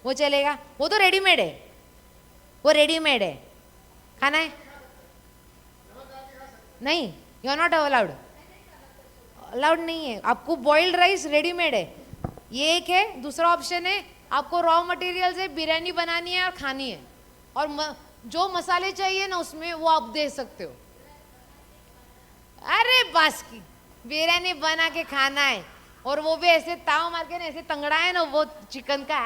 वो चलेगा। वो तो रेडीमेड है, वो रेडीमेड है। खाना है? नहीं, you are not allowed, allowed नहीं है। आपको बॉइल्ड राइस रेडीमेड है, ये एक है। दूसरा ऑप्शन है, आपको रॉ मटेरियल से बिरयानी बनानी है और खानी है, और जो मसाले चाहिए ना उसमें वो आप दे सकते हो। अरे बस की बिरयानी बना के खाना है, और वो भी ऐसे ताव मार के ना, ऐसे तंगड़ा है ना वो चिकन का,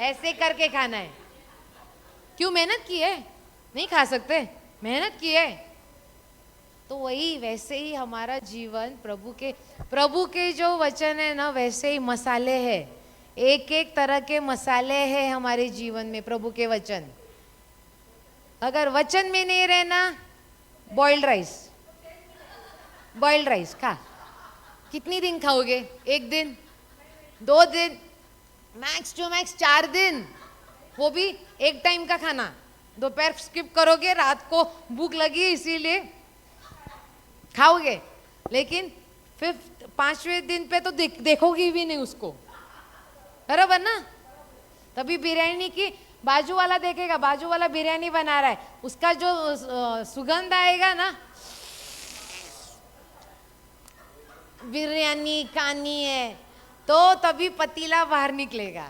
ऐसे करके खाना है। क्यों? मेहनत की है, नहीं खा सकते? मेहनत की है। तो वही वैसे ही हमारा जीवन प्रभु के जो वचन है ना, वैसे ही मसाले हैं। एक एक तरह के मसाले हैं हमारे जीवन में, प्रभु के वचन। अगर वचन में नहीं रहना, बॉइल्ड राइस खा। कितनी दिन खाओगे? 1 दिन, 2 दिन, मैक्स टू मैक्स 4 दिन, वो भी एक टाइम का खाना। दोपहर स्किप करोगे, रात को भूख लगी इसीलिए खाओगे, लेकिन 5वें दिन पे तो देखोगे भी नहीं उसको, बराबर ना? तभी बिरयानी की बाजू वाला देखेगा, बाजू वाला बिरयानी बना रहा है, उसका जो सुगंध आएगा ना, बिरयानी खानी है, तो तभी पतीला बाहर निकलेगा,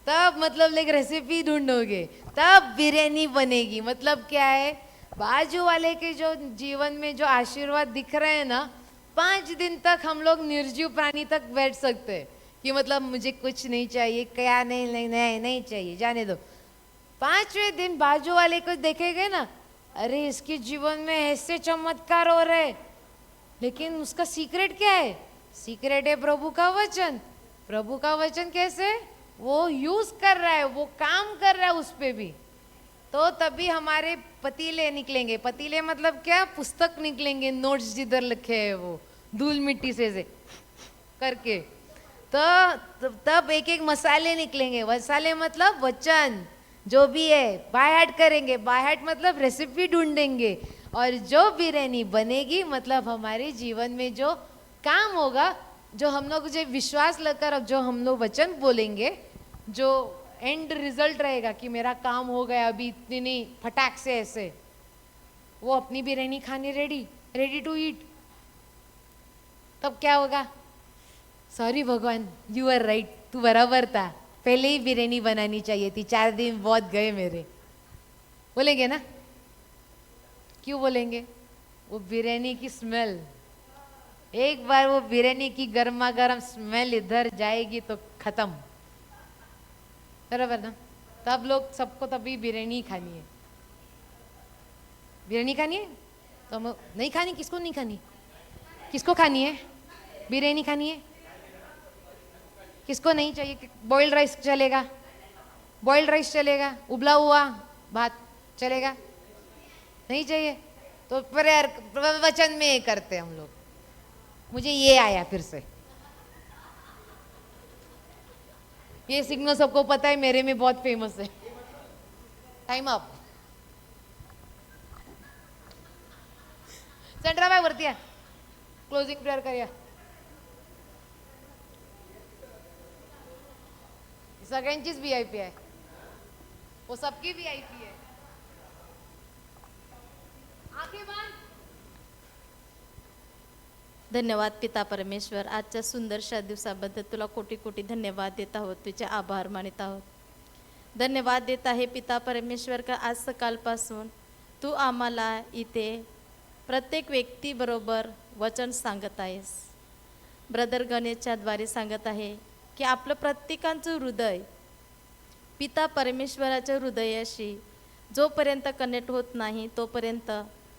तब मतलब लाइक रेसिपी ढूंढोगे, तब बिरयानी बनेगी। मतलब क्या है? बाजू वाले के जो जीवन में जो आशीर्वाद दिख रहे हैं ना, 5 दिन तक हम लोग निर्जीव प्राणी तक बैठ सकते हैं कि मतलब मुझे कुछ नहीं चाहिए, क्या नहीं चाहिए, जाने दो। 5वें दिन बाजू वाले को देखेंगे ना, अरे इसके जीवन में ऐसे चमत्कार हो रहे, लेकिन उसका सीक्रेट क्या है? सीक्रेट है प्रभु का वचन। प्रभु का वचन कैसे वो यूज कर रहा है, वो काम कर रहा है उस पे भी, तो तभी हमारे पतीले निकलेंगे। पतीले मतलब क्या? पुस्तक निकलेंगे, नोट्स जिधर लिखे हैं वो धूल मिट्टी से करके, तो तब एक एक मसाले निकलेंगे। मसाले मतलब वचन जो भी है बाय हार्ट करेंगे। बाय हार्ट मतलब रेसिपी ढूंढेंगे, और जो बिरयानी बनेगी मतलब हमारे जीवन में जो काम होगा, जो हम लोग जो विश्वास लेकर अब जो हम लोग वचन बोलेंगे, जो एंड रिजल्ट रहेगा कि मेरा काम हो गया अभी इतनी नहीं, फटाक से ऐसे, वो अपनी बिरयानी खाने रेडी टू ईट। तब क्या होगा? सॉरी भगवान, यू आर राइट, तू बराबर था, पहले ही बिरयानी बनानी चाहिए थी, 4 दिन बहुत गए मेरे, बोलेंगे ना? क्यों बोलेंगे? वो बिरयानी की स्मेल, एक बार वो बिरयानी की गर्मा गर्म स्मेल इधर जाएगी तो खत्म, बराबर ना? तब लोग सबको तभी बिरयानी खानी है। बिरयानी खानी है तो हम नहीं खानी, किसको नहीं खानी? किसको खानी है? बिरयानी खानी है? किसको नहीं चाहिए? बॉइल्ड राइस चलेगा? बॉइल्ड राइस चलेगा? उबला हुआ भात चलेगा? नहीं चाहिए? तो प्रेयर वचन में ये करते हम लोग। मुझे ये आया फिर से, ये सिग्नल सबको पता है, मेरे में बहुत फेमस है। Time up. सेंट्रा बाय वरती आहे, क्लोजिंग प्रेयर करूया। सगळ्यांचीच VIP आहे, वो सबकी VIP है। आंखें बंद। धन्यवाद पिता परमेश्वर, आजच्या सुंदरशा दिवसाबद्दल तुला कोटी कोटी धन्यवाद देत आहोत, तुझे आभार मानित आहोत। धन्यवाद देत आहे पिता परमेश्वर का आज सकाळपासून तू आम्हाला इथे प्रत्येक व्यक्तीबरोबर वचन सांगत आहेस। ब्रदर गणेशच्या द्वारे सांगत आहे की आपलं प्रत्येकाचं हृदय पिता परमेश्वराच्या हृदयाशी जोपर्यंत कनेक्ट होत नाही तोपर्यंत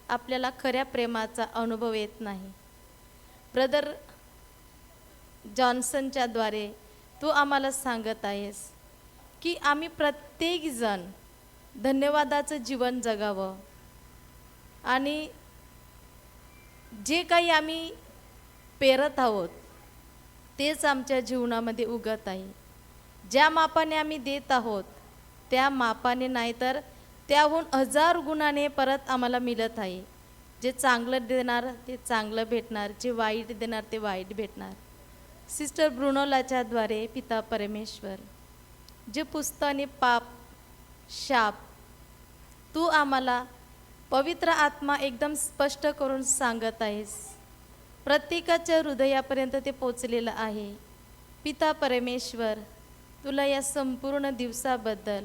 आपल्याला खऱ्या प्रेमाचा अनुभव येत नाही। ब्रदर जॉन्सनच्या द्वारे तू आम्हाला सांगत आहेस की आम्ही प्रत्येकजण धन्यवादाचं जीवन जगावं, आणि जे काही आम्ही पेरत आहोत तेच आमच्या जीवनामध्ये उगत आहे। ज्या मापाने आम्ही देत आहोत त्या मापाने नाही तर त्याहून 1000 गुणाने परत आम्हाला मिळत आहे। जे चांगलं देणार ते चांगलं भेटणार, जे वाईट देणार ते वाईट भेटणार। सिस्टर ब्रुनोलाच्या द्वारे पिता परमेश्वर जे पुस्तकाने पाप शाप तू आम्हाला पवित्र आत्मा एकदम स्पष्ट करून सांगत आहेस, प्रत्येकाच्या हृदयापर्यंत ते पोचलेलं आहे। पिता परमेश्वर तुला या संपूर्ण दिवसाबद्दल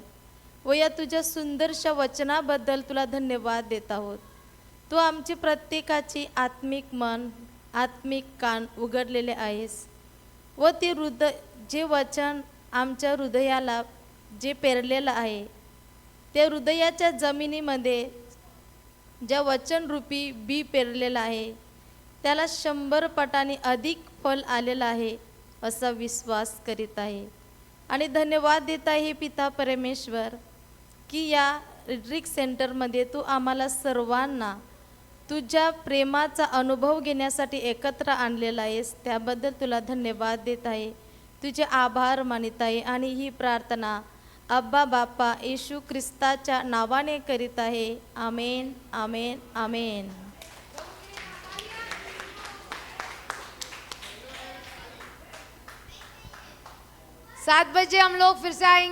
व या तुझ्या सुंदरशा वचनाबद्दल तुला धन्यवाद देत आहोत। तू आमची प्रत्येकाची आत्मिक मन आत्मिक कान उघडलेले आहेस व ते जे वचन आमच्या हृदयाला जे पेरलेलं आहे ते हृदयाच्या जमिनीमध्ये ज्या वचनरूपी बी पेरलेलं आहे त्याला 100 पटाने अधिक फल आलेलं आहे असा विश्वास करीत आहे. आणि धन्यवाद देत आहे पिता परमेश्वर की या रिट्रीट सेंटरमध्ये तू आम्हाला सर्वांना तुझ्या प्रेमाचा अनुभव घेण्यासाठी एकत्र आणलेला आहेस. त्याबद्दल तुला धन्यवाद देत आहे, तुझे आभार मानित आहे. आणि ही प्रार्थना अब्बा बाप्पा येशू ख्रिस्ताच्या नावाने करीत आहे. आमेन, आमेन, आमेन. 7 बजे हम लोग फिर से आएंगे.